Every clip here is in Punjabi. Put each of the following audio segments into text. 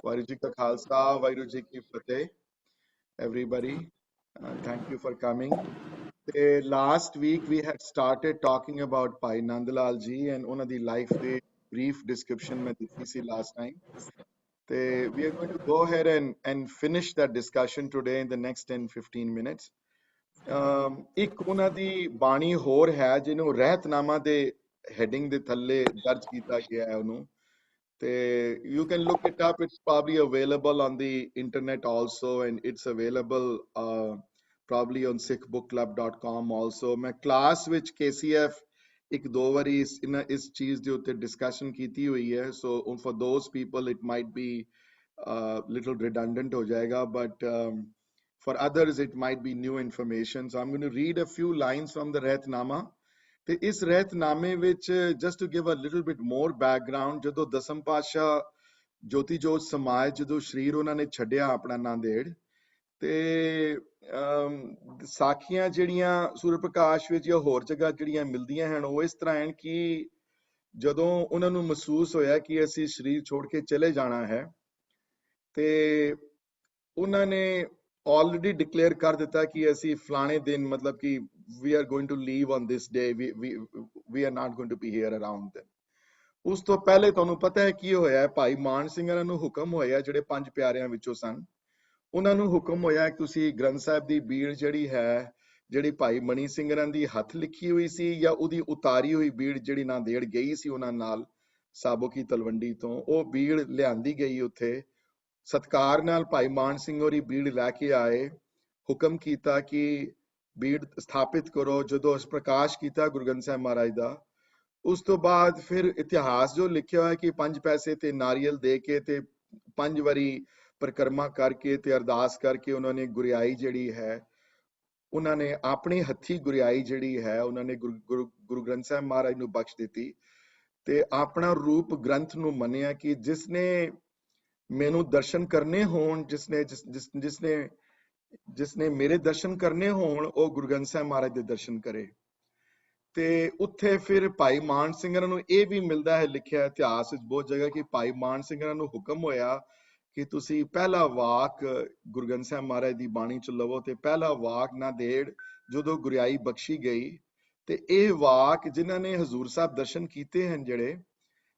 Vaheguru Ji Ka Khalsa, Vaheguru Ji Ki Fateh. Everybody, thank you for coming. Last week we had started talking about Bhai Nandlal Ji and ਉਹਨਾਂ ਦੀ life ਦੇ brief description ਮੈਂ ਦਿੱਤੀ ਸੀ last time. We are going to go ahead and finish that discussion today in the next 10-15 minutes. ਇੱਕ ਉਹਨਾਂ ਦੀ ਬਾਣੀ ਹੋਰ ਹੈ ਜਿਹਨੂੰ ਰਹਿਤਨਾਮਾ ਦੇ heading ਦੇ ਥੱਲੇ ਦਰਜ ਕੀਤਾ ਗਿਆ ਹੈ ਉਹਨੂੰ. You can look it up. It's probably available on the internet also, and it's available probably on sikhbookclub.com also. My class which KCF ਇੱਕ ਦੋ ਵਾਰੀ ਇਸ ਚੀਜ਼ ਦੇ ਉੱਤੇ discussion ਕੀਤੀ ਹੋਈ ਹੈ, so for those people it might be little redundant ਹੋ ਜਾਏਗਾ, but for others it might be new information. So I'm going to read a few lines from the Rehtnama. ਤੇ ਇਸ ਰਹਿਤਨਾਮੇ ਵਿੱਚ just to give a little bit more background, ਜਦੋਂ ਦਸਮ ਪਾਤਸ਼ਾਹ ਜੋਤੀ ਜੋਤ ਸਮਾਜ ਜਦੋਂ ਸ਼ਰੀਰ ਉਹਨਾਂ ਨੇ ਛੱਡਿਆ ਆਪਣਾ ਨਾਂਦੇੜ, ਤੇ ਸਾਖੀਆਂ ਜਿਹੜੀਆਂ ਸੂਰਜ ਪ੍ਰਕਾਸ਼ ਵਿੱਚ ਜਾਂ ਹੋਰ ਜਗ੍ਹਾ ਜਿਹੜੀਆਂ ਮਿਲਦੀਆਂ ਹਨ ਉਹ ਇਸ ਤਰ੍ਹਾਂ ਹਨ ਕਿ ਜਦੋਂ ਉਹਨਾਂ ਨੂੰ ਮਹਿਸੂਸ ਹੋਇਆ ਕਿ ਅਸੀਂ ਸ਼ਰੀਰ ਛੋੜ ਕੇ ਚਲੇ ਜਾਣਾ ਹੈ, ਤੇ ਉਹਨਾਂ ਨੇ already declare ਕਰ ਦਿੱਤਾ ਕਿ ਅਸੀਂ ਫਲਾਣੇ ਦਿਨ ਮਤਲਬ ਕਿ we are going to leave on this day, we are not going to be here around then. ਉਸ ਤੋਂ ਪਹਿਲੇ ਤੁਹਾਨੂੰ ਪਤਾ ਹੈ ਕੀ ਹੋਇਆ, ਭਾਈ ਮਾਨ ਸਿੰਘਾਂ ਨੂੰ ਹੁਕਮ ਹੋਇਆ, ਜਿਹੜੇ ਪੰਜ ਪਿਆਰਿਆਂ ਵਿੱਚੋਂ ਸਨ, ਉਹਨਾਂ ਨੂੰ ਹੁਕਮ ਹੋਇਆ ਕਿ ਤੁਸੀਂ ਗ੍ਰੰਥ ਸਾਹਿਬ ਦੀ ਬੀੜ ਜਿਹੜੀ ਹੈ, ਜਿਹੜੀ ਭਾਈ ਮਣੀ ਸਿੰਘਾਂ ਦੀ ਹੱਥ ਲਿਖੀ ਹੋਈ ਸੀ ਜਾਂ ਉਹਦੀ ਉਤਾਰੀ ਹੋਈ ਬੀੜ ਜਿਹੜੀ ਨਾਂਦੇੜ ਗਈ ਸੀ ਉਹਨਾਂ ਨਾਲ ਸਾਬੋ ਕੀ ਤਲਵੰਡੀ ਤੋਂ, ਉਹ ਬੀੜ ਲਿਆਂਦੀ ਗਈ ਉੱਥੇ। ਸਤਕਾਰ ਨਾਲ ਭਾਈ ਮਾਨ ਸਿੰਘ ਹੋਰੀ ਬੀੜ ਲੈ ਕੇ ਆਏ, ਹੁਕਮ ਕੀਤਾ ਕਿ ਬੀੜ ਸਥਾਪਿਤ ਕਰੋ। ਜਦੋਂ ਇਸ ਪ੍ਰਕਾਸ਼ ਕੀਤਾ ਗੁਰੂ ਗ੍ਰੰਥ ਸਾਹਿਬ ਮਹਾਰਾਜ ਦਾ, ਉਸ ਤੋਂ ਬਾਅਦ ਫਿਰ ਇਤਿਹਾਸ ਜੋ ਲਿਖਿਆ ਹੋਇਆ ਕਿ 5 ਪੈਸੇ ਤੇ ਨਾਰੀਅਲ ਦੇ ਕੇ ਤੇ 5 ਵਾਰੀ ਪਰਿਕਰਮਾ ਕਰਕੇ ਤੇ ਅਰਦਾਸ ਕਰਕੇ ਉਹਨਾਂ ਨੇ ਗੁਰਿਆਈ ਜਿਹੜੀ ਹੈ, ਉਹਨਾਂ ਨੇ ਆਪਣੀ ਹੱਥੀ ਗੁਰਿਆਈ ਜਿਹੜੀ ਹੈ ਉਹਨਾਂ ਨੇ ਗੁਰੂ ਗ੍ਰੰਥ ਸਾਹਿਬ ਮਹਾਰਾਜ ਨੂੰ ਬਖਸ਼ ਦਿੱਤੀ, ਤੇ ਆਪਣਾ ਰੂਪ ਗ੍ਰੰਥ ਨੂੰ ਮੰਨਿਆ ਕਿ ਜਿਸਨੇ ਮੈਨੂੰ ਦਰਸ਼ਨ ਕਰਨੇ ਹੋਣ, ਜਿਸਨੇ ਮੇਰੇ ਦਰਸ਼ਨ ਕਰਨੇ ਹੋਣ, ਉਹ ਗੁਰੂ ਗ੍ਰੰਥ ਸਾਹਿਬ ਮਹਾਰਾਜ ਦੇ ਦਰਸ਼ਨ ਕਰੇ। ਤੇ ਉੱਥੇ ਫਿਰ ਭਾਈ ਮਾਨ ਸਿੰਘਾਂ ਨੂੰ ਇਹ ਵੀ ਮਿਲਦਾ ਹੈ ਲਿਖਿਆ ਇਤਿਹਾਸ ਵਿੱਚ ਬਹੁਤ ਜਗ੍ਹਾ ਕਿ ਭਾਈ ਮਾਨ ਸਿੰਘਾਂ ਨੂੰ ਹੁਕਮ ਹੋਇਆ ਕਿ ਤੁਸੀਂ ਪਹਿਲਾ ਵਾਕ ਗੁਰੂ ਗ੍ਰੰਥ ਸਾਹਿਬ ਮਹਾਰਾਜ ਦੀ ਬਾਣੀ ਚ ਲਵੋ, ਤੇ ਪਹਿਲਾ ਵਾਕ ਨਾਂਦੇੜ ਜਦੋਂ ਗੁਰਿਆਈ ਬਖਸ਼ੀ ਗਈ, ਤੇ ਇਹ ਵਾਕ ਜਿਨ੍ਹਾਂ ਨੇ ਹਜ਼ੂਰ ਸਾਹਿਬ ਦਰਸ਼ਨ ਕੀਤੇ ਹਨ,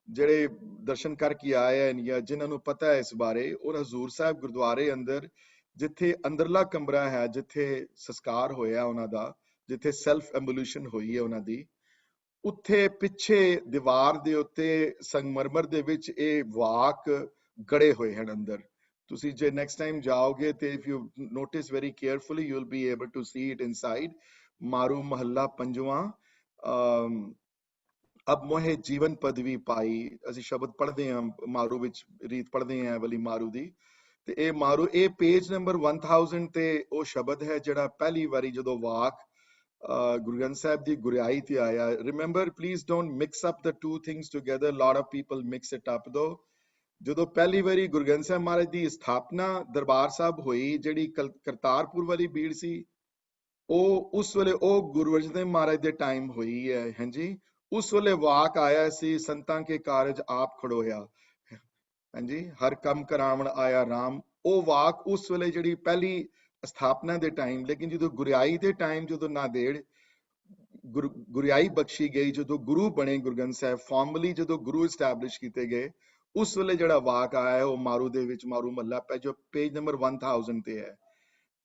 ਜਿਹੜੇ ਦਰਸ਼ਨ ਕਰਕੇ ਆਏ ਹਨ ਜਾਂ ਜਿਨ੍ਹਾਂ ਨੂੰ ਪਤਾ ਹੈ ਇਸ ਬਾਰੇ, ਔਰ ਹਜ਼ੂਰ ਸਾਹਿਬ ਗੁਰਦੁਆਰੇ ਅੰਦਰ ਜਿੱਥੇ ਅੰਦਰਲਾ ਕਮਰਾ ਹੈ, ਜਿੱਥੇ ਸੰਸਕਾਰ ਹੋਇਆ ਉਹਨਾਂ ਦਾ, ਜਿੱਥੇ ਸੈਲਫ ਐਂਬੂਲੂਸ਼ਨ ਹੋਈ ਹੈ ਉਹਨਾਂ ਦੀ, ਉੱਥੇ ਪਿੱਛੇ ਦੀਵਾਰ ਦੇ ਉੱਤੇ ਸੰਗਮਰਮਰ ਦੇ ਵਿੱਚ ਇਹ ਵਾਕ ਗੜੇ ਹੋਏ ਹਨ ਅੰਦਰ। ਤੁਸੀਂ ਜੇ ਨੈਕਸਟ ਟਾਈਮ ਜਾਓਗੇ ਤੇ if you notice very carefully you'll be able to see it inside. ਮਾਰੂ ਮਹੱਲਾ ਪੰਜਵਾਂ, ਅਬ ਮੋਹੇ ਜੀਵਨ ਪਦਵੀ ਪਾਈ, ਅਸੀਂ ਸ਼ਬਦ ਪੜ੍ਹਦੇ ਹਾਂ ਮਾਰੂ ਵਿੱਚ, ਰੀਤ ਪੜ੍ਹਦੇ ਹਾਂ ਵਾਲੀ ਮਾਰੂ ਦੀ, ਤੇ ਇਹ ਮਾਰੂ, ਇਹ ਪੇਜ ਨੰਬਰ 1000 ਤੇ ਉਹ ਸ਼ਬਦ ਹੈ ਜਿਹੜਾ ਪਹਿਲੀ ਵਾਰੀ ਜਦੋਂ ਵਾਕ ਗੁਰੂ ਗ੍ਰੰਥ ਸਾਹਿਬ ਦੀ ਗੁਰਿਆਈ ਤੇ ਆਇਆ। Remember, please don't mix up the to things together, lot of people mix it up ਦੋ। ਜਦੋਂ ਪਹਿਲੀ ਵਾਰੀ ਗੁਰੂ ਗ੍ਰੰਥ ਸਾਹਿਬ ਮਹਾਰਾਜ ਦੀ ਸਥਾਪਨਾ ਦਰਬਾਰ ਸਾਹਿਬ ਹੋਈ, ਜਿਹੜੀ ਕਰਤਾਰਪੁਰ ਵਾਲੀ ਬੀੜ ਸੀ, ਉਹ ਉਸ ਵੇਲੇ ਉਹ ਗੁਰੂ ਅਰਜਨ ਦੇਵ ਮਹਾਰਾਜ ਦੇ ਟਾਈਮ ਹੋਈ ਹੈ। ਹਾਂਜੀ, ਉਸ ਵੇਲੇ ਵਾਕ ਆਇਆ ਸੀ, ਸੰਤਾਂ ਕੇ ਕਾਰਜ ਆਪ ਖੜੋਇਆ, ਹਾਂਜੀ, ਹਰ ਕੰਮ ਕਰਾਵਣ ਆਇਆ ਰਾਮ। ਉਹ ਵਾਕ ਉਸ ਵੇਲੇ ਜਿਹੜੀ ਪਹਿਲੀ ਸਥਾਪਨਾ ਦੇ ਟਾਈਮ, ਲੇਕਿਨ ਜਦੋਂ ਗੁਰਿਆਈ ਦੇ ਟਾਈਮ, ਜਦੋਂ ਨਾਂਦੇੜ ਗੁਰਿਆਈ ਬਖਸ਼ੀ ਗਈ, ਜਦੋਂ ਗੁਰੂ ਬਣੇ ਗੁਰੂ ਗ੍ਰੰਥ ਸਾਹਿਬ ਫਾਰਮਲੀ, ਜਦੋਂ ਗੁਰੂ ਇਸਟੈਬਲਿਸ਼ ਕੀਤੇ ਗਏ, ਉਸ ਵੇਲੇ ਜਿਹੜਾ ਵਾਕ ਆਇਆ ਉਹ ਮਾਰੂ ਦੇ ਵਿੱਚ, ਮਾਰੂ ਮਹੱਲਾ ਜੋ ਪੇਜ ਨੰਬਰ 1000 ਤੇ ਹੈ।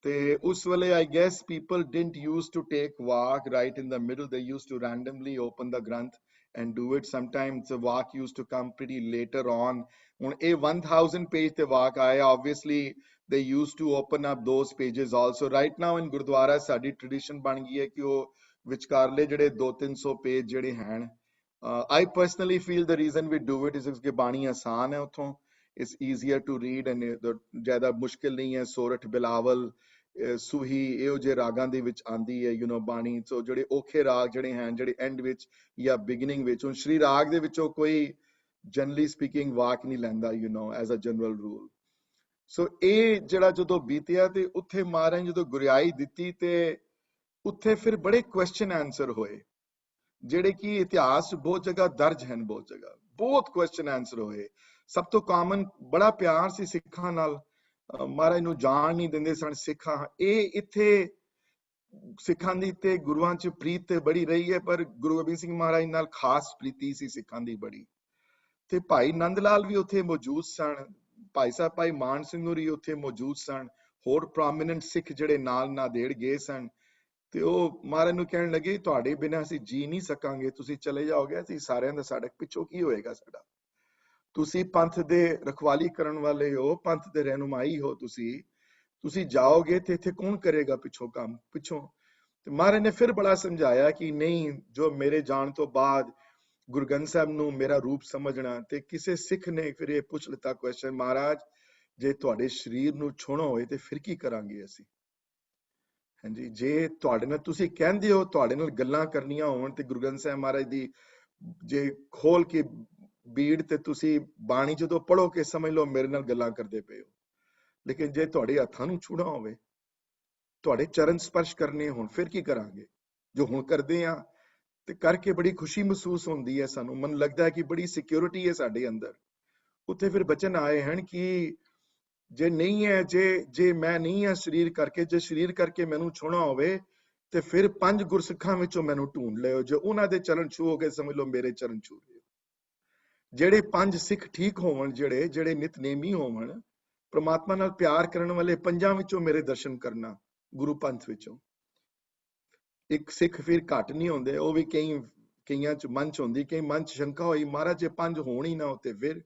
ਤੇ ਉਸ ਵੇਲੇ I guess people didn't used to take walk right in the middle. They used to randomly open the Granth and do it. Sometimes the walk used to come pretty later on. On a 1000 page the walk aaya, obviously they used to open up those pages also. Right now in Gurdwara saadi tradition ban gayi hai ki oh vichkarle jehde 200-300 page jehde hain. I personally feel the reason we do it is because bani aasan hai uthon. It's easier to read and zyada mushkil nahi hai. Sorat, Bilawal, ਸੂਹੀ, ਇਹੋ ਜਿਹੇ ਰਾਗਾਂ ਦੇ ਵਿੱਚ ਆਂਦੀ ਹੈ ਬਾਣੀ। ਸੋ ਜਿਹੜੇ ਔਖੇ ਰਾਗ ਜਿਹੜੇ ਹਨ, ਜਿਹੜੇ ਐਂਡ ਵਿੱਚ ਜਾਂ ਬਿਗਨਿੰਗ ਵਿੱਚ, ਹੁਣ ਸ਼੍ਰੀ ਰਾਗ ਦੇ ਵਿੱਚੋਂ ਕੋਈ ਜਨਰਲੀ ਸਪੀਕਿੰਗ ਵਾਕ ਨਹੀਂ ਲੈਂਦਾ ਐਜ਼ ਅ ਜਨਰਲ ਰੂਲ। ਸੋ ਇਹ ਜਿਹੜਾ ਜਦੋਂ ਬੀਤਿਆ ਤੇ ਉੱਥੇ ਮਹਾਰਾਜ ਜਦੋਂ ਗੁਰਿਆਈ ਦਿੱਤੀ, ਤੇ ਉੱਥੇ ਫਿਰ ਬੜੇ ਕੁਐਸਚਨ ਆਨਸਰ ਹੋਏ, ਜਿਹੜੇ ਕਿ ਇਤਿਹਾਸ ਬਹੁਤ ਜਗ੍ਹਾ ਦਰਜ ਹਨ, ਬਹੁਤ ਜਗ੍ਹਾ ਬਹੁਤ ਕੁਐਸਚਨ ਆਨਸਰ ਹੋਏ। ਸਭ ਤੋਂ ਕਾਮਨ ਬੜਾ ਪਿਆਰ ਸੀ ਸਿੱਖਾਂ ਨਾਲ, ਮਹਾਰਾਜ ਨੂੰ ਜਾਣ ਨਹੀਂ ਦਿੰਦੇ ਸਨ ਸਿੱਖਾਂ। ਇਹ ਇੱਥੇ ਸਿੱਖਾਂ ਦੀ ਤੇ ਗੁਰੂਆਂ 'ਚ ਪ੍ਰੀਤ ਤੇ ਬੜੀ ਰਹੀ ਹੈ, ਪਰ ਗੁਰੂ ਗੋਬਿੰਦ ਸਿੰਘ ਮਹਾਰਾਜ ਨਾਲ ਖਾਸ ਪ੍ਰੀਤੀ ਸੀ ਸਿੱਖਾਂ ਦੀ ਬੜੀ। ਤੇ ਭਾਈ ਨੰਦ ਲਾਲ ਵੀ ਉੱਥੇ ਮੌਜੂਦ ਸਨ, ਭਾਈ ਸਾਹਿਬ ਭਾਈ ਮਾਨ ਸਿੰਘ ਹੋਰੀ ਉੱਥੇ ਮੌਜੂਦ ਸਨ, ਹੋਰ ਪ੍ਰੋਮੀਨੈਂਟ ਸਿੱਖ ਜਿਹੜੇ ਨਾਲ ਨਾਂਦੇੜ ਗਏ ਸਨ। ਤੇ ਉਹ ਮਹਾਰਾਜ ਨੂੰ ਕਹਿਣ ਲੱਗੇ, ਤੁਹਾਡੇ ਬਿਨਾਂ ਅਸੀਂ ਜੀ ਨਹੀਂ ਸਕਾਂਗੇ, ਤੁਸੀਂ ਚਲੇ ਜਾਓਗੇ ਅਸੀਂ ਸਾਰਿਆਂ ਦਾ ਸਾਡਾ ਪਿੱਛੋਂ ਕੀ ਹੋਏਗਾ ਸਾਡਾ। ਤੁਸੀਂ ਪੰਥ ਦੇ ਰਖਵਾਲੀ ਕਰਨ ਵਾਲੇ ਹੋ, ਪੰਥ ਦੇ ਰਹਿਨੁਮਾਈ ਹੋ, ਤੁਸੀਂ ਜਾਓਗੇ ਤੇ ਇੱਥੇ ਕੌਣ ਕਰੇਗਾ ਪਿੱਛੋਂ ਕੰਮ ਪਿੱਛੋਂ। ਤੇ ਮਹਾਰਾਜ ਨੇ ਫਿਰ ਬੜਾ ਸਮਝਾਇਆ ਕਿ ਨਹੀਂ, ਜੋ ਮੇਰੇ ਜਾਣ ਤੋਂ ਬਾਅਦ ਗੁਰੂ ਗ੍ਰੰਥ ਸਾਹਿਬ ਨੂੰ ਮੇਰਾ ਰੂਪ ਸਮਝਣਾ। ਤੇ ਕਿਸੇ ਸਿੱਖ ਨੇ ਫਿਰ ਇਹ ਪੁੱਛ ਲਿੱਤਾ ਕੁਐਸਚਨ, ਮਹਾਰਾਜ ਜੇ ਤੁਹਾਡੇ ਸਰੀਰ ਨੂੰ ਛੋਹਣਾ ਹੋਏ ਤੇ ਫਿਰ ਕੀ ਕਰਾਂਗੇ ਅਸੀਂ। ਹਾਂਜੀ, ਜੇ ਤੁਹਾਡੇ ਨਾਲ ਤੁਸੀਂ ਕਹਿੰਦੇ ਹੋ ਤੁਹਾਡੇ ਨਾਲ ਗੱਲਾਂ ਕਰਨੀਆਂ ਹੋਣ ਤੇ ਗੁਰੂ ਗ੍ਰੰਥ ਸਾਹਿਬ ਮਹਾਰਾਜ ਦੀ ਜੇ ਖੋਲ ਕੇ ਬੀੜ ਤੇ ਤੁਸੀਂ ਬਾਣੀ ਜਦੋਂ ਪੜ੍ਹੋ ਕੇ ਸਮਝ ਲਓ ਮੇਰੇ ਨਾਲ ਗੱਲਾਂ ਕਰਦੇ ਪਏ ਹੋ। ਲੇਕਿਨ ਜੇ ਤੁਹਾਡੇ ਹੱਥਾਂ ਨੂੰ ਛੂਹਣਾ ਹੋਵੇ, ਤੁਹਾਡੇ ਚਰਨ ਸਪਰਸ਼ ਕਰਨੇ ਹੋਣ, ਫਿਰ ਕੀ ਕਰਾਂਗੇ। ਜੋ ਹੁਣ ਕਰਦੇ ਆ ਤੇ ਕਰਕੇ ਬੜੀ ਖੁਸ਼ੀ ਮਹਿਸੂਸ ਹੁੰਦੀ ਹੈ ਸਾਨੂੰ, ਮਨ ਲੱਗਦਾ ਹੈ ਕਿ ਬੜੀ ਸਿਕਿਉਰਿਟੀ ਹੈ ਸਾਡੇ ਅੰਦਰ। ਉੱਥੇ ਫਿਰ ਬਚਨ ਆਏ ਹਨ ਕਿ ਜੇ ਨਹੀਂ ਹੈ, ਜੇ ਮੈਂ ਨਹੀਂ ਹਾਂ ਸਰੀਰ ਕਰਕੇ, ਜੇ ਸਰੀਰ ਕਰਕੇ ਮੈਨੂੰ ਛੂਹਣਾ ਹੋਵੇ ਤੇ ਫਿਰ 5 ਗੁਰਸਿੱਖਾਂ ਵਿੱਚੋਂ ਮੈਨੂੰ ਢੂੰਡ ਲਿਓ, ਜੋ ਉਹਨਾਂ ਦੇ ਚਰਨ ਛੂਹੋਗੇ ਸਮਝ ਲਓ ਮੇਰੇ ਚਰਨ ਛੂਹ ਰਹੇ ਹੋ। ਜਿਹੜੇ 5 ਸਿੱਖ ਠੀਕ ਹੋਵਣ, ਜਿਹੜੇ ਨਿਤਨੇਮੀ ਹੋਵਣ, ਪ੍ਰਮਾਤਮਾ ਨਾਲ ਪਿਆਰ ਕਰਨ ਵਾਲੇ, 5 ਵਿੱਚੋਂ ਮੇਰੇ ਦਰਸ਼ਨ ਕਰਨਾ ਗੁਰੂ ਪੰਥ ਵਿੱਚੋਂ। ਇੱਕ ਸਿੱਖ ਫਿਰ ਘੱਟ ਨਹੀਂ ਹੁੰਦੇ, ਉਹ ਵੀ ਕਈਆਂ ਚ ਮਨ ਚ ਹੁੰਦੀ, ਕਈ ਮਨ ਚ ਸ਼ੰਕਾ ਹੋਈ, ਮਹਾਰਾਜ ਜੇ 5 ਹੋਣ ਹੀ ਨਾ ਉੱਤੇ, ਫਿਰ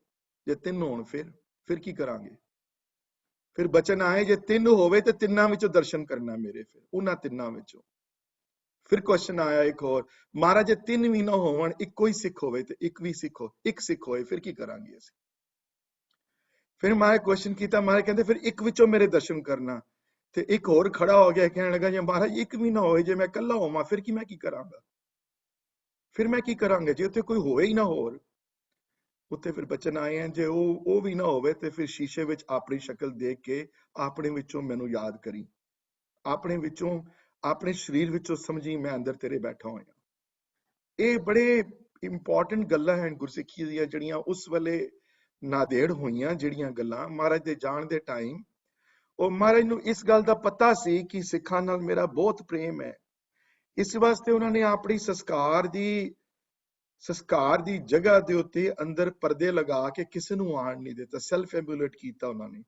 ਜੇ 3 ਹੋਣ ਫਿਰ ਕੀ ਕਰਾਂਗੇ। ਫਿਰ ਬਚਨ ਆਏ ਜੇ 3 ਹੋਵੇ ਤੇ 3 ਵਿੱਚੋਂ ਦਰਸ਼ਨ ਕਰਨਾ ਮੇਰੇ, ਫਿਰ ਉਹਨਾਂ 3 ਵਿੱਚੋਂ। ਫਿਰ ਕੁਐਸਚਨ ਆਇਆ ਇੱਕ ਹੋਰ, ਮਹਾਰਾਜ ਜੇ 3 ਵੀ ਨਾ ਹੋਵਣ, ਇੱਕੋ ਹੀ ਸਿੱਖ ਹੋਵੇ ਤੇ ਇੱਕ ਸਿੱਖ ਹੋਏ, ਫਿਰ ਕੀ ਕਰਾਂਗੇ ਅਸੀਂ। ਫਿਰ ਮੈਂ ਕੁਐਸਚਨ ਕੀਤਾ, ਮਹਾਰਾਜ ਕਹਿੰਦੇ ਫਿਰ ਇੱਕ ਵਿੱਚੋਂ ਮੇਰੇ ਦਰਸ਼ਨ ਕਰਨਾ। ਤੇ ਇੱਕ ਹੋਰ ਖੜਾ ਹੋ ਗਿਆ, ਕਹਿਣ ਲੱਗਾ ਜੇ ਮਹਾਰਾਜ ਇੱਕ ਵੀ ਨਾ ਹੋਏ, ਜੇ ਮੈਂ ਇਕੱਲਾ ਹੋਵਾਂ ਫਿਰ ਮੈਂ ਕੀ ਕਰਾਂਗਾ, ਫਿਰ ਮੈਂ ਕੀ ਕਰਾਂਗਾ ਜੇ ਉੱਥੇ ਕੋਈ ਹੋਵੇ ਹੀ ਨਾ ਹੋਰ। ਉੱਥੇ ਫਿਰ ਬਚਨ ਆਏ ਹਨ, ਜੇ ਉਹ ਵੀ ਨਾ ਹੋਵੇ ਤੇ ਫਿਰ ਸ਼ੀਸ਼ੇ ਵਿੱਚ ਆਪਣੀ ਸ਼ਕਲ ਦੇਖ ਕੇ ਆਪਣੇ ਵਿੱਚੋਂ ਮੈਨੂੰ ਯਾਦ ਕਰੀ, ਆਪਣੇ ਸਰੀਰ ਵਿੱਚੋਂ ਸਮਝੀ ਮੈਂ ਅੰਦਰ ਤੇਰੇ ਬੈਠਾ ਹੋਇਆ। ਇਹ ਬੜੇ ਇੰਪੋਰਟੈਂਟ ਗੱਲਾਂ ਹਨ ਗੁਰਸਿੱਖੀ ਦੀਆਂ, ਜਿਹੜੀਆਂ ਉਸ ਵੇਲੇ ਨਾਦੇੜ ਹੋਈਆਂ, ਜਿਹੜੀਆਂ ਗੱਲਾਂ ਮਹਾਰਾਜ ਦੇ ਜਾਣ ਦੇ ਟਾਈਮ। ਉਹ ਮਹਾਰਾਜ ਨੂੰ ਇਸ ਗੱਲ ਦਾ ਪਤਾ ਸੀ ਕਿ ਸਿੱਖਾਂ ਨਾਲ ਮੇਰਾ ਬਹੁਤ ਪ੍ਰੇਮ ਹੈ, ਇਸ ਵਾਸਤੇ ਉਹਨਾਂ ਨੇ ਆਪਣੀ ਸੰਸਕਾਰ ਦੀ ਜਗ੍ਹਾ ਦੇ ਉੱਤੇ ਅੰਦਰ ਪਰਦੇ ਲਗਾ ਕੇ ਕਿਸੇ ਨੂੰ ਆਣ ਨਹੀਂ ਦਿੱਤਾ, ਸੈਲਫ ਐਮੂਲੇਟ ਕੀਤਾ ਉਹਨਾਂ ਨੇ।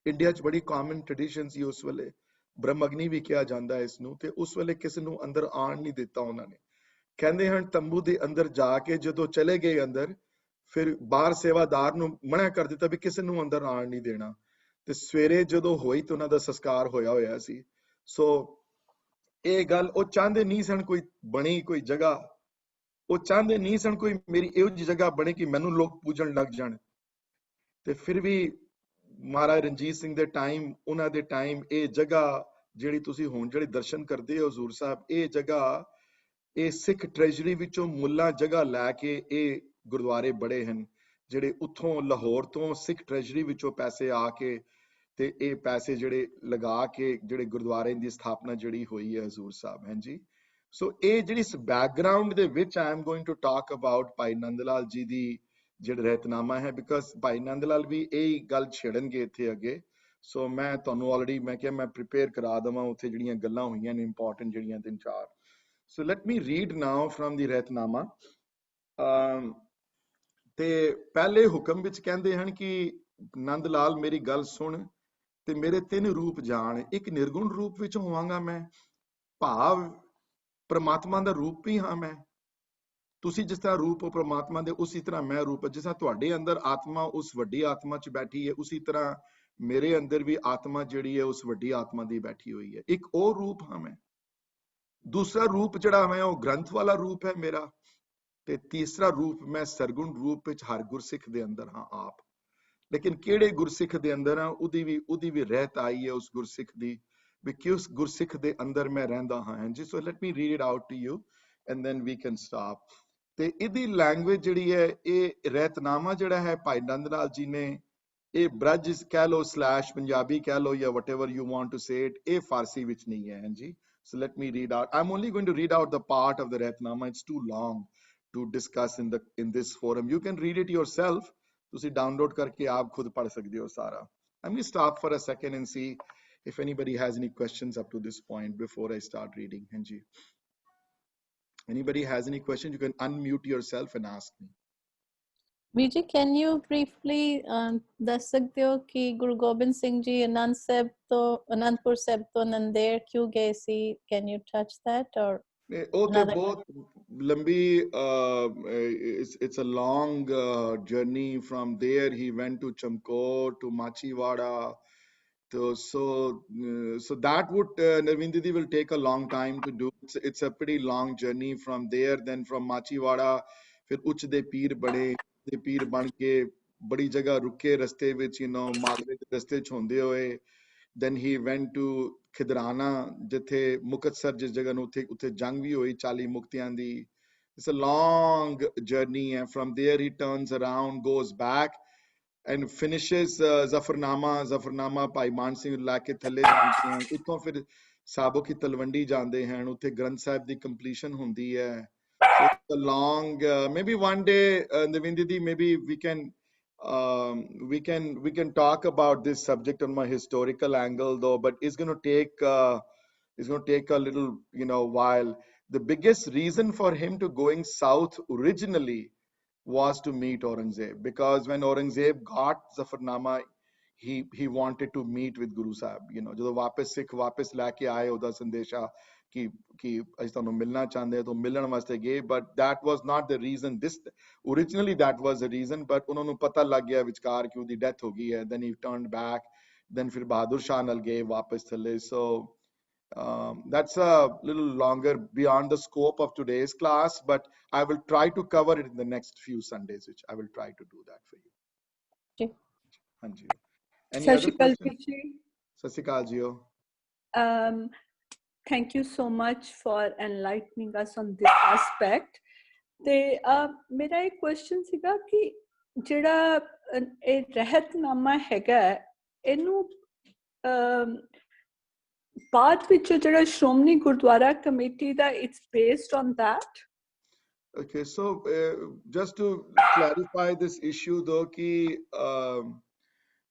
ਇੰਡੀਆ 'ਚ ਬੜੀ ਕਾਮਨ ਟ੍ਰੈਡੀਸ਼ਨ ਸੀ ਉਸ ਵੇਲੇ, ਬ੍ਰਹਮ ਅਗਨੀ ਵੀ ਕਿਹਾ ਜਾਂਦਾ ਇਸ ਨੂੰ, ਤੇ ਉਸ ਵੇਲੇ ਕਿਸੇ ਨੂੰ ਅੰਦਰ ਆਣ ਨਹੀਂ ਦਿੱਤਾ ਉਹਨਾਂ ਨੇ। ਕਹਿੰਦੇ ਹਨ ਤੰਬੂ ਦੇ ਅੰਦਰ ਜਾ ਕੇ ਜਦੋਂ ਚਲੇ ਗਏ ਅੰਦਰ, ਫਿਰ ਬਾਹਰ ਸੇਵਾਦਾਰ ਨੂੰ ਮਨਾ ਕਰ ਦਿੱਤਾ ਵੀ ਕਿਸੇ ਨੂੰ ਅੰਦਰ ਆਣ ਨਹੀਂ ਦੇਣਾ। ਤੇ ਸਵੇਰੇ ਜਦੋਂ ਹੋਈ ਤੇ ਉਹਨਾਂ ਦਾ ਸੰਸਕਾਰ ਹੋਇਆ ਸੀ। ਸੋ ਇਹ ਗੱਲ ਉਹ ਚਾਹੁੰਦੇ ਨਹੀਂ ਸਨ ਕੋਈ ਬਣੀ ਕੋਈ ਜਗ੍ਹਾ, ਉਹ ਚਾਹੁੰਦੇ ਨਹੀਂ ਸਨ ਕੋਈ ਮੇਰੀ ਇਹੋ ਜਿਹੀ ਜਗ੍ਹਾ ਬਣੇ ਕਿ ਮੈਨੂੰ ਲੋਕ ਪੂਜਣ ਲੱਗ ਜਾਣ। ਤੇ ਫਿਰ ਵੀ ਮਹਾਰਾਜ ਰਣਜੀਤ ਸਿੰਘ ਦੇ ਟਾਈਮ, ਉਹਨਾਂ ਦੇ ਟਾਈਮ ਇਹ ਜਗ੍ਹਾ ਜਿਹੜੀ ਤੁਸੀਂ ਹੁਣ ਜਿਹੜੇ ਦਰਸ਼ਨ ਕਰਦੇ ਹੋ ਹਜ਼ੂਰ ਸਾਹਿਬ, ਇਹ ਜਗ੍ਹਾ ਇਹ ਸਿੱਖ ਟ੍ਰੈਜਰੀ ਵਿੱਚੋਂ ਮੁੱਲਾ ਜਗ੍ਹਾ ਲੈ ਕੇ ਇਹ ਗੁਰਦੁਆਰੇ ਬੜੇ ਹਨ, ਜਿਹੜੇ ਉੱਥੋਂ ਲਾਹੌਰ ਤੋਂ ਸਿੱਖ ਟ੍ਰੈਜਰੀ ਵਿੱਚੋਂ ਪੈਸੇ ਆ ਕੇ ਤੇ ਇਹ ਪੈਸੇ ਜਿਹੜੇ ਲਗਾ ਕੇ ਜਿਹੜੇ ਗੁਰਦੁਆਰੇ ਦੀ ਸਥਾਪਨਾ ਜਿਹੜੀ ਹੋਈ ਹੈ ਹਜ਼ੂਰ ਸਾਹਿਬ। ਹਾਂਜੀ, ਸੋ ਇਹ ਜਿਹੜੀ ਇਸ ਬੈਕਗਰਾਉਂਡ ਦੇ ਵਿੱਚ I am going to talk about Bhai Nand Lal ji ਦੀ ਜਿਹੜਾ ਰਹਿਤਨਾਮਾ ਹੈ, ਬਿਕਾਜ਼ ਭਾਈ ਨੰਦ ਲਾਲ ਵੀ ਇਹ ਗੱਲ ਛੇੜਨਗੇ ਇੱਥੇ ਅੱਗੇ। ਸੋ ਮੈਂ ਤੁਹਾਨੂੰ ਆਲਰੇਡੀ ਮੈਂ ਕਿਹਾ ਮੈਂ ਪ੍ਰੀਪੇਅਰ ਕਰਾ ਦੇਵਾਂ, ਉੱਥੇ ਜਿਹੜੀਆਂ ਗੱਲਾਂ ਹੋਈਆਂ ਨੇ ਇੰਪੋਰਟੈਂਟ ਜਿਹੜੀਆਂ 3-4। So let me read now from the ਰਹਿਤਨਾਮਾ। ਤੇ ਪਹਿਲੇ ਹੁਕਮ ਵਿੱਚ ਕਹਿੰਦੇ ਹਨ ਕਿ ਨੰਦ ਲਾਲ ਮੇਰੀ ਗੱਲ ਸੁਣ ਤੇ ਮੇਰੇ 3 ਰੂਪ ਜਾਣ। ਇੱਕ ਨਿਰਗੁਣ ਰੂਪ ਵਿੱਚ ਹੋਵਾਂਗਾ ਮੈਂ, ਭਾਵ ਪ੍ਰਮਾਤਮਾ ਦਾ ਰੂਪ ਵੀ ਹਾਂ ਮੈਂ। ਤੁਸੀਂ ਜਿਸ ਤਰ੍ਹਾਂ ਰੂਪ ਹੋ ਪ੍ਰਮਾਤਮਾ ਦੇ, ਉਸੇ ਤਰ੍ਹਾਂ ਮੈਂ ਰੂਪ, ਜਿਸ ਤਰ੍ਹਾਂ ਤੁਹਾਡੇ ਅੰਦਰ ਆਤਮਾ ਉਸ ਵੱਡੀ ਆਤਮਾ 'ਚ ਬੈਠੀ ਹੈ, ਉਸੇ ਤਰ੍ਹਾਂ ਮੇਰੇ ਅੰਦਰ ਵੀ ਆਤਮਾ ਜਿਹੜੀ ਹੈ ਉਸ ਵੱਡੀ ਆਤਮਾ ਦੀ ਬੈਠੀ ਹੋਈ ਹੈ। ਇੱਕ ਉਹ ਰੂਪ ਹਾਂ ਮੈਂ। ਦੂਸਰਾ ਰੂਪ ਜਿਹੜਾ ਮੈਂ ਉਹ ਗ੍ਰੰਥ ਵਾਲਾ ਰੂਪ ਹੈ ਮੇਰਾ। ਤੇ ਤੀਸਰਾ ਰੂਪ ਮੈਂ ਸਰਗੁਣ ਰੂਪ ਵਿੱਚ ਹਰ ਗੁਰਸਿੱਖ ਦੇ ਅੰਦਰ ਹਾਂ ਆਪ। ਲੇਕਿਨ ਕਿਹੜੇ ਗੁਰਸਿੱਖ ਦੇ ਅੰਦਰ ਆ, ਉਹਦੀ ਵੀ ਰਹਿਤ ਆਈ ਹੈ ਉਸ ਗੁਰਸਿੱਖ ਦੀ, ਵੀ ਕਿਸ ਗੁਰਸਿੱਖ ਦੇ ਅੰਦਰ ਮੈਂ ਰਹਿੰਦਾ ਹਾਂ। ਹਾਂਜੀ, so let me read it out to you and then we can stop. ਤੇ ਇਹਦੀ ਲੈਂਗੁਏਜ ਜਿਹੜੀ ਹੈ, ਇਹ ਰਹਿਤਨਾਮਾ ਜਿਹੜਾ ਹੈ ਭਾਈ ਨੰਦ ਲਾਲ ਜੀ ਨੇ, ਇਹ ਬ੍ਰਜ ਕਹਿ ਲਓ / ਪੰਜਾਬੀ ਕਹਿ ਲਓ ਜਾਂ whatever you want to say it, ਇਹ ਫਾਰਸੀ ਵਿੱਚ ਨਹੀਂ ਹੈ। ਹਾਂਜੀ, so let me read out. I'm only going to read out the part of the Rathnama. It's too long to discuss in this forum. You can read it yourself, ਤੁਸੀਂ ਡਾਊਨਲੋਡ ਕਰਕੇ ਆਪ ਖੁਦ ਪੜ੍ਹ ਸਕਦੇ ਹੋ ਸਾਰਾ। Let me stop for a second and see if anybody has any questions up to this point before I start reading. Hanji. Anybody has any questions, you can unmute yourself and ask me. Vijay, can you briefly ਦੱਸ ਸਕਦੇ ਹੋ ਕਿ ਗੁਰੂ ਗੋਬਿੰਦ ਸਿੰਘ ਜੀ ਅਨੰਦਪੁਰ ਸਾਹਿਬ ਤੋਂ ਨੰਦੇੜ ਕਿਉਂ ਗਏ ਸੀ? Can you touch that or? ਉਹ ਤੇ ਬਹੁਤ ਲੰਬੀ it's a long journey. From there he went to Chamkor, to Machhiwada. So that would Narvinder Didi will take a long time to do. It's a pretty long journey from there. Then from Machhiwada फिर उच्च दे पीर बने, दे पीर बन के बड़ी जगह रुके रस्ते विच, मालवे दे रस्ते च होंदे होए। Then he went to Khidrana, जिथे मुक्तसर जिस जगह ਨੂੰ ਉੱਥੇ ਜੰਗ ਵੀ ਹੋਈ 40 ਮੁਕਤਿਆਂ ਦੀ। It's a long journey, and from there he turns around, goes back and finishes Zafarnama ਭਾਈ ਮਾਨ ਸਿੰਘ ਲਾ ਕੇ ਥੱਲੇ ਜਾਂਦੇ ਹਨ। ਉੱਥੋਂ ਫਿਰ ਸਾਬੋ ਕੀ ਤਲਵੰਡੀ ਜਾਂਦੇ ਹਨ, ਉੱਥੇ ਗ੍ਰੰਥ ਸਾਹਿਬ ਦੀ ਕੰਪਲੀਸ਼ਨ ਹੁੰਦੀ ਹੈ। So it's a long, maybe one day, Naveen Didi, maybe we can talk about this subject on my historical angle though, but it's going to take a little while. The biggest reason for him to going south originally was to meet Aurangzeb, because when Aurangzeb got Zafarnama, he wanted to meet with Guru Sahib. ਜਦੋਂ ਵਾਪਸ ਸਿੱਖ ਵਾਪਸ ਲੈ ਕੇ ਆਏ ਉਹਦਾ ਸੰਦੇਸ਼ਾ ਕਿ ਅਸੀਂ ਤੁਹਾਨੂੰ ਮਿਲਣਾ ਚਾਹੁੰਦੇ ਹਾਂ, ਤਾਂ ਮਿਲਣ ਵਾਸਤੇ ਗਏ। but that was not the reason. Originally that was the reason, but ਉਹਨਾਂ ਨੂੰ ਪਤਾ ਲੱਗ ਗਿਆ ਵਿਚਕਾਰ ਕਿ ਉਹਦੀ ਡੈਥ ਹੋ ਗਈ ਹੈ। then he turned back, then ਫਿਰ ਬਹਾਦਰ ਸ਼ਾਹ ਨਾਲ ਗਏ ਵਾਪਸ ਥੱਲੇ। so that's a little longer beyond the scope of today's class, but I will try to cover it in the next few Sundays, which I will try to do that for you. Okay. Hanji. Any other questions? Sasikal Jio. Thank you so much for enlightening us on this aspect. ਤੇ ਮੇਰਾ ਇੱਕ ਕੁਐਸਚਨ ਸੀਗਾ ਕਿ ਜਿਹੜਾ ਇਹ ਰਹਿਤਨਾਮਾ ਹੈਗਾ ਇਹਨੂੰ ਬਾਅਦ ਵਿੱਚ ਜਿਹੜਾ Shiromani Gurdwara committee the it's based on that? Okay, so just to clarify this issue though, ਕਿ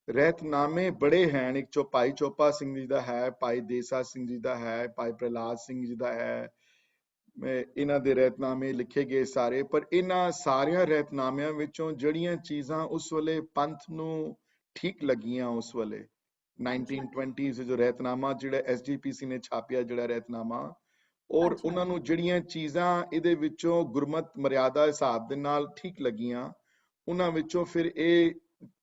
ਰਹਿਤਨਾਮੇ ਬੜੇ ਹਨ। ਇੱਕ ਭਾਈ ਚੋਪਾ ਸਿੰਘ ਜੀ ਦਾ ਹੈ, ਭਾਈ ਦੇਸਾ ਸਿੰਘ ਜੀ ਦਾ ਹੈ, ਭਾਈ ਪ੍ਰਹਲਾਦ ਸਿੰਘ ਜੀ ਦਾ ਹੈ। ਇਹਨਾਂ ਦੇ ਰਹਿਤਨਾਮੇ ਲਿਖੇ ਗਏ ਸਾਰੇ, ਪਰ ਇਹਨਾਂ ਸਾਰਿਆਂ ਰਹਿਤਨਾਮਿਆਂ ਵਿੱਚੋਂ ਜਿਹੜੀਆਂ ਚੀਜ਼ਾਂ ਉਸ ਵੇਲੇ ਪੰਥ ਨੂੰ ਠੀਕ ਲੱਗੀਆਂ ਉਸ ਵੇਲੇ 1920s ਜੋ ਰਹਿਤਨਾਮਾ ਜਿਹੜਾ SGPC ਨੇ ਛਾਪਿਆ ਜਿਹੜਾ ਰਹਿਤਨਾਮਾ, ਔਰ ਉਹਨਾਂ ਨੂੰ ਜਿਹੜੀਆਂ ਚੀਜ਼ਾਂ ਇਹਦੇ ਵਿੱਚੋਂ ਗੁਰਮਤ ਮਰਿਆਦਾ ਹਿਸਾਬ ਦੇ ਨਾਲ ਠੀਕ ਲੱਗੀਆਂ, ਉਹਨਾਂ ਵਿੱਚੋਂ ਫਿਰ ਇਹ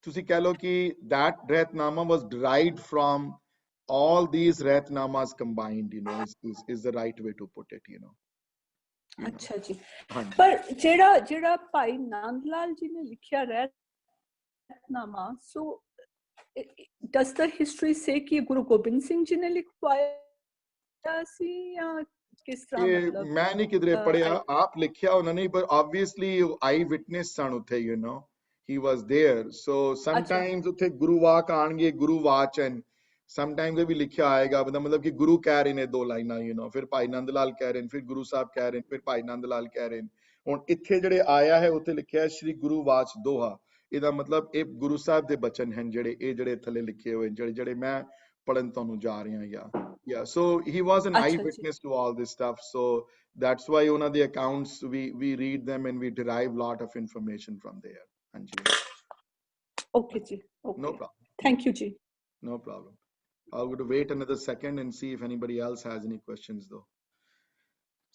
ਤੁਸੀਂ ਕਹਿ ਲਓ ਕਿ that ਰਹਿਤਨਾਮਾ was derived from all these ਰਹਿਤਨਾਮਾਸ combined, is the right way to put it, ਅੱਛਾ ਜੀ। ਪਰ ਜਿਹੜਾ ਭਾਈ ਨੰਦ ਲਾਲ ਜੀ ਨੇ ਲਿਖਿਆ ਰਹਿਤਨਾਮਾ, so does the history say ਕਿ ਗੁਰੂ ਗੋਬਿੰਦ ਸਿੰਘ ਜੀ ਨੇ ਲਿਖਵਾਇਆ ਸੀ ਜਾਂ ਕਿਸ ਤਰ੍ਹਾਂ? ਮਤਲਬ ਮੈਂ ਨਹੀਂ ਕਿਧਰੇ ਪੜਿਆ, ਆਪ ਲਿਖਿਆ ਉਹਨਾਂ ਨੇ, ਪਰ obviously ਆਈ ਵਿਟਨੈਸ ਸਨ ਉੱਥੇ, he was there. So sometimes ਉੱਥੇ ਗੁਰੂ ਵਾਕ ਆਣਗੇ, ਗੁਰੂ ਵਾਚਨ, sometimes ਇਹ ਵੀ ਲਿਖਿਆ ਆਏਗਾ, ਮਤਲਬ ਕਿ ਗੁਰੂ ਕਹਿ ਰਹੇ ਨੇ ਦੋ ਲਾਈਨਾਂ, ਫਿਰ ਭਾਈ ਨੰਦ ਲਾਲ ਕਹਿ ਰਹੇ ਨੇ, ਫਿਰ ਗੁਰੂ ਸਾਹਿਬ ਕਹਿ ਰਹੇ ਨੇ, ਫਿਰ ਭਾਈ ਨੰਦ ਲਾਲ ਕਹਿ ਰਹੇ ਨੇ। ਹੁਣ ਇੱਥੇ ਜਿਹੜੇ ਆਇਆ ਹੈ ਉੱਥੇ ਲਿਖਿਆ ਹੈ ਸ਼੍ਰੀ ਗੁਰੂ ਵਾਚ ਦੋਹਾ। ਇਹਦਾ ਮਤਲਬ ਇਹ ਗੁਰੂ ਸਾਹਿਬ ਦੇ ਬਚਨ ਹਨ ਜਿਹੜੇ ਥੱਲੇ ਲਿਖੇ ਹੋਏ, ਜਿਹੜੇ ਮੈਂ ਪੜਨ ਤੁਹਾਨੂੰ ਜਾ ਰਿਹਾ। Yeah, so he was an eyewitness to all this stuff, so that's why ਉਹਨਾਂ ਦੇ accounts we read them and we derive lot of information from there. Okay ji, okay, no problem, thank you ji, no problem. I'll go to wait another second and see if anybody else has any questions though.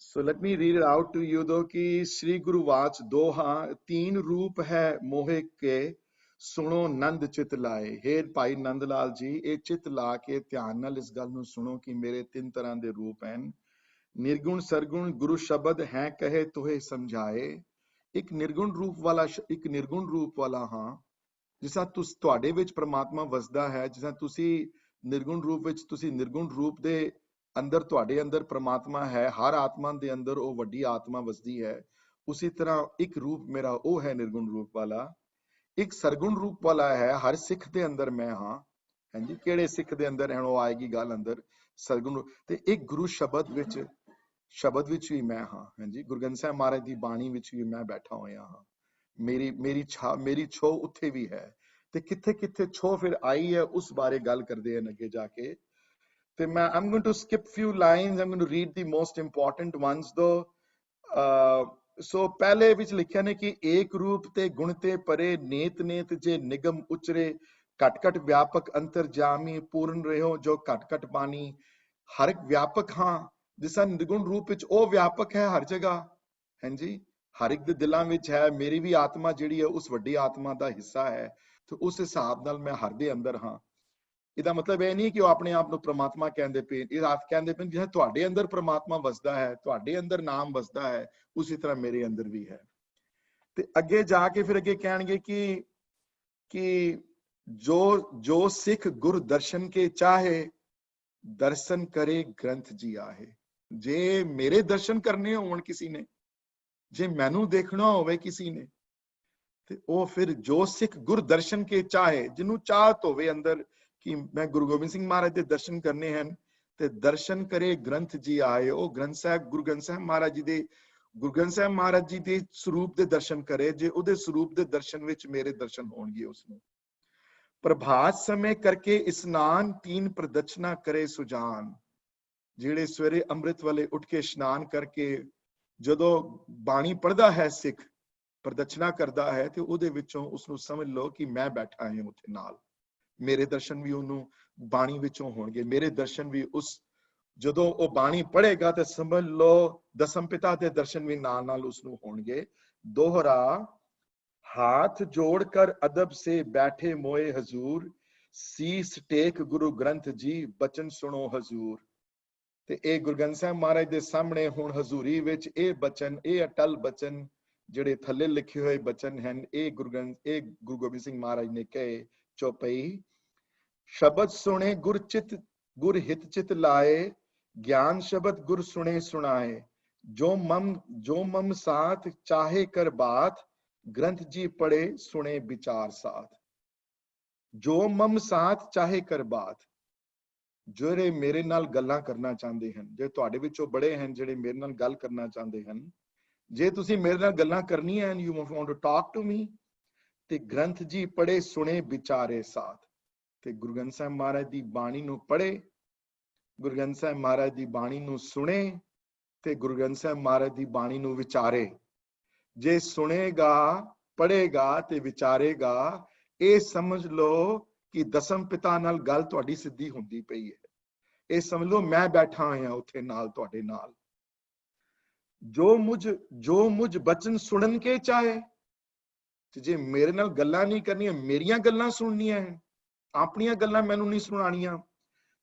So let me read it out to you though कि श्री गुरु वाच दोहा तीन रूप है मोहे के सुनो नंद चित लाए। हे भाई नंद लाल जी, ਇਹ ਚਿਤ ਲਾ ਕੇ ਧਿਆਨ ਨਾਲ ਇਸ ਗੱਲ ਨੂੰ ਸੁਣੋ ਕਿ ਮੇਰੇ ਤਿੰਨ ਤਰ੍ਹਾਂ ਦੇ ਰੂਪ ਹਨ। ਨਿਰਗੁਣ ਸਰਗੁਣ ਗੁਰੂ ਸ਼ਬਦ ਹੈ ਕਹੇ ਤੋਹੇ ਸਮਝਾਏ। ਇੱਕ ਨਿਰਗੁਣ ਰੂਪ ਵਾਲਾ ਹਾਂ, ਜਿਸ ਤਰ੍ਹਾਂ ਤੁਹਾਡੇ ਵਿੱਚ ਪ੍ਰਮਾਤਮਾ ਵਸਦਾ ਹੈ, ਜਿਸ ਤਰ੍ਹਾਂ ਤੁਸੀਂ ਨਿਰਗੁਣ ਰੂਪ ਵਿੱਚ, ਤੁਸੀਂ ਨਿਰਗੁਣ ਰੂਪ ਦੇ ਅੰਦਰ ਤੁਹਾਡੇ ਅੰਦਰ ਪ੍ਰਮਾਤਮਾ ਹੈ, ਹਰ ਆਤਮਾ ਦੇ ਅੰਦਰ ਉਹ ਵੱਡੀ ਆਤਮਾ ਵਸਦੀ ਹੈ। ਉਸੇ ਤਰ੍ਹਾਂ ਇੱਕ ਰੂਪ ਮੇਰਾ ਉਹ ਹੈ ਨਿਰਗੁਣ ਰੂਪ ਵਾਲਾ। ਇੱਕ ਸਰਗੁਣ ਰੂਪ ਵਾਲਾ ਹੈ, ਹਰ ਸਿੱਖ ਦੇ ਅੰਦਰ ਮੈਂ ਹਾਂ। ਹਾਂਜੀ, ਕਿਹੜੇ ਸਿੱਖ ਦੇ ਅੰਦਰ ਹੈ ਉਹ ਆਏਗੀ ਗੱਲ ਅੰਦਰ ਸਰਗੁਣ। ਤੇ ਇੱਕ ਗੁਰੂ ਸ਼ਬਦ ਵਿੱਚ ਵੀ ਮੈਂ ਹਾਂ। ਹਾਂਜੀ, ਗੁਰੂ ਗ੍ਰੰਥ ਸਾਹਿਬ ਮਹਾਰਾਜ ਦੀ ਬਾਣੀ ਵਿੱਚ ਵੀ ਮੈਂ ਬੈਠਾ ਹੋਇਆ ਹਾਂ। ਮੇਰੀ ਛੋ ਉੱਥੇ ਵੀ ਹੈ ਤੇ ਕਿੱਥੇ ਕਿੱਥੇ ਛੋ ਫਿਰ ਆਈ ਹੈ ਉਸ ਬਾਰੇ ਗੱਲ ਕਰਦੇ ਹਨ ਅੱਗੇ ਜਾ ਕੇ ਤੇ ਮੈਂ I'm going to skip few lines I'm going to read the most important ones though ਸੋ ਪਹਿਲੇ ਵਿੱਚ ਲਿਖਿਆ ਨੇ ਕਿ ਏਕ ਰੂਪ ਤੇ ਗੁਣ ਤੇ ਪਰੇ ਨੇਤ ਨੇਤ ਜੇ ਨਿਗਮ ਉਚਰੇ ਘਟ ਘਟ ਵਿਆਪਕ ਅੰਤਰਜਾਮੀ ਪੂਰਨ ਰਹਿਓ ਜੋ ਘਟ ਘਟ ਬਾਣੀ ਹਰ ਇੱਕ ਵਿਆਪਕ ਹਾਂ ਜਿਸ ਨਿਰਗੁਣ ਰੂਪ ਵਿੱਚ ਉਹ ਵਿਆਪਕ ਹੈ ਹਰ ਜਗ੍ਹਾ ਹਾਂਜੀ ਹਰ ਇੱਕ ਦੇ ਦਿਲਾਂ ਵਿੱਚ ਹੈ ਮੇਰੀ ਵੀ ਆਤਮਾ ਜਿਹੜੀ ਹੈ ਉਸ ਵੱਡੀ ਆਤਮਾ ਦਾ ਹਿੱਸਾ ਹੈ ਤੇ ਉਸ ਹਿਸਾਬ ਨਾਲ ਮੈਂ ਹਰ ਦੇ ਅੰਦਰ ਹਾਂ ਇਹਦਾ ਮਤਲਬ ਇਹ ਨਹੀਂ ਕਿ ਉਹ ਆਪਣੇ ਆਪ ਨੂੰ ਪ੍ਰਮਾਤਮਾ ਕਹਿੰਦੇ ਪਏ ਇਹ ਆਪ ਕਹਿੰਦੇ ਪਏ ਜਿਵੇਂ ਤੁਹਾਡੇ ਅੰਦਰ ਪ੍ਰਮਾਤਮਾ ਵਸਦਾ ਹੈ ਤੁਹਾਡੇ ਅੰਦਰ ਨਾਮ ਵਸਦਾ ਹੈ ਉਸੇ ਤਰ੍ਹਾਂ ਮੇਰੇ ਅੰਦਰ ਵੀ ਹੈ ਤੇ ਅੱਗੇ ਜਾ ਕੇ ਫਿਰ ਅੱਗੇ ਕਹਿਣਗੇ ਕਿ ਜੋ ਸਿੱਖ ਗੁਰ ਦਰਸ਼ਨ ਕੇ ਚਾਹੇ ਦਰਸ਼ਨ ਕਰੇ ਗ੍ਰੰਥ ਜੀ ਆਹੇ ਜੇ ਮੇਰੇ ਦਰਸ਼ਨ ਕਰਨੇ ਹੋਣ ਕਿਸੇ ਨੇ ਜੇ ਮੈਨੂੰ ਦੇਖਣਾ ਹੋਵੇ ਕਿਸੇ ਨੇ ਤੇ ਉਹ ਫਿਰ ਜੋ ਸਿੱਖ ਗੁਰ ਦਰਸ਼ਨ ਕੇ ਚਾਹੇ ਜਿਹਨੂੰ ਚਾਹਤ ਹੋਵੇ ਅੰਦਰ ਕਿ ਮੈਂ ਗੁਰੂ ਗੋਬਿੰਦ ਸਿੰਘ ਮਹਾਰਾਜ ਦੇ ਦਰਸ਼ਨ ਕਰਨੇ ਹਨ ਤੇ ਦਰਸ਼ਨ ਕਰੇ ਗ੍ਰੰਥ ਜੀ ਆਏ ਉਹ ਗ੍ਰੰਥ ਸਾਹਿਬ ਗੁਰੂ ਗ੍ਰੰਥ ਸਾਹਿਬ ਮਹਾਰਾਜ ਜੀ ਦੇ ਸਰੂਪ ਦੇ ਦਰਸ਼ਨ ਕਰੇ ਜੇ ਉਹਦੇ ਸਰੂਪ ਦੇ ਦਰਸ਼ਨ ਵਿੱਚ ਮੇਰੇ ਦਰਸ਼ਨ ਹੋਣਗੇ ਉਸਨੂੰ ਪ੍ਰਭਾਤ ਸਮੇਂ ਕਰਕੇ ਇਸਨਾਨ ਤੀਨ ਪ੍ਰਦక్షਿਣਾ ਕਰੇ ਸੁਜਾਨ ਜਿਹੜੇ ਸਵੇਰੇ ਅੰਮ੍ਰਿਤ ਵਾਲੇ ਉੱਠ ਕੇ ਇਸ਼ਨਾਨ ਕਰਕੇ ਜਦੋਂ ਬਾਣੀ ਪੜ੍ਹਦਾ ਹੈ ਸਿੱਖ ਪ੍ਰਦક્ષਿਣਾ ਕਰਦਾ ਹੈ ਤੇ ਉਹਦੇ ਵਿੱਚੋਂ ਉਸਨੂੰ ਸਮਝ ਲਓ ਕਿ ਮੈਂ ਬੈਠਾ ਹਾਂ ਉੱਥੇ ਨਾਲ ਮੇਰੇ ਦਰਸ਼ਨ ਵੀ ਉਹਨੂੰ ਬਾਣੀ ਵਿੱਚੋਂ ਹੋਣਗੇ ਮੇਰੇ ਦਰਸ਼ਨ ਵੀ ਉਸ ਜਦੋਂ ਉਹ ਬਾਣੀ ਪੜ੍ਹੇਗਾ ਤੇ ਸਮਝ ਲਓ ਦਸਮ ਪਿਤਾ ਦੇ ਦਰਸ਼ਨ ਵੀ ਨਾਲ ਨਾਲ ਉਸਨੂੰ ਹੋਣਗੇ ਦੋਹਰਾ हाथ जोड़कर अदब से बैठे मोए हजूर सीस टेक गुरु ग्रंथ जी बचन सुनो हजूर ते ए गुरु ग्रंथ साहब महाराज दे सामने हुण हजूरी विच ए बचन ए अटल बचन जिहड़े थल्ले लिखे हुए बचन हैं ए गुरु गोबिंद सिंह महाराज ने कहे चौपाई शब्द सुने गुर हित चित लाए ज्ञान शब्द गुर सुने सुनाए जो मम साथ चाहे कर बात ग्रंथ जी पढ़े सुने विचार साथ जो मम साथ चाहे कर बात ਜਿਹੜੇ ਮੇਰੇ ਨਾਲ ਗੱਲਾਂ ਕਰਨਾ ਚਾਹੁੰਦੇ ਹਨ ਜੇ ਤੁਹਾਡੇ ਵਿੱਚੋਂ ਬੜੇ ਹਨ ਜਿਹੜੇ ਮੇਰੇ ਨਾਲ ਗੱਲ ਕਰਨਾ ਚਾਹੁੰਦੇ ਹਨ ਜੇ ਤੁਸੀਂ ਮੇਰੇ ਨਾਲ ਗੱਲਾਂ ਕਰਨੀਆਂ ਹਨ you want to talk to me ਤੇ ਗ੍ਰੰਥ ਜੀ ਪੜ੍ਹੇ ਸੁਣੇ ਵਿਚਾਰੇ ਸਾਥ ਤੇ ਗੁਰੂ ਗ੍ਰੰਥ ਸਾਹਿਬ ਮਹਾਰਾਜ ਦੀ ਬਾਣੀ ਨੂੰ ਪੜ੍ਹੇ ਗੁਰੂ ਗ੍ਰੰਥ ਸਾਹਿਬ ਮਹਾਰਾਜ ਦੀ ਬਾਣੀ ਨੂੰ ਸੁਣੇ ਤੇ ਗੁਰੂ ਗ੍ਰੰਥ ਸਾਹਿਬ ਮਹਾਰਾਜ ਦੀ ਬਾਣੀ ਨੂੰ ਵਿਚਾਰੇ ਜੇ ਸੁਣੇਗਾ ਪੜ੍ਹੇਗਾ ਤੇ ਵਿਚਾਰੇਗਾ ਇਹ ਸਮਝ ਲਓ ਕਿ ਦਸਮ ਪਿਤਾ ਨਾਲ ਗੱਲ ਤੁਹਾਡੀ ਸਿੱਧੀ ਹੁੰਦੀ ਪਈ ਹੈ ਇਹ ਸਮਝ ਲਓ ਮੈਂ ਬੈਠਾ ਹਾਂ ਉੱਥੇ ਨਾਲ ਤੁਹਾਡੇ ਨਾਲ ਜੋ ਮੁਝ ਬਚਨ ਸੁਣਨ ਕੇ ਚਾਹੇ ਜੇ ਮੇਰੇ ਨਾਲ ਗੱਲਾਂ ਨਹੀਂ ਕਰਨੀਆਂ ਮੇਰੀਆਂ ਗੱਲਾਂ ਸੁਣਨੀਆਂ ਹਨ ਆਪਣੀਆਂ ਗੱਲਾਂ ਮੈਨੂੰ ਨਹੀਂ ਸੁਣਾਣੀਆਂ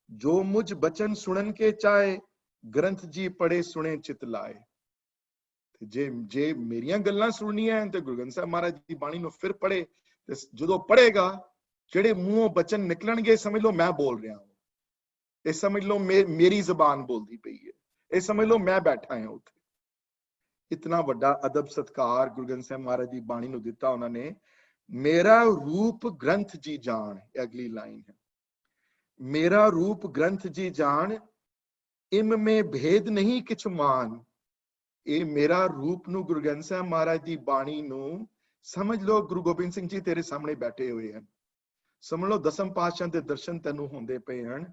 ਜੋ ਮੁਝ ਬਚਨ ਸੁਣਨ ਕੇ ਚਾਹੇ ਗ੍ਰੰਥ ਜੀ ਪੜ੍ਹੇ ਸੁਣੇ ਚਿਤ ਲਾਏ ਜੇ ਮੇਰੀਆਂ ਗੱਲਾਂ ਸੁਣਨੀਆਂ ਹਨ ਤੇ ਗੁਰੂ ਗ੍ਰੰਥ ਸਾਹਿਬ ਮਹਾਰਾਜ ਦੀ ਬਾਣੀ ਨੂੰ ਫਿਰ ਪੜ੍ਹੇ ਤੇ ਜਦੋਂ ਪੜ੍ਹੇਗਾ ਜਿਹੜੇ ਮੂੰਹੋਂ ਬਚਨ ਨਿਕਲਣਗੇ ਸਮਝ ਲਓ ਮੈਂ ਬੋਲ ਰਿਹਾ ਹਾਂ ਇਹ ਸਮਝ ਲਓ ਮੇਰੀ ਜ਼ਬਾਨ ਬੋਲਦੀ ਪਈ ਹੈ ਇਹ ਸਮਝ ਲਓ ਮੈਂ ਬੈਠਾ ਹਾਂ ਉੱਥੇ ਇਤਨਾ ਵੱਡਾ ਅਦਬ ਸਤਕਾਰ ਗੁਰੂ ਗ੍ਰੰਥ ਸਾਹਿਬ ਮਹਾਰਾਜ ਦੀ ਬਾਣੀ ਨੂੰ ਦਿੱਤਾ ਉਹਨਾਂ ਨੇ ਮੇਰਾ ਰੂਪ ਗ੍ਰੰਥ ਜੀ ਜਾਣ ਅਗਲੀ ਲਾਈਨ ਹੈ ਮੇਰਾ ਰੂਪ ਗ੍ਰੰਥ ਜੀ ਜਾਣ ਇਮ ਮੇ ਭੇਦ ਨਹੀਂ ਕਿਛ ਮਾਨ ਇਹ ਮੇਰਾ ਰੂਪ ਨੂੰ ਗੁਰੂ ਗ੍ਰੰਥ ਸਾਹਿਬ ਮਹਾਰਾਜ ਦੀ ਬਾਣੀ ਨੂੰ ਸਮਝ ਲਓ ਗੁਰੂ ਗੋਬਿੰਦ ਸਿੰਘ ਜੀ ਤੇਰੇ ਸਾਹਮਣੇ ਬੈਠੇ ਹੋਏ ਹਨ ਸਮਝ ਲਓ ਦਸਮ ਪਾਤਸ਼ਾਹ ਦੇ ਦਰਸ਼ਨ ਤੈਨੂੰ ਹੁੰਦੇ ਪਏ ਹਨ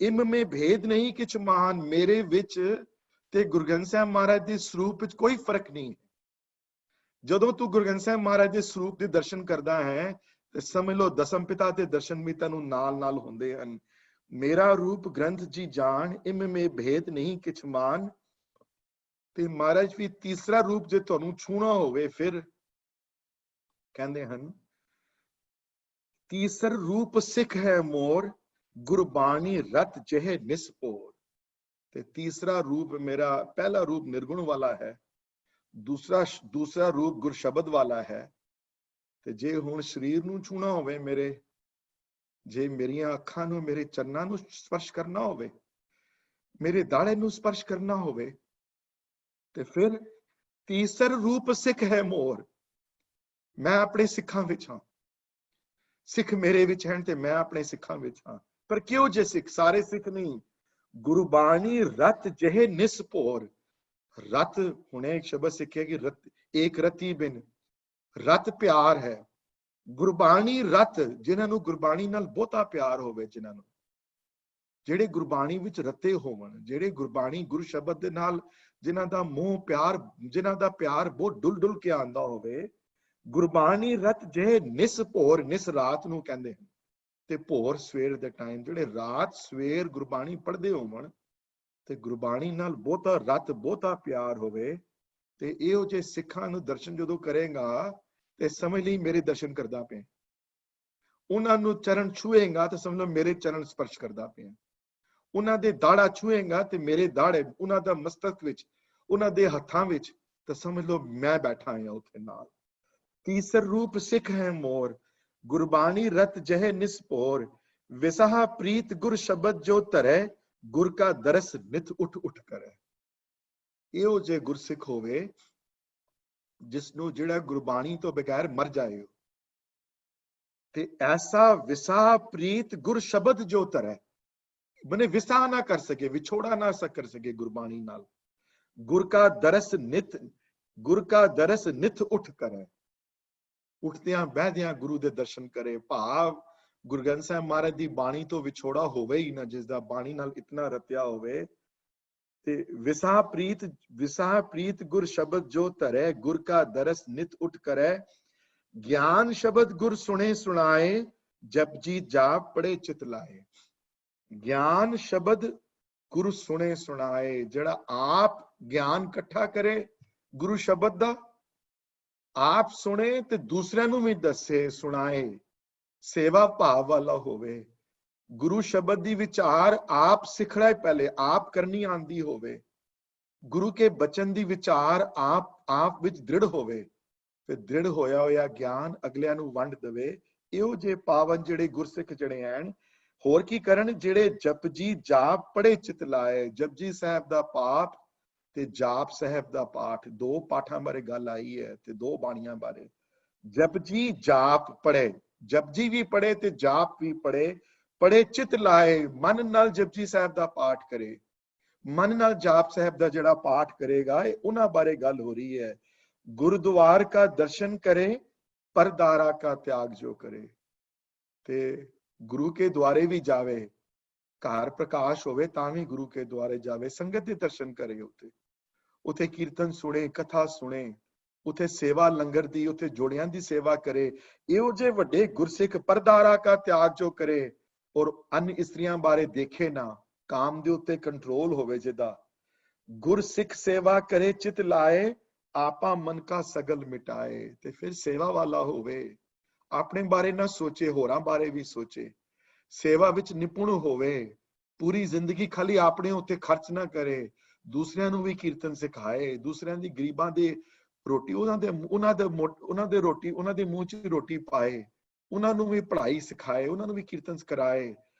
ਇਮ ਮੇ ਭੇਦ ਨਹੀਂ ਕਿਛ ਮਾਨ ਮੇਰੇ ਵਿੱਚ ਤੇ ਗੁਰੂ ਗ੍ਰੰਥ ਸਾਹਿਬ ਮਹਾਰਾਜ ਦੇ ਸਰੂਪ ਵਿੱਚ ਕੋਈ ਫਰਕ ਨਹੀਂ ਜਦੋਂ ਤੂੰ ਗੁਰੂ ਗ੍ਰੰਥ ਸਾਹਿਬ ਮਹਾਰਾਜ ਦੇ ਸਰੂਪ ਦੇ ਦਰਸ਼ਨ ਕਰਦਾ ਹੈ ਤੇ ਸਮਝ ਲਓ ਦਸਮ ਪਿਤਾ ਦੇ ਦਰਸ਼ਨ ਵੀ ਤੈਨੂੰ ਨਾਲ ਨਾਲ ਹੁੰਦੇ ਹਨ ਮੇਰਾ ਰੂਪ ਗ੍ਰੰਥ ਜੀ ਜਾਣ ਇਮ ਮੇ ਭੇਦ ਨਹੀਂ ਕਿਛ ਮਾਨ ਤੇ ਮਹਾਰਾਜ ਵੀ ਤੀਸਰਾ ਰੂਪ ਜੇ ਤੁਹਾਨੂੰ ਛੂਣਾ ਹੋਵੇ ਫਿਰ ਕਹਿੰਦੇ ਹਨ ਤੀਸਰ ਰੂਪ ਸਿੱਖ ਹੈ ਮੋਰ ਗੁਰਬਾਣੀ ਰਤ ਜਿਹੇ ਨਿਸਪੋਰ ਤੇ ਤੀਸਰਾ ਰੂਪ ਮੇਰਾ ਪਹਿਲਾ ਰੂਪ ਨਿਰਗੁਣ ਵਾਲਾ ਹੈ ਦੂਸਰਾ ਰੂਪ ਗੁਰ ਸ਼ਬਦ ਵਾਲਾ ਹੈ ਤੇ ਜੇ ਹੁਣ ਸਰੀਰ ਨੂੰ ਛੂਣਾ ਹੋਵੇ ਮੇਰੇ ਜੇ ਮੇਰੀਆਂ ਅੱਖਾਂ ਨੂੰ ਮੇਰੇ ਚਰਨਾਂ ਨੂੰ ਸਪਰਸ਼ ਕਰਨਾ ਹੋਵੇ ਮੇਰੇ ਦਾੜੇ ਨੂੰ ਸਪਰਸ਼ ਕਰਨਾ ਹੋਵੇ ਤੇ ਫਿਰ ਤੀਸਰ ਰੂਪ ਸਿੱਖ ਹੈ ਮੋਰ ਮੈਂ ਆਪਣੇ ਸਿੱਖਾਂ ਵਿੱਚ ਹਾਂ ਸਿੱਖ ਮੇਰੇ ਵਿੱਚ ਹਨ ਤੇ ਮੈਂ ਆਪਣੇ ਸਿੱਖਾਂ ਵਿੱਚ ਹਾਂ ਪਰ ਕਿਉਂ ਜੇ ਸਿੱਖ ਸਾਰੇ ਸਿੱਖ ਨਹੀਂ ਗੁਰਬਾਣੀ ਰਤ ਜਿਹੇ ਨਿਸਪੋਰ ਰਤ ਹੁਣੇ ਇੱਕ ਸ਼ਬਦ ਸਿੱਖਿਆ ਕਿ ਰਤ ਇੱਕ ਰਤੀ ਬਿਨ रत प्यार है। गुरबाणी रत, जिन्हां नूं गुरबाणी नाल बहुता प्यार होवे, जिन्हां नूं ਜਿਹੜੇ ਗੁਰਬਾਣੀ ਵਿੱਚ ਰਤੇ ਹੋਵਣ, ਜਿਹੜੇ ਗੁਰਬਾਣੀ ਗੁਰੂ ਸ਼ਬਦ ਦੇ ਨਾਲ ਜਿਨ੍ਹਾਂ ਦਾ ਮੋਹ ਪਿਆਰ, ਜਿਨ੍ਹਾਂ ਦਾ ਪਿਆਰ ਬਹੁਤ ਡੁੱਲ ਡੁੱਲ ਕੇ ਆਂਦਾ ਹੋਵੇ, ਗੁਰਬਾਣੀ ਰਤ ਜੇ ਨਿਸ ਭੋਰ, ਨਿਸ ਰਾਤ ਨੂੰ ਕਹਿੰਦੇ ਹਨ, ਤੇ ਭੋਰ ਸਵੇਰ ਦੇ ਟਾਈਮ, ਜਿਹੜੇ ਰਾਤ ਸਵੇਰ ਗੁਰਬਾਣੀ ਪੜ੍ਹਦੇ ਹੋਵਣ ਤੇ ਗੁਰਬਾਣੀ ਨਾਲ ਬਹੁਤਾ ਰਤ, ਬਹੁਤਾ ਪਿਆਰ ਹੋਵੇ, ਤੇ ਇਹੋ ਜਿਹੇ ਸਿੱਖਾਂ ਨੂੰ ਦਰਸ਼ਨ ਜਦੋਂ ਕਰੇਗਾ ਤੇ ਸਮਝ ਲਈ ਮੇਰੇ ਦਰਸ਼ਨ ਕਰਦਾ ਪਿਆ। ਉਹਨਾਂ ਨੂੰ ਚਰਨ ਛੂਏਗਾ ਤੇ ਸਮਝ ਲਓ ਮੇਰੇ ਚਰਨ ਸਪਰਸ਼ ਕਰਦਾ ਪਿਆ। ਉਹਨਾਂ ਦੇ ਦਾੜਾ ਛੂਏਗਾ ਤੇ ਮੇਰੇ ਦਾੜੇ, ਉਹਨਾਂ ਦਾ ਮਸਤਕ ਵਿੱਚ, ਉਹਨਾਂ ਦੇ ਹੱਥਾਂ ਵਿੱਚ, ਤਾਂ ਸਮਝ ਲਓ ਮੈਂ ਬੈਠਾ ਹਾਂ ਉੱਥੇ ਨਾਲ। ਤੀਸਰ ਰੂਪ ਸਿੱਖ ਹੈ ਮੋਰ, ਗੁਰਬਾਣੀ ਰਤ ਜਹ ਨਿਸਪੋਰ, ਵਿਸਾਹ ਪ੍ਰੀਤ ਗੁਰ ਸ਼ਬਦ ਜੋ ਧਰੈ, ਗੁਰ ਕਾ ਦਰਸ ਨਿਤ ਉੱਠ ਉੱਠ ਕਰੈ। ਇਹੋ ਜੇ ਗੁਰਸਿੱਖ ਹੋਵੇ ਜਿਸ ਨੂੰ, ਜਿਹੜਾ ਗੁਰਬਾਣੀ ਤੋਂ ਬਗੈਰ ਮਰ ਜਾਏ, ਤੇ ਐਸਾ ਵਿਸਾਹ ਪ੍ਰੀਤ ਗੁਰ ਸ਼ਬਦ ਜੋ ਧਰੈ, ਮਨੇ ਵਿਸਾਹ ਨਾ ਕਰ ਸਕੇ, ਵਿਛੋੜਾ ਨਾ ਕਰ ਸਕੇ ਗੁਰਬਾਣੀ ਨਾਲ। ਗੁਰ ਕਾ ਦਰਸ ਨਿਤ, ਗੁਰ ਕਾ ਦਰਸ ਨਿਤ ਉੱਠ ਕਰੈ, ਉੱਠਦਿਆਂ ਬਹਿਦਿਆਂ ਗੁਰੂ ਦੇ ਦਰਸ਼ਨ ਕਰੇ। ਭਾਵ ਗੁਰੂ ਗ੍ਰੰਥ ਸਾਹਿਬ ਮਹਾਰਾਜ ਦੀ ਬਾਣੀ ਤੋਂ ਵਿਛੋੜਾ ਹੋਵੇ ਹੀ ਨਾ, ਜਿਸ ਦਾ ਬਾਣੀ ਨਾਲ ਇਤਨਾ ਰਤਿਆ ਹੋਵੇ। ਤੇ ਵਿਸਾਹ ਪ੍ਰੀਤ ਗੁਰ ਸ਼ਬਦ ਜੋ ਧਰੈ, ਗੁਰ ਕਾ ਦਰਸ ਨਿਤ ਉੱਠ ਕਰੈ। ਗਿਆਨ ਸ਼ਬਦ ਗੁਰ ਸੁਣੇ ਸੁਣਾਏ, ਜਪਜੀ ਜਾਪ ਪੜੇ ਚਿਤ ਲਾਏ। ਗਿਆਨ ਸ਼ਬਦ ਗੁਰੂ ਸੁਣੇ ਸੁਣਾਏ, ਜਿਹੜਾ ਆਪ ਗਿਆਨ ਇਕੱਠਾ ਕਰੇ ਗੁਰੂ ਸ਼ਬਦ ਦਾ, ਆਪ ਸੁਣੇ ਤੇ ਦੂਸਰਿਆਂ ਨੂੰ ਵੀ ਦੱਸੇ, ਸੁਣਾਏ, ਸੇਵਾ ਭਾਵ ਵਾਲਾ ਹੋਵੇ। ਗੁਰੂ ਸ਼ਬਦ ਦੀ ਵਿਚਾਰ ਆਪ ਸਿੱਖਣਾ ਹੈ, ਪਹਿਲੇ ਆਪ ਕਰਨੀ ਆਂਦੀ ਹੋਵੇ। ਗੁਰੂ ਕੇ ਬਚਨ ਦੀ ਵਿਚਾਰ ਆਪ ਵਿੱਚ ਦ੍ਰਿੜ ਹੋਵੇ, ਫਿਰ ਦ੍ਰਿੜ ਹੋਇਆ ਹੋਇਆ ਗਿਆਨ ਅਗਲਿਆਂ ਨੂੰ ਵੰਡ ਦੇਵੇ। ਇਹੋ ਜਿਹੇ ਪਾਵਨ ਜਿਹੜੇ ਗੁਰਸਿੱਖ ਜਿਹੜੇ ਹਨ, ਹੋਰ ਕੀ ਕਰਨ, ਜਿਹੜੇ ਜਪਜੀ ਜਾਪ ਪੜੇ ਚਿਤ ਲਾਏ। ਜਪਜੀ ਸਾਹਿਬ ਦਾ ਪਾਠ ਤੇ ਜਾਪ ਸਾਹਿਬ ਦਾ ਪਾਠ, ਦੋ ਪਾਠਾਂ ਬਾਰੇ ਗੱਲ ਆਈ ਹੈ ਤੇ ਦੋ ਬਾਣੀਆਂ ਬਾਰੇ। ਜਪਜੀ ਜਾਪ ਪੜੇ, ਜਪਜੀ ਵੀ ਪੜੇ ਤੇ ਜਾਪ ਵੀ ਪੜੇ, ਪੜੇ ਚਿਤ ਲਾਏ, ਮਨ ਨਾਲ ਜਪਜੀ ਸਾਹਿਬ ਦਾ ਪਾਠ ਕਰੇ, ਮਨ ਨਾਲ ਜਾਪ ਸਾਹਿਬ ਦਾ ਜਿਹੜਾ ਪਾਠ ਕਰੇਗਾ, ਇਹ ਉਹਨਾਂ ਬਾਰੇ ਗੱਲ ਹੋ ਰਹੀ ਹੈ। ਗੁਰਦੁਆਰ ਕਾ ਦਰਸ਼ਨ ਕਰੇ, ਪਰਦਾਰਾ ਕਾ ਤਿਆਗ ਜੋ ਕਰੇ। ਤੇ ਗੁਰੂ ਕੇ ਦੁਆਰੇ ਵੀ ਜਾਵੇ, ਘਰ ਪ੍ਰਕਾਸ਼ ਹੋਵੇ ਤਾਂ ਵੀ ਗੁਰੂ ਕੇ ਦੁਆਰੇ ਜਾਵੇ, ਸੰਗਤ ਦੇ ਦਰਸ਼ਨ ਕਰੇ, ਉੱਥੇ ਕੀਰਤਨ ਸੁਣੇ, ਕਥਾ ਸੁਣੇ, ਉੱਥੇ ਸੇਵਾ ਲੰਗਰ ਦੀ, ਉੱਥੇ ਜੋੜਿਆਂ ਦੀ ਸੇਵਾ ਕਰੇ। ਇਹੋ ਜਿਹੇ ਵੱਡੇ ਗੁਰਸਿੱਖ ਪਰਦਾਰਾ ਕਾ ਤਿਆਗ ਜੋ ਕਰੇ, ਔਰ ਅਨ ਇਸਤਰੀਆਂ ਬਾਰੇ ਦੇਖੇ ਨਾ, ਕਾਮ ਦੇ ਉੱਤੇ ਕੰਟਰੋਲ ਹੋਵੇ ਜਿਹਦਾ। ਗੁਰਸਿੱਖ ਸੇਵਾ ਕਰੇ ਚਿਤ ਲਾਏ, ਆਪਾ ਮਨ ਕਾ ਸਗਲ ਮਿਟਾਏ। ਤੇ ਫਿਰ ਸੇਵਾ ਵਾਲਾ ਹੋਵੇ, ਆਪਣੇ ਬਾਰੇ ਨਾ ਸੋਚੇ, ਹੋਰਾਂ ਬਾਰੇ ਵੀ ਸੋਚੇ, ਸੇਵਾ ਵਿੱਚ ਨਿਪੁੰਨ ਹੋਵੇ, ਪੂਰੀ ਜ਼ਿੰਦਗੀ ਖਾਲੀ ਆਪਣੇ ਉੱਤੇ ਖਰਚ ਨਾ ਕਰੇ, ਦੂਸਰਿਆਂ ਨੂੰ ਵੀ ਕੀਰਤਨ ਸਿਖਾਏ, ਦੂਸਰਿਆਂ ਦੀ ਗਰੀਬਾਂ ਦੇ ਰੋਟੀ, ਉਹਨਾਂ ਦੇ ਰੋਟੀ, ਉਹਨਾਂ ਦੇ ਮੂੰਹ 'ਚ ਰੋਟੀ ਪਾਏ, ਉਹਨਾਂ ਨੂੰ ਵੀ ਪੜ੍ਹਾਈ ਸਿਖਾਏ, ਉਹਨਾਂ ਨੂੰ ਵੀ ਕੀਰਤਨ ਕਰਾਏ।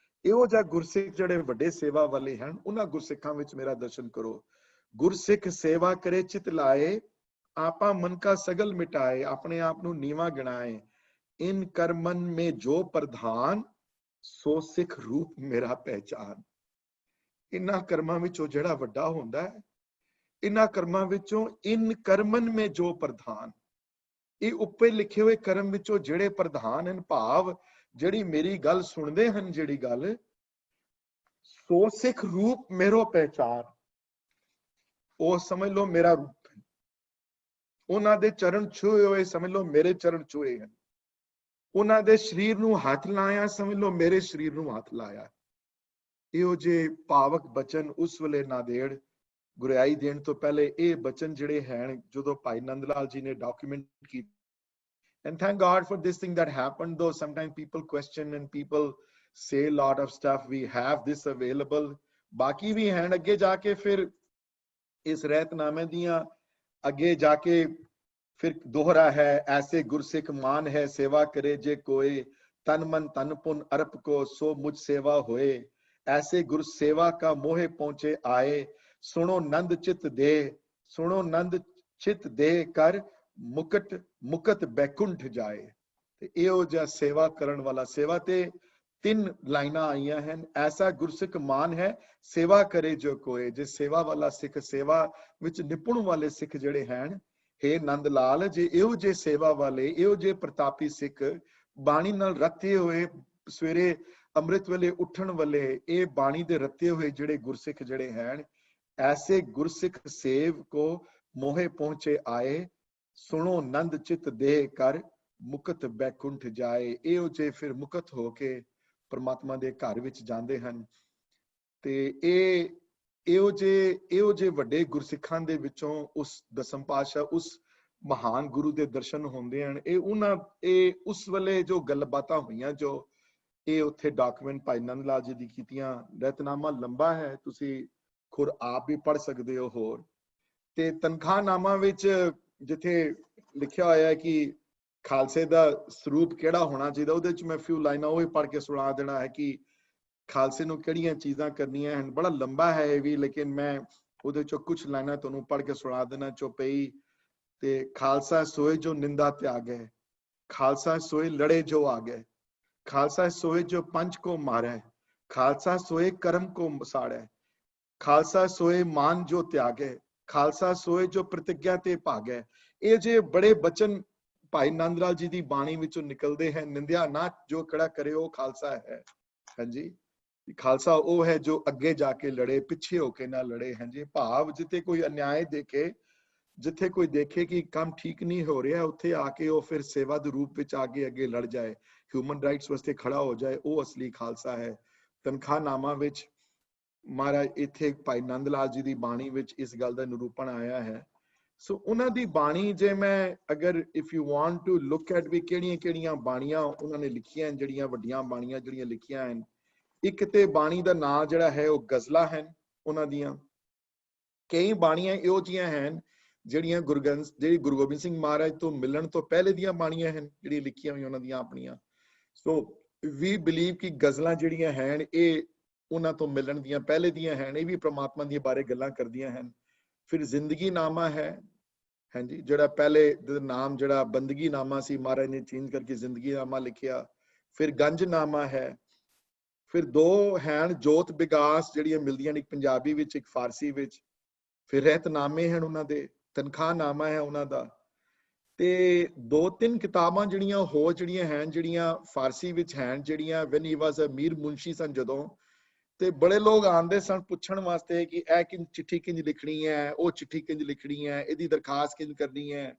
ਇਹੋ ਜਿਹਾ ਗੁਰਸਿੱਖ ਜਿਹੜੇ ਵੱਡੇ ਸੇਵਾ ਵਾਲੇ ਹਨ, ਉਹਨਾਂ ਗੁਰਸਿੱਖਾਂ ਵਿੱਚ ਮੇਰਾ ਦਰਸ਼ਨ ਕਰੋ। ਗੁਰਸਿੱਖ ਸੇਵਾ ਕਰੇ ਚਿਤ ਲਾਏ, ਆਪਾ ਮਨ ਕਾ ਸਗਲ ਮਿਟਾਏ, ਆਪਣੇ ਆਪ ਨੂੰ ਨੀਵਾਂ ਗਿਣਾਏ। ਇਨ ਕਰਮਨ ਮੇ ਜੋ ਪ੍ਰਧਾਨ, ਸੋ ਸਿੱਖ ਰੂਪ ਮੇਰਾ ਪਹਿਚਾਨ। ਇਹਨਾਂ ਕਰਮਾਂ ਵਿੱਚੋਂ ਜਿਹੜਾ ਵੱਡਾ ਹੁੰਦਾ ਹੈ, ਇਹਨਾਂ ਕਰਮਾਂ ਵਿੱਚੋਂ ਇਨ ਕਰਮਨ ਮੇ ਜੋ ਪ੍ਰਧਾਨ, ਇਹ ਉੱਪਰ ਲਿਖੇ ਹੋਏ ਕਰਮ ਵਿੱਚੋਂ ਜਿਹੜੇ ਪ੍ਰਧਾਨ ਹਨ, ਭਾਵ ਜਿਹੜੀ ਮੇਰੀ ਗੱਲ ਸੁਣਦੇ ਹਨ, ਜਿਹੜੀ ਗੱਲ, ਸੋ ਸਿੱਖ ਰੂਪ ਮੇਰੋ ਪਹਿਚਾਨ, ਉਹ ਸਮਝ ਲਓ ਮੇਰਾ ਰੂਪ ਹੈ। ਉਹਨਾਂ ਦੇ ਚਰਨ ਛੂਏ ਹੋਏ ਸਮਝ ਲਓ ਮੇਰੇ ਚਰਨ ਛੂਏ ਹਨ। ਉਹਨਾਂ ਦੇ ਸਰੀਰ ਨੂੰ ਹੱਥ ਲਾਇਆ, ਸਮਝ ਲਓ ਮੇਰੇ ਸਰੀਰ ਨੂੰ ਹੱਥ ਲਾਇਆ। ਇਹੋ ਜਿਹੇ ਪਾਵਕ ਬਚਨ ਉਸ ਵੇਲੇ ਨਾਂਦੇੜ ਗੁਰਿਆਈ ਦੇਣ ਤੋਂ ਪਹਿਲੇ ਇਹ ਬਚਨ ਜਿਹੜੇ ਹਨ, ਜਦੋਂ ਭਾਈ ਨੰਦ ਲਾਲ ਜੀ ਨੇ ਡਾਕੂਮੈਂਟ ਕੀਤੇ। And thank God for this thing that happened, though sometimes people question and people say a lot of stuff. We have this available. बाकी भी हैं अगे जाके, फिर इस रहतनामे दियां अगे जाके फिर दोहरा है, ऐसे गुरसिख मान है सेवा करे जे कोई, तन मन तन पुन अर्प को सो मुझ सेवा होए। ऐसे गुर सेवा का मोहे पहुंचे आए, सुनो नंद चित दे, सुनो नंद चित दे कर मुकत बैकुंठ जाए। ते ਇਹੋ ਜਿਹਾ ਸੇਵਾ ਕਰਨ ਵਾਲਾ, ਸੇਵਾ ਤੇ ਤਿੰਨ ਲਾਈਨਾਂ ਆਈਆਂ ਹਨ। ਐਸਾ ਗੁਰਸਿੱਖ ਮਾਨ ਹੈ ਸੇਵਾ ਕਰੇ ਜੋ ਕੋਏ। ਜੇ ਸੇਵਾ ਵਾਲਾ ਸਿੱਖ, ਸੇਵਾ ਵਿੱਚ ਨਿਪੁੰਨ ਵਾਲੇ ਸਿੱਖ ਜਿਹੜੇ ਹਨ, हे नंद लाल जे ਇਹੋ ਜੇ ਸੇਵਾ ਵਾਲੇ ਇਹੋ ਜੇ ਪ੍ਰਤਾਪੀ ਸਿੱਖ ਬਾਣੀ ਨਾਲ ਰੱਤੇ ਹੋਏ ਸਵੇਰੇ ਅੰਮ੍ਰਿਤ ਵੇਲੇ ਉੱਠਣ ਵਾਲੇ ਇਹ ਬਾਣੀ ਦੇ ਰੱਤੇ ਹੋਏ ਜਿਹੜੇ ਗੁਰਸਿੱਖ ਜਿਹੜੇ ਹਨ ऐसे गुरसिख सेव को मोहे पहुंचे आए सुनो नंद चित दे कर मुकत बैकुंठ जाए ਇਹੋ ਜੇ ਫਿਰ ਮੁਕਤ ਹੋ ਕੇ ਪਰਮਾਤਮਾ ਦੇ ਘਰ ਵਿੱਚ ਜਾਂਦੇ ਹਨ ਤੇ ਇਹੋ ਜੇ ਵੱਡੇ ਗੁਰਸਿੱਖਾਂ ਦੇ ਵਿੱਚੋਂ ਉਸ ਦਸਮ ਪਾਤਸ਼ਾਹ ਉਸ ਮਹਾਨ ਗੁਰੂ ਦੇ ਦਰਸ਼ਨ ਹੁੰਦੇ ਹਨ ਇਹ ਉਸ ਵੇਲੇ ਜੋ ਗੱਲਬਾਤਾਂ ਹੋਈਆਂ ਜੋ ਇਹ ਉੱਥੇ ਡਾਕੂਮੈਂਟ ਭਾਈ ਨੰਦ ਲਾਲ ਜੀ ਦੀ ਕੀਤੀਆਂ ਰਹਿਤਨਾਮਾ ਲੰਬਾ ਹੈ ਤੁਸੀਂ खुद आप भी पढ़ सकते हो होर ते तनखाहनामा विच जिथे लिखिया होया है कि खालसे दा स्वरूप केड़ा होना चाहिए उहदे च मैं फ्यू लाइनां ओही पढ़ के सुना देना है कि खालसे नूं केड़ियां चीज़ां करनियां हन बड़ा लंबा है ये भी लेकिन मैं उहदे चों कुछ लाइनां तुहानूं पढ़ के सुना देना चौपई ते खालसा सोए जो निंदा त्यागे खालसा सोए लड़े जो आगे खालसा सोए जो पंच को मारे खालसा सोए कर्म को साड़े खालसा सोए मान जो त्यागे खालसा सोए जो प्रतिज्ञा ते भागे ਇਹ ਜੇ ਬੜੇ ਬਚਨ ਭਾਈ ਨੰਦ ਲਾਲ ਜੀ ਦੀ ਬਾਣੀ ਵਿੱਚੋਂ ਨਿਕਲਦੇ ਹਨ ਨਿੰਦਿਆ ਨਾ ਜੋ ਕੜਾ ਕਰੇ ਉਹ ਖਾਲਸਾ ਹੈ ਹਾਂਜੀ ਖਾਲਸਾ ਉਹ ਹੈ ਜੋ ਅੱਗੇ ਜਾ ਕੇ ਲੜੇ ਪਿੱਛੇ ਹੋ ਕੇ ਨਾ ਲੜੇ ਹਾਂਜੀ ਭਾਵ ਜਿੱਥੇ ਕੋਈ ਅਨਿਆਏ ਦੇਖੇ ਜਿੱਥੇ ਕੋਈ ਦੇਖੇ ਕਿ ਕੰਮ ਠੀਕ ਨਹੀਂ ਹੋ ਰਿਹਾ ਉੱਥੇ ਆ ਕੇ ਉਹ ਫਿਰ ਸੇਵਾ ਦੇ ਰੂਪ ਵਿੱਚ ਅੱਗੇ ਲੜ ਜਾਏ ਹਿਊਮਨ ਰਾਈਟਸ ਵਾਸਤੇ ਖੜਾ ਹੋ ਜਾਏ ਉਹ ਅਸਲੀ ਖਾਲਸਾ ਹੈ ਤਨਖਾਹਨਾਮਾ ਵਿੱਚ ਮਹਾਰਾਜ ਇੱਥੇ ਭਾਈ ਨੰਦ ਲਾਲ ਜੀ ਦੀ ਬਾਣੀ ਵਿੱਚ ਇਸ ਗੱਲ ਦਾ ਨਿਰੂਪਣ ਆਇਆ ਹੈ ਸੋ ਉਹਨਾਂ ਦੀ ਬਾਣੀ ਜੇ ਮੈਂ ਅਗਰ if you want to look at ਵੀ ਕਿਹੜੀਆਂ ਬਾਣੀਆਂ ਉਹਨਾਂ ਨੇ ਲਿਖੀਆਂ ਜਿਹੜੀਆਂ ਵੱਡੀਆਂ ਬਾਣੀਆਂ ਜਿਹੜੀਆਂ ਲਿਖੀਆਂ ਹਨ ਇੱਕ ਤੇ ਬਾਣੀ ਦਾ ਨਾਂ ਜਿਹੜਾ ਹੈ ਉਹ ਗਜ਼ਲਾਂ ਹਨ ਉਹਨਾਂ ਦੀਆਂ ਕਈ ਬਾਣੀਆਂ ਇਹੋ ਜਿਹੀਆਂ ਹਨ ਜਿਹੜੀਆਂ ਜਿਹੜੀ ਗੁਰੂ ਗੋਬਿੰਦ ਸਿੰਘ ਮਹਾਰਾਜ ਤੋਂ ਮਿਲਣ ਤੋਂ ਪਹਿਲੇ ਦੀਆਂ ਬਾਣੀਆਂ ਹਨ ਜਿਹੜੀਆਂ ਲਿਖੀਆਂ ਹੋਈਆਂ ਉਹਨਾਂ ਦੀਆਂ ਆਪਣੀਆਂ ਸੋ ਵੀ ਬਿਲੀਵ ਕਿ ਗਜ਼ਲਾਂ ਜਿਹੜੀਆਂ ਹਨ ਇਹ ਉਹਨਾਂ ਤੋਂ ਮਿਲਣ ਦੀਆਂ ਪਹਿਲੇ ਦੀਆਂ ਹਨ ਇਹ ਵੀ ਪ੍ਰਮਾਤਮਾ ਦੀਆਂ ਬਾਰੇ ਗੱਲਾਂ ਕਰਦੀਆਂ ਹਨ ਫਿਰ ਜ਼ਿੰਦਗੀ ਨਾਮਾ ਹੈ ਹਾਂਜੀ ਜਿਹੜਾ ਪਹਿਲੇ ਦਾ ਨਾਮ ਜਿਹੜਾ ਬੰਦਗੀ ਨਾਮਾ ਸੀ ਮਹਾਰਾਜ ਨੇ ਚੇਂਜ ਕਰਕੇ ਜ਼ਿੰਦਗੀ ਨਾਮਾ ਲਿਖਿਆ ਫਿਰ ਗੰਜ ਨਾਮਾ ਹੈ ਫਿਰ ਦੋ ਹਨ ਜੋਤ ਵਿਕਾਸ ਜਿਹੜੀਆਂ ਮਿਲਦੀਆਂ ਨੇ ਇੱਕ ਪੰਜਾਬੀ ਵਿੱਚ ਇੱਕ ਫਾਰਸੀ ਵਿੱਚ ਫਿਰ ਰਹਿਤਨਾਮੇ ਹਨ ਉਹਨਾਂ ਦੇ ਤਨਖਾਹਨਾਮਾ ਹੈ ਉਹਨਾਂ ਦਾ ਤੇ 2-3 ਕਿਤਾਬਾਂ ਜਿਹੜੀਆਂ ਹੋਰ ਜਿਹੜੀਆਂ ਹਨ ਜਿਹੜੀਆਂ ਫਾਰਸੀ ਵਿੱਚ ਹਨ ਜਿਹੜੀਆਂ ਵੈਨ ਹੀ ਵਾਸ ਅ ਮੀਰ ਮੁਨਸ਼ੀ ਸਨ ਜਦੋਂ ਤੇ ਬੜੇ ਲੋਕ ਆਉਂਦੇ ਸਨ ਪੁੱਛਣ ਵਾਸਤੇ ਕਿ ਇਹ ਕਿੰਜ ਚਿੱਠੀ ਕਿੰਜ ਲਿਖਣੀ ਹੈ ਉਹ ਚਿੱਠੀ ਕਿੰਜ ਲਿਖਣੀ ਹੈ ਇਹਦੀ ਦਰਖਾਸਤ ਕਿੰਜ ਕਰਨੀ ਹੈ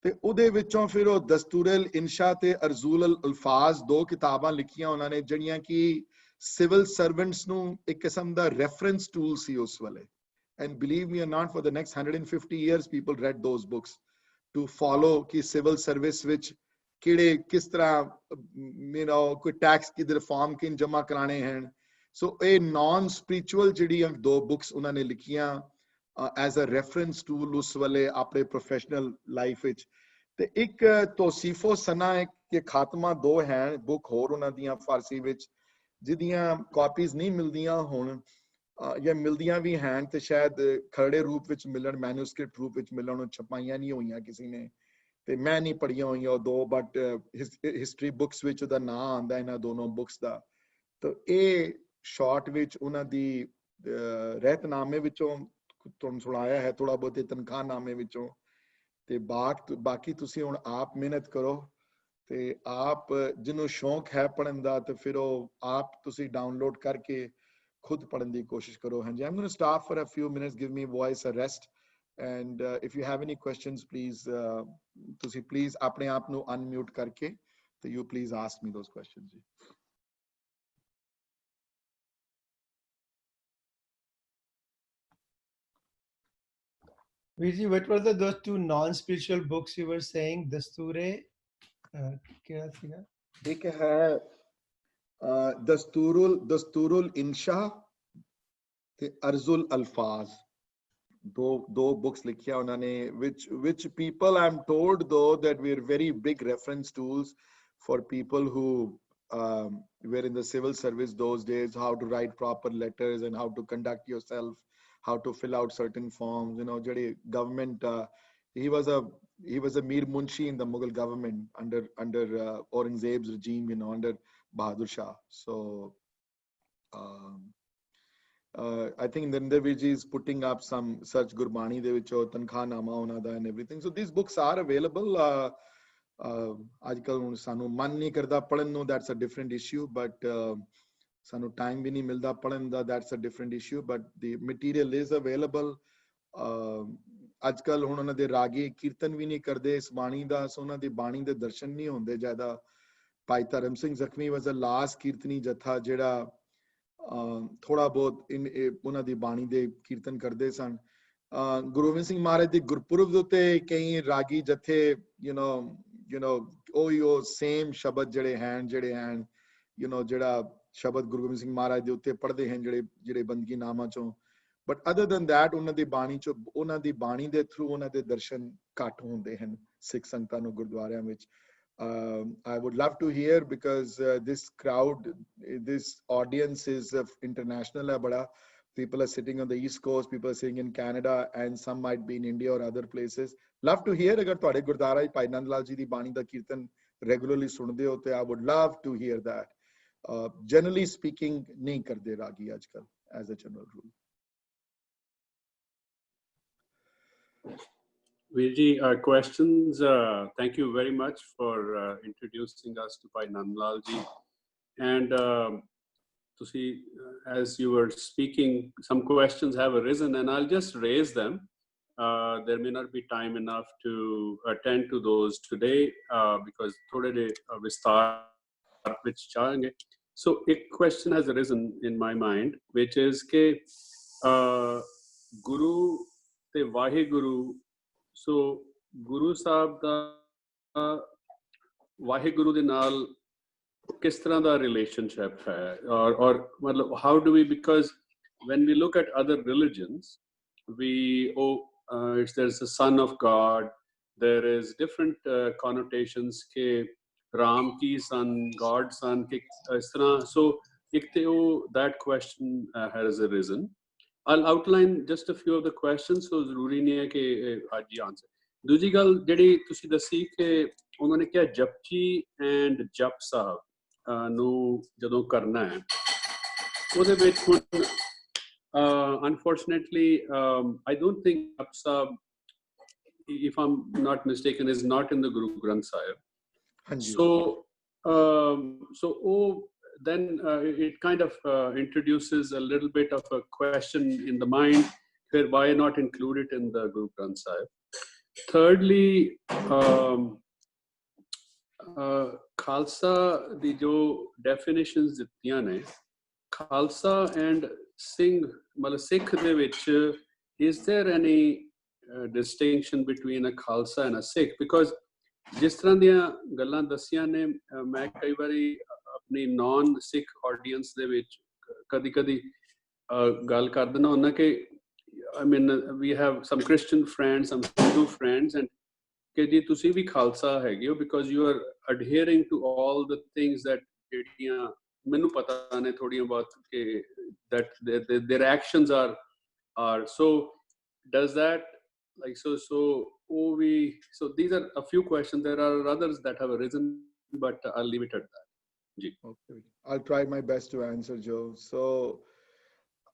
ਤੇ ਉਹਦੇ ਵਿੱਚੋਂ ਫਿਰ ਉਹ ਦਸਤੂਰਲ ਇਨਸ਼ਾ ਤੇ ਅਰਜ਼ੂਲ ਅਲਫਾਜ਼ ਦੋ ਕਿਤਾਬਾਂ ਲਿਖੀਆਂ ਉਹਨਾਂ ਨੇ ਜਿਹੜੀਆਂ ਕਿ ਸਿਵਲ ਸਰਵੈਂਟਸ ਨੂੰ ਇੱਕ ਕਿਸਮ ਦਾ ਰੈਫਰੈਂਸ ਟੂਲ ਸੀ ਉਸ ਵੇਲੇ and believe me or not for the next 150 years people read those books to follow ki civil service which kide kis tarah koi tax ki reform kin jama karane hain so a non spiritual jehdiyan do books unhone ne likhiyan as a reference tool us wale apne professional life vich te ek tawsifo sana ke khatma do hain book hor unhon diyan farsi vich jidiyan copies nahi mildiyan hon ਜਾਂ ਮਿਲਦੀਆਂ ਵੀ ਹਨ ਤੇ ਸ਼ਾਇਦ ਖਰੜੇ ਰੂਪ ਵਿੱਚ ਮਿਲਣ ਮੈਨੂਸਕ੍ਰਿਪਟ ਰੂਪ ਵਿੱਚ ਮਿਲਣ ਉਹ ਛਪਾਈਆਂ ਨਹੀਂ ਹੋਈਆਂ ਕਿਸੇ ਨੇ ਤੇ ਮੈਂ ਨਹੀਂ ਪੜ੍ਹੀਆਂ ਹੋਈਆਂ ਉਹ ਦੋ ਬਟ ਹਿਸਟਰੀ ਬੁੱਕਸ ਵਿੱਚ ਉਹਦਾ ਨਾਂ ਆਉਂਦਾ ਇਹਨਾਂ ਦੋਨੋਂ ਬੁੱਕਸ ਦਾ ਤਾਂ ਇਹ ਸ਼ਾਰਟ ਵਿੱਚ ਉਹਨਾਂ ਦੀ ਰਹਿਤਨਾਮੇ ਵਿੱਚੋਂ ਤੁਹਾਨੂੰ ਸੁਣਾਇਆ ਹੈ ਥੋੜਾ ਬਹੁਤੇ ਤਨਖਾਹਨਾਮੇ ਵਿੱਚੋਂ ਤੇ ਬਾਕੀ ਤੁਸੀਂ ਹੁਣ ਆਪ ਮਿਹਨਤ ਕਰੋ ਤੇ ਆਪ ਜਿਹਨੂੰ ਸ਼ੌਂਕ ਹੈ ਪੜ੍ਹਨ ਦਾ ਤੇ ਫਿਰ ਉਹ ਆਪ ਤੁਸੀਂ ਡਾਊਨਲੋਡ ਕਰਕੇ खुद पढ़ने की कोशिश करो हाँ जी I'm going to stop for a few minutes give me voice a rest and if you have any questions please तुसी please अपने आप ਨੂੰ unmute करके तो you please ask me those questions ji Viji, what were those two non-spiritual books you were saying? Dasture क्या थी? एक है दस्तूरुल इंशा ते अर्जुल अल्फाज दो books लिखिया उन्होंने which people I'm told though that were very big reference tools for people who were in the civil service those days, how to write proper letters and how to conduct yourself, how to fill out certain forms, jehdi government he was a Mir Munshi in the Mughal government under Aurangzeb's regime, under Bahadur Shah. So I think Narinder ji is putting up some search Gurbani de vich Tankhanama ona da and everything. So these books are available. Ajkal sanu man nahi karda padhan no, that's a different issue, but sanu time bhi nahi milda padhan da, that's a different issue, but the material is available. Ajkal hun ਉਹਨਾਂ ਦੇ ਰਾਗੀ ਕੀਰਤਨ ਵੀ ਨਹੀਂ ਕਰਦੇ ਇਸ ਬਾਣੀ ਦਾ, ਸੋ ਉਹਨਾਂ ਦੀ ਬਾਣੀ ਦੇ ਦਰਸ਼ਨ ਨਹੀਂ ਹੁੰਦੇ ਜ਼ਿਆਦਾ. ਭਾਈ ਧਰਮ ਸਿੰਘ ਜ਼ਖਮੀ was the last ਕੀਰਤਨੀ ਜਥਾ ਜਿਹੜਾ ਥੋੜਾ ਬਹੁਤ ਉਹਨਾਂ ਦੀ ਬਾਣੀ ਦੇ ਕੀਰਤਨ ਕਰਦੇ ਸਨ. ਗੁਰੂ ਗੋਬਿੰਦ ਸਿੰਘ ਮਹਾਰਾਜ ਦੇ ਗੁਰਪੁਰਬ ਦੇ ਉੱਤੇ ਕਈ ਰਾਗੀ ਜਥੇ ਯੂ نو ਉਹ ਸੇਮ ਸ਼ਬਦ ਜਿਹੜੇ ਹਨ ਯੂ نو ਜਿਹੜਾ ਸ਼ਬਦ ਗੁਰੂ ਗੋਬਿੰਦ ਸਿੰਘ ਮਹਾਰਾਜ ਦੇ ਉੱਤੇ ਪੜ੍ਹਦੇ ਹਨ ਜਿਹੜੇ ਬੰਦਗੀ ਨਾਮਾਂ ਚੋਂ. ਬਟ ਅਦਰ ਦੈਨ ਦੈਟ ਉਹਨਾਂ ਦੀ ਬਾਣੀ ਚ ਉਹਨਾਂ ਦੀ ਬਾਣੀ ਦੇ ਥਰੂ ਉਹਨਾਂ ਦੇ ਦਰਸ਼ਨ ਘੱਟ ਹੁੰਦੇ ਹਨ ਸਿੱਖ ਸੰਗਤਾਂ ਨੂੰ ਗੁਰਦੁਆਰਿਆਂ ਵਿੱਚ. I would love to hear because this crowd, this audience is international. People are sitting on the East Coast, people are sitting in Canada, and some might be in India or other places. Love to hear agar ਤੁਹਾਡੇ ਗੁਰਦੁਆਰਾ ਭਾਈ ਨੰਦ ਲਾਲ ਜੀ ਦੀ ਬਾਣੀ ਦਾ ਕੀਰਤਨ regularly ਸੁਣਦੇ ਹੋ ਤੇ I would love to hear that. Generally speaking ਨਹੀਂ ਕਰਦੇ ਰਾਗੀ ਅੱਜਕੱਲ as a general rule. Virji, questions. Thank you very much for introducing us to Bhai Nand Lal ji. And to see, as you were speaking, some questions have arisen, and I'll just raise them. There may not be time enough to attend to those today because thode de vistar vich chahenge. So, a question has arisen in my mind, which is ke Guru te Vaheguru. So Guru Sahib da Vaheguru de naal kis tarah da relationship hai or matlab how do we, because when we look at other religions we there's a son of God, there is different connotations ke Ram ki son, God son ke is tarah. So ek te that question has arisen. I'll outline just a few of the questions, so ਜ਼ਰੂਰੀ ਨਹੀਂ ਹੈ ਕਿ ਅੱਜ ਹੀ ਆਨਸਰ. ਦੂਜੀ ਗੱਲ ਜਿਹੜੀ ਤੁਸੀਂ ਦੱਸੀ ਕਿ ਉਹਨਾਂ ਨੇ ਕਿਹਾ ਜਪਜੀ ਐਂਡ ਜਪ ਸਾਹਿਬ ਨੂੰ ਜਦੋਂ ਕਰਨਾ ਹੈ ਉਹਦੇ ਵਿੱਚ ਹੁਣ unfortunately I don't think jap sahab, if I'm not mistaken, is not in the Guru Granth Sahib. So then it kind of introduces a little bit of a question in the mind, why not include it in the Guru Granth Sahib. Thirdly, Khalsa the jo definitions dittiyan ne, Khalsa and Singh, matlab Sikh de vich, is there any distinction between a Khalsa and a Sikh? Because जिस तरह ਦੀਆਂ ਗੱਲਾਂ ਦੱਸੀਆਂ ਨੇ ਮੈਂ ਕਈ ਵਾਰੀ ਆਪਣੀ ਨਾਨ ਸਿੱਖ ਆਡੀਅנס ਦੇ ਵਿੱਚ ਕਦੀ ਗੱਲ ਕਰ ਦਿੰਦਾ ਹੁੰਦਾ ਕਿ I mean we have some Christian friends, some Hindu friends, and ਕਿ ਜੀ ਤੁਸੀਂ ਵੀ ਖਾਲਸਾ ਹੈਗੇ ਹੋ because you are adhering to all the things that ਜਿਹੜੀਆਂ ਮੈਨੂੰ ਪਤਾ ਨੇ ਥੋੜੀਆਂ ਬਹੁਤ ਕਿ that their actions are so does that like so these are a few questions. There are others that have arisen, but I'll leave it at that. Okay, I'll try my best to answer, Joe. So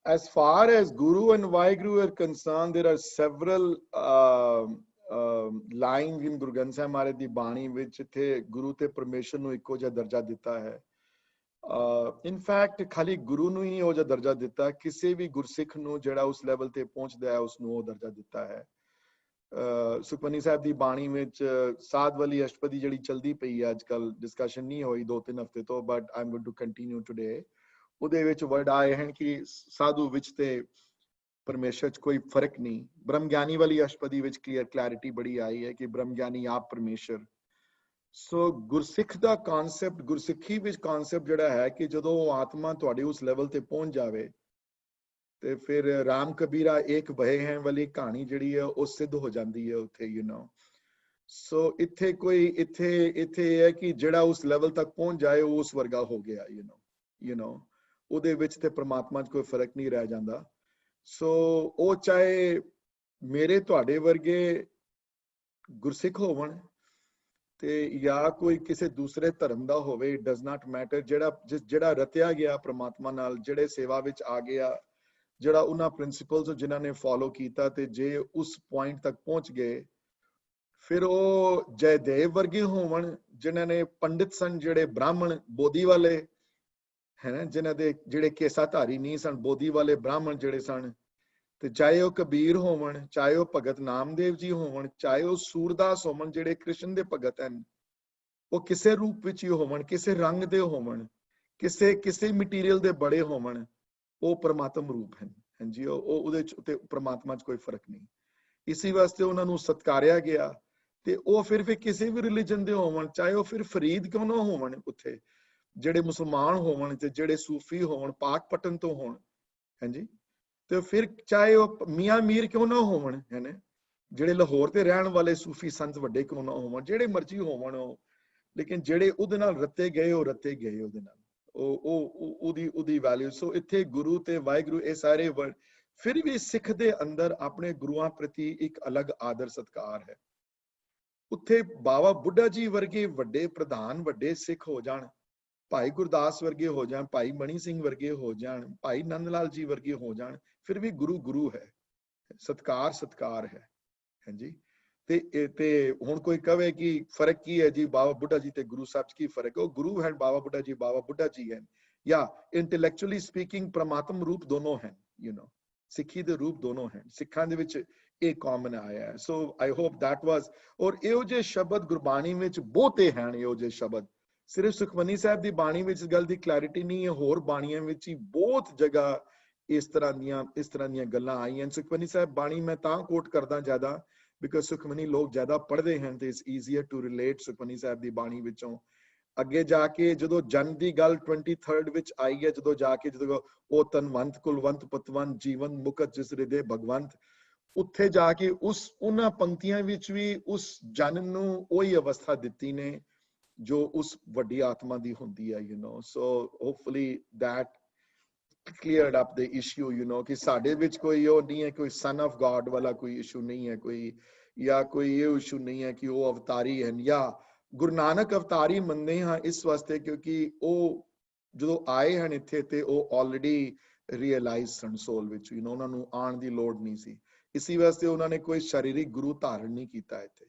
as far as Guru and Vaheguru are concerned, there are several lines in Guru Granth Sahib Maharaj di Bani which the Guru te Parmeshwar nu ikko jiha darja ditta hai. In fact khali Guru nu hi ho jiha darja ditta, kisi bhi Gursikh nu jehda us level te pahunchda hai us nu ho darja ditta hai. Sukhmani Sahib ਦੀ ਬਾਣੀ ਵਿੱਚ ਸਾਧ ਵਾਲੀ ਅਸ਼ਟਪਦੀ ਜਿਹੜੀ ਚਲਦੀ ਪਈ ਹੈ ਅੱਜ ਕੱਲ, ਡਿਸਕਸ਼ਨ ਨਹੀਂ ਹੋਈ 2-3 ਹਫ਼ਤੇ ਤੋਂ, but I am going to continue today. ਉਹਦੇ ਵਿੱਚ ਵਰਡ ਆਏ ਹਨ ਕਿ ਸਾਧੂ ਵਿੱਚ ਤੇ ਪਰਮੇਸ਼ਰ 'ਚ ਕੋਈ ਫਰਕ ਨਹੀਂ. ਬ੍ਰਹਮ ਗਿਆਨੀ ਵਾਲੀ ਅਸ਼ਟਪਦੀ ਵਿੱਚ ਕਲੈਰਿਟੀ ਬੜੀ ਆਈ ਹੈ ਕਿ ਬ੍ਰਹਮ ਗਿਆਨੀ ਆਪ ਪਰਮੇਸ਼ਰ. ਸੋ ਗੁਰਸਿੱਖ ਦਾ ਕਾਨਸੈਪਟ, ਗੁਰਸਿੱਖੀ ਵਿੱਚ ਕਾਨਸੈਪਟ ਜਿਹੜਾ ਹੈ ਕਿ ਜਦੋਂ ਆਤਮਾ ਤੁਹਾਡੇ ਉਸ ਲੈਵਲ ਤੇ ਪਹੁੰਚ ਜਾਵੇ ਤੇ ਫਿਰ ਰਾਮ ਕਬੀਰਾ ਇੱਕ ਭਏ ਹੈ ਵਾਲੀ ਕਹਾਣੀ ਜਿਹੜੀ ਹੈ ਉਹ ਸਿੱਧ ਹੋ ਜਾਂਦੀ ਹੈ ਉੱਥੇ, ਯੂ نو. ਸੋ ਇੱਥੇ ਕੋਈ ਇੱਥੇ ਹੈ ਕਿ ਜਿਹੜਾ ਉਸ ਲੈਵਲ ਤੱਕ ਪਹੁੰਚ ਜਾਏ ਉਹ ਉਸ ਵਰਗਾ ਹੋ ਗਿਆ, ਯੂ نو. ਉਹਦੇ ਵਿੱਚ ਤੇ ਪ੍ਰਮਾਤਮਾ 'ਚ ਕੋਈ ਫਰਕ ਨਹੀਂ ਰਹਿ ਜਾਂਦਾ. ਸੋ ਉਹ ਚਾਹੇ ਮੇਰੇ ਤੁਹਾਡੇ ਵਰਗੇ ਗੁਰਸਿੱਖ ਹੋਵਣ ਤੇ ਜਾਂ ਕੋਈ ਕਿਸੇ ਦੂਸਰੇ ਧਰਮ ਦਾ ਹੋਵੇ, ਇਟ ਡਜ਼ ਨਾਟ ਮੈਟਰ. ਜਿਹੜਾ ਰਤਿਆ ਗਿਆ ਪ੍ਰਮਾਤਮਾ ਨਾਲ, ਜਿਹੜੇ ਸੇਵਾ ਵਿੱਚ ਆ ਗਿਆ, ਜਿਹੜਾ ਉਹਨਾਂ ਪ੍ਰਿੰਸੀਪਲਸ ਜਿਨ੍ਹਾਂ ਨੇ ਫੋਲੋ ਕੀਤਾ ਤੇ ਜੇ ਉਸ ਪੁਆਇੰਟ ਤੱਕ ਪਹੁੰਚ ਗਏ, ਫਿਰ ਉਹ ਜੈਦੇਵ ਵਰਗੇ ਹੋਵਣ ਜਿਨ੍ਹਾਂ ਨੇ ਪੰਡਿਤ ਸਨ, ਜਿਹੜੇ ਬ੍ਰਾਹਮਣ ਬੋਧੀ ਵਾਲੇ ਹੈ ਨਾ, ਜਿਨ੍ਹਾਂ ਦੇ ਜਿਹੜੇ ਕੇਸਾਧਾਰੀ ਨਹੀਂ ਸਨ, ਬੋਧੀ ਵਾਲੇ ਬ੍ਰਾਹਮਣ ਜਿਹੜੇ ਸਨ, ਤੇ ਚਾਹੇ ਉਹ ਕਬੀਰ ਹੋਵਣ, ਚਾਹੇ ਉਹ ਭਗਤ ਨਾਮਦੇਵ ਜੀ ਹੋਵਣ, ਚਾਹੇ ਉਹ ਸੂਰਦਾਸ ਹੋਵਣ ਜਿਹੜੇ ਕ੍ਰਿਸ਼ਨ ਦੇ ਭਗਤ ਹਨ, ਉਹ ਕਿਸੇ ਰੂਪ ਵਿੱਚ ਹੀ ਹੋਵਣ, ਕਿਸੇ ਰੰਗ ਦੇ ਹੋਵਣ, ਕਿਸੇ ਮਟੀਰੀਅਲ ਦੇ ਬੜੇ ਹੋਵਣ, ਉਹ ਪਰਮਾਤਮ ਰੂਪ ਹਨ। ਹਾਂਜੀ, ਉਹਦੇ ਚ ਤੇ ਪਰਮਾਤਮਾ ਚ ਕੋਈ ਫਰਕ ਨਹੀਂ। ਇਸੇ ਵਾਸਤੇ ਉਹਨਾਂ ਨੂੰ ਸਤਕਾਰਿਆ ਗਿਆ। ਤੇ ਉਹ ਫਿਰ ਕਿਸੇ ਵੀ ਰਿਲੀਜਨ ਦੇ ਹੋਵਣ, ਚਾਹੇ ਉਹ ਫਿਰ ਫਰੀਦ ਕਿਉਂ ਨਾ ਹੋਵਣ, ਉੱਥੇ ਜਿਹੜੇ ਮੁਸਲਮਾਨ ਹੋਵਣ ਤੇ ਜਿਹੜੇ ਸੂਫੀ ਹੋਵਣ, ਪਾਕ ਪਟਨ ਤੋਂ ਹੋਣ, ਹਾਂਜੀ, ਤੇ ਫਿਰ ਚਾਹੇ ਉਹ ਮੀਆਂ ਮੀਰ ਕਿਉਂ ਨਾ ਹੋਵਣ, ਹੈ ਨਾ, ਜਿਹੜੇ ਲਾਹੌਰ ਤੇ ਰਹਿਣ ਵਾਲੇ ਸੂਫੀ ਸੰਤ ਵੱਡੇ ਕਿਉਂ ਨਾ ਹੋਵਣ, ਜਿਹੜੇ ਮਰਜ਼ੀ ਹੋਵਣ ਉਹ, ਲੇਕਿਨ ਜਿਹੜੇ ਉਹਦੇ ਨਾਲ ਰੱਤੇ ਗਏ ਉਹ ਰੱਤੇ ਗਏ ਉਹਦੇ ਨਾਲ, ਉਹਦੀ ਵੈਲਿਊ। ਸੋ ਇੱਥੇ ਗੁਰੂ ਤੇ ਵਾਹਿਗੁਰੂ ਇਹ ਸਾਰੇ ਵਰਡ, ਫਿਰ ਵੀ ਸਿੱਖ ਦੇ ਅੰਦਰ ਆਪਣੇ ਗੁਰੂਆਂ ਪ੍ਰਤੀ ਇੱਕ ਅਲੱਗ ਆਦਰ ਸਤਕਾਰ ਹੈ। ਉੱਥੇ ਬਾਬਾ ਬੁੱਢਾ ਜੀ ਵਰਗੇ ਵੱਡੇ ਪ੍ਰਧਾਨ, ਵੱਡੇ ਸਿੱਖ ਹੋ ਜਾਣ, ਭਾਈ ਗੁਰਦਾਸ ਵਰਗੇ ਹੋ ਜਾਣ, ਭਾਈ ਮਣੀ ਸਿੰਘ ਵਰਗੇ ਹੋ ਜਾਣ, ਭਾਈ ਨੰਦ ਲਾਲ ਜੀ ਵਰਗੇ ਹੋ ਜਾਣ, ਫਿਰ ਵੀ ਗੁਰੂ ਗੁਰੂ ਹੈ, ਸਤਕਾਰ ਹੈ। ਹਾਂਜੀ, ਤੇ ਹੁਣ ਕੋਈ ਕਹੇ ਕਿ ਫਰਕ ਕੀ ਹੈ ਜੀ ਬਾਬਾ ਬੁੱਢਾ ਜੀ ਤੇ ਗੁਰੂ ਸਾਹਿਬ ਚ ਕੀ ਫਰਕ ਹੈ? ਉਹ ਗੁਰੂ ਹਨ ਬਾਬਾ ਬੁੱਢਾ ਜੀ ਹਨ, ਜਾਂ ਇੰਟੈਲੈਕਚੁਅਲੀ ਸਪੀਕਿੰਗ ਪਰਮਾਤਮ ਰੂਪ ਦੋਨੋਂ ਹਨ, ਸਿੱਖੀ ਦੇ ਰੂਪ ਦੋਨੋਂ ਹਨ, ਸਿੱਖਾਂ ਦੇ ਵਿੱਚ ਇਹ ਕਾਮਨ ਆਇਆ ਹੈ। ਸੋ ਆਈ ਹੋਪ ਦੈਟ ਵਾਸ, ਔਰ ਇਹੋ ਜਿਹੇ ਸ਼ਬਦ ਗੁਰਬਾਣੀ ਵਿੱਚ ਬਹੁਤੇ ਹਨ, ਇਹੋ ਜਿਹੇ ਸ਼ਬਦ ਸਿਰਫ ਸੁਖਮਨੀ ਸਾਹਿਬ ਦੀ ਬਾਣੀ ਵਿੱਚ ਇਸ ਗੱਲ ਦੀ ਕਲੈਰਿਟੀ ਨਹੀਂ ਹੈ, ਹੋਰ ਬਾਣੀਆਂ ਵਿੱਚ ਹੀ ਬਹੁਤ ਜਗ੍ਹਾ ਇਸ ਤਰ੍ਹਾਂ ਦੀਆਂ ਗੱਲਾਂ ਆਈਆਂ। ਸੁਖਮਨੀ ਸਾਹਿਬ ਬਾਣੀ ਮੈਂ ਤਾਂ ਕੋਟ ਕਰਦਾ ਜ਼ਿਆਦਾ, ਬਿਕਾਜ਼ ਸੁਖਮਨੀ ਲੋਕ ਜ਼ਿਆਦਾ ਪੜ੍ਹਦੇ ਹਨ ਤੇ it's easier to relate Sukhmani Sahib ਦੀ ਬਾਣੀ ਵਿੱਚੋਂ। ਅੱਗੇ ਜਾ ਕੇ ਜਦੋਂ ਜਨਮ ਦੀ ਗੱਲ 23rd ਵਿੱਚ ਆਈ ਹੈ, ਜਦੋਂ ਉਹ ਤਨਵੰਤ ਕੁਲਵੰਤ ਪਤਵੰਤ ਜੀਵਨ ਮੁਕਤ ਜਿਸ ਹਿਰਦੇ ਭਗਵੰਤ, ਉੱਥੇ ਜਾ ਕੇ ਉਹਨਾਂ ਪੰਕਤੀਆਂ ਵਿੱਚ ਵੀ ਉਸ ਜਨ ਨੂੰ ਉਹੀ ਅਵਸਥਾ ਦਿੱਤੀ ਨੇ ਜੋ ਉਸ ਵੱਡੀ ਆਤਮਾ ਦੀ ਹੁੰਦੀ ਹੈ, so hopefully that cleared up the issue, ਕਿ ਸਾਡੇ ਵਿੱਚ ਕੋਈ ਉਹ ਨਹੀਂ ਹੈ, ਕੋਈ son of God ਵਾਲਾ ਕੋਈ ਇਸ਼ੂ ਨਹੀਂ ਹੈ, ਕੋਈ ਇਹ ਇਸ਼ੂ ਨਹੀਂ ਹੈ ਕਿ ਉਹ ਅਵਤਾਰੀ ਹਨ, ਜਾਂ ਗੁਰੂ ਨਾਨਕ ਅਵਤਾਰੀ ਮੰਨਦੇ ਹਾਂ ਇਸ ਵਾਸਤੇ ਕਿਉਂਕਿ ਉਹ ਜਦੋਂ ਆਏ ਹਨ ਇੱਥੇ ਤੇ ਉਹ ਆਲਰੇਡੀ ਰਿਅਲਾਈਜ਼ ਸਨ ਸੋਲ ਵਿੱਚ, ਉਹਨਾਂ ਨੂੰ ਆਉਣ ਦੀ ਲੋੜ ਨਹੀਂ ਸੀ। ਇਸੇ ਵਾਸਤੇ ਉਹਨਾਂ ਨੇ ਕੋਈ ਸਰੀਰਿਕ ਗੁਰੂ ਧਾਰਨ ਨਹੀਂ ਕੀਤਾ ਇੱਥੇ।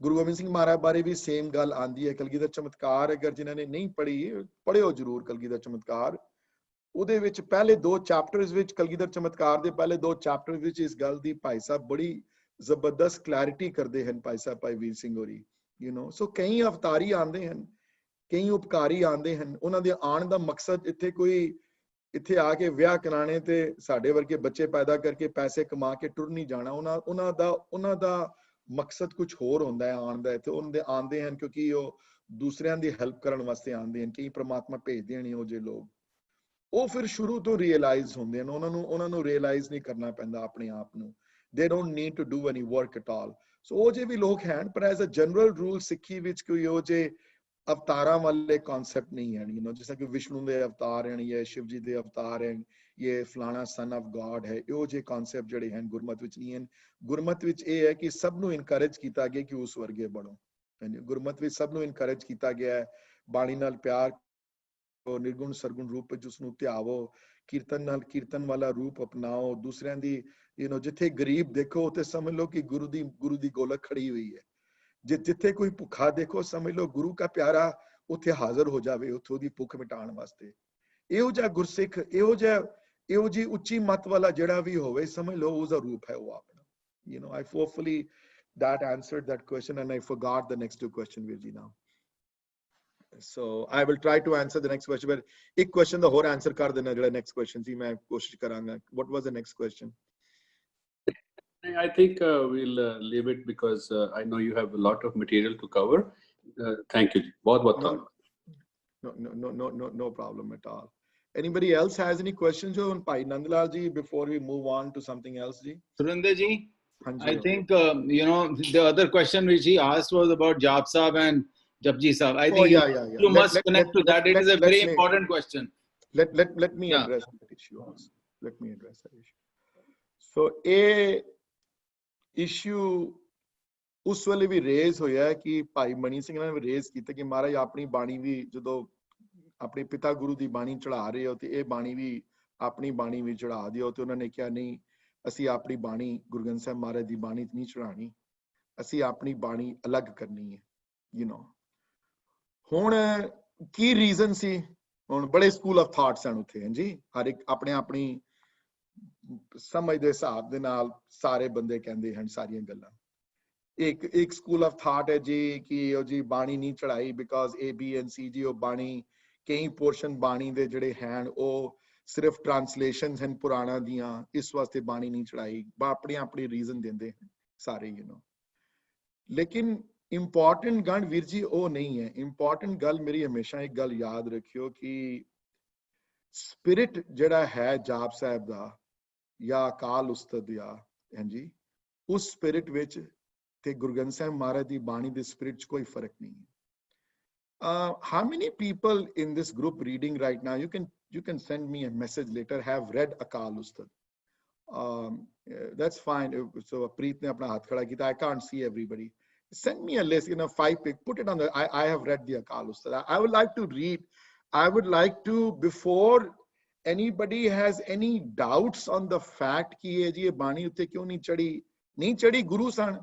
ਗੁਰੂ ਗੋਬਿੰਦ ਸਿੰਘ ਮਹਾਰਾਜ ਬਾਰੇ ਵੀ ਸੇਮ ਗੱਲ ਆਂਦੀ ਹੈ। ਕਲਗੀਧਰ ਚਮਤਕਾਰ ਅਗਰ ਜਿਨ੍ਹਾਂ ਨੇ ਨਹੀਂ ਪੜ੍ਹੀ, ਪੜ੍ਹਿਓ ਜ਼ਰੂਰ ਕਲਗੀਧਰ ਚਮਤਕਾਰ। ਉਹਦੇ ਵਿੱਚ ਪਹਿਲੇ 2 ਚੈਪਟਰਸ ਵਿੱਚ, ਕਲਗੀਧਰ ਚਮਤਕਾਰ ਦੇ ਪਹਿਲੇ 2 ਚੈਪਟਰ ਵਿੱਚ ਇਸ ਗੱਲ ਦੀ ਭਾਈ ਸਾਹਿਬ ਬੜੀ ਜ਼ਬਰਦਸਤ ਕਲੈਰਿਟੀ ਕਰਦੇ ਹਨ, ਭਾਈ ਸਾਹਿਬ ਭਾਈ ਵੀਰ ਸਿੰਘ ਹੋਰੀ, ਸੋ ਕਈ ਅਵਤਾਰੀ ਆਉਂਦੇ ਹਨ, ਕਈ ਉਪਕਾਰੀ ਆਉਂਦੇ ਹਨ। ਉਹਨਾਂ ਦੇ ਆਉਣ ਦਾ ਮਕਸਦ ਇੱਥੇ ਆ ਕੇ ਵਿਆਹ ਕਰਾਣੇ ਤੇ ਸਾਡੇ ਵਰਗੇ ਬੱਚੇ ਪੈਦਾ ਕਰਕੇ ਪੈਸੇ ਕਮਾ ਕੇ ਟੁਰ ਨਹੀਂ ਜਾਣਾ। ਉਹਨਾਂ ਦਾ ਮਕਸਦ ਕੁਝ ਹੋਰ ਹੁੰਦਾ ਹੈ ਆਉਣ ਦਾ। ਇੱਥੇ ਉਹਨਾਂ ਦੇ ਆਉਂਦੇ ਹਨ ਕਿਉਂਕਿ ਉਹ ਦੂਸਰਿਆਂ ਦੀ ਹੈਲਪ ਕਰਨ ਵਾਸਤੇ ਆਉਂਦੇ ਹਨ। ਕਈ ਪ੍ਰਮਾਤਮਾ ਭੇਜਦੇ ਹਨ ਇਹੋ ਜਿਹੇ ਲੋਕ, ਉਹ ਫਿਰ ਸ਼ੁਰੂ ਤੋਂ ਰਿਅਲਾਈਜ਼ ਹੁੰਦੇ ਹਨ। ਉਹਨਾਂ ਨੂੰ ਰਿਅਲਾਈਜ਼ ਨਹੀਂ ਕਰਨਾ ਪੈਂਦਾ ਆਪਣੇ ਆਪ ਨੂੰ। they don't need to do any work at all. so ਉਹ ਜੇ ਵੀ ਲੋਕ ਹਨ, ਪਰ ਐਜ਼ ਅ ਜਨਰਲ ਰੂਲ ਸਿੱਖੀ ਵਿੱਚ ਕੋਈ ਉਹ ਜੇ ਅਵਤਾਰਾਂ ਵਾਲੇ ਕਨਸੈਪਟ ਨਹੀਂ ਹਨ, ਜਿਸ ਤਰ੍ਹਾਂ ਕਿ ਵਿਸ਼ਨੂੰ ਦੇ ਅਵਤਾਰ ਹਨ ਜਾਂ ਸ਼ਿਵ ਜੀ ਦੇ ਅਵਤਾਰ ਹਨ, ਇਹ ਫਲਾਣਾ ਸਨ ਆਫ ਗॉड ਹੈ, ਇਹੋ ਜਿਹੇ ਕਨਸੈਪਟ ਜਿਹੜੇ ਹਨ ਗੁਰਮਤ ਵਿੱਚ ਨਹੀਂ ਹਨ। ਗੁਰਮਤ ਵਿੱਚ ਇਹ ਹੈ ਕਿ ਸਭ ਨੂੰ ਇਨਕਰੇਜ ਕੀਤਾ ਗਿਆ ਕਿ ਉਸ ਵਰਗੇ ਬਣੋ। ਗੁਰਮਤ ਵਿੱਚ ਸਭ ਨੂੰ ਇਨਕਰੇਜ ਕੀਤਾ ਗਿਆ ਹੈ, ਬਾਣੀ ਨਾਲ ਪਿਆਰ, ਨਿਰਗੁਣ ਸਰਗੁਣ ਰੂਪ ਵਿੱਚ ਉਸਨੂੰ ਧਿਆਵੋ, ਕੀਰਤਨ ਵਾਲਾ ਰੂਪ ਅਪਣਾਓ, ਦੂਸਰਿਆਂ ਦੀ ਜਿੱਥੇ ਗਰੀਬ ਦੇਖੋ ਤੇ ਸਮਝ ਲਓ ਕਿ ਗੁਰੂ ਦੀ ਗੋਲਕ ਖੜੀ ਹੋਈ ਹੈ। ਜਿੱਥੇ ਕੋਈ ਭੁੱਖਾ ਦੇਖੋ ਸਮਝ ਲਓ ਗੁਰੂ ਦਾ ਪਿਆਰਾ ਉੱਥੇ ਹਾਜ਼ਰ ਹੋ ਜਾਵੇ, ਉੱਥੇ ਉਹਦੀ ਭੁੱਖ ਮਿਟਾਉਣ ਵਾਸਤੇ। ਇਹੋ ਜਿਹਾ ਗੁਰਸਿੱਖ, ਇਹੋ ਜਿਹੀ ਉੱਚੀ ਮੱਤ ਵਾਲਾ ਜਿਹੜਾ ਵੀ ਹੋਵੇ, ਸਮਝ ਲਓ ਉਸਦਾ ਰੂਪ ਹੈ ਉਹ ਆਪਣਾ। I hopefully that answered that question and I forgot the next 2 questions ਵੀਰ ਜੀ now. So I will try to answer the next question, but ਇੱਕ question ਦਾ ਹੋਰ answer ਕਰ ਦੇਣਾ ਜਿਹੜਾ next question ਸੀ, ਮੈਂ ਕੋਸ਼ਿਸ਼ ਕਰਾਂਗਾ। What was the next question? I think we'll leave it because I know you have a lot of material to cover. Thank you. बहुत No problem at all. Anybody else has any questions on Bhai Nand Lal ji before we move on to something else ji? Surinder ji, I think the other question which he asked was about Jap Sahab and Japji Sahab. I think you must connect to that. It is a very important question. Let me address that issue also. Let me address that issue. So a issue ਉਸ ਵੇਲੇ ਵੀ ਰੇਜ਼ ਹੋਇਆ ਕਿ ਭਾਈ ਮਣੀ ਸਿੰਘ ਨੇ ਰੇਜ਼ ਕੀਤਾ ਕਿ ਮਹਾਰਾਜ ਆਪਣੀ ਬਾਣੀ ਵੀ ਜਦੋਂ ਆਪਣੇ ਪਿਤਾ ਗੁਰੂ ਦੀ ਬਾਣੀ ਚੜਾ ਰਹੇ ਹੋ ਤੇ ਇਹ ਬਾਣੀ ਵੀ ਆਪਣੀ ਬਾਣੀ ਵੀ ਚੜਾ ਦਿਓ, ਤੇ ਉਹਨਾਂ ਨੇ ਕਿਹਾ ਨਹੀਂ, ਅਸੀਂ ਆਪਣੀ ਬਾਣੀ ਗੁਰੂ ਗ੍ਰੰਥ ਸਾਹਿਬ ਮਹਾਰਾਜ ਦੀ ਬਾਣੀ ਨਹੀਂ ਚੜਾਣੀ, ਅਸੀਂ ਆਪਣੀ ਬਾਣੀ ਅਲੱਗ ਕਰਨੀ ਹੈ, ਹੁਣ ਕੀ ਰੀਜ਼ਨ ਸੀ? ਹੁਣ ਬੜੇ ਸਕੂਲ ਆਫ ਥਾਟਸ ਹਨ ਉੱਥੇ, ਹਾਂਜੀ, ਹਰ ਇੱਕ ਆਪਣੇ ਆਪਣੀ ਸਮਝ ਦੇ ਹਿਸਾਬ ਦੇ ਨਾਲ ਸਾਰੇ ਬੰਦੇ ਕਹਿੰਦੇ ਹਨ ਸਾਰੀਆਂ ਗੱਲਾਂ। ਇੱਕ ਸਕੂਲ ਆਫ ਥਾਟ ਹੈ ਜੀ ਕਿ ਉਹ ਜੀ ਬਾਣੀ ਨਹੀਂ ਚੜਾਈ ਬਿਕਾਜ਼ ABC ਜੀ, ਉਹ ਬਾਣੀ ਕਈ ਪੋਰਸ਼ਨ ਬਾਣੀ ਦੇ ਜਿਹੜੇ ਹਨ ਉਹ ਸਿਰਫ ਟ੍ਰਾਂਸਲੇਸ਼ਨਸ ਹਨ ਪੁਰਾਣਾ ਦੀਆਂ, ਇਸ ਵਾਸਤੇ ਬਾਣੀ ਨਹੀਂ ਚੜਾਈ। ਆਪਣੀ ਰੀਜ਼ਨ ਦਿੰਦੇ ਹਨ ਸਾਰੇ, ਲੇਕਿਨ ਇੰਪੋਰਟੈਂਟ ਗੱਲ ਵੀਰ ਜੀ ਉਹ ਨਹੀਂ ਹੈ। ਇੰਪੋਰਟੈਂਟ ਗੱਲ ਮੇਰੀ ਹਮੇਸ਼ਾ ਇੱਕ ਗੱਲ ਯਾਦ ਰੱਖਿਓ ਕਿ ਸਪਿਰਿਟ ਜਿਹੜਾ ਹੈ ਜਾਪ ਸਾਹਿਬ ਦਾ ਜਾਂ ਅਕਾਲ ਉਸਤਤ ਦਾ, ਹਾਂਜੀ, ਉਸ ਸਪਿਰਿਟ ਵਿੱਚ ਤੇ ਗੁਰੂ ਗ੍ਰੰਥ ਸਾਹਿਬ ਮਹਾਰਾਜ ਦੀ ਬਾਣੀ ਦੇ ਸਪਿਰਿਟ 'ਚ ਕੋਈ ਫਰਕ ਨਹੀਂ ਹੈ। How many people in this group reading right now, you can send me a message later, have read Akal Ustad? That's fine. So Preet ne apna haath khada kita, I can't see everybody. Send me a list, 5 pick, put it on the, I have read the Akal Ustad. I would like to read, I would like to, before anybody has any doubts on the fact ki ye ji bani utte kyun nahi chadi, guru san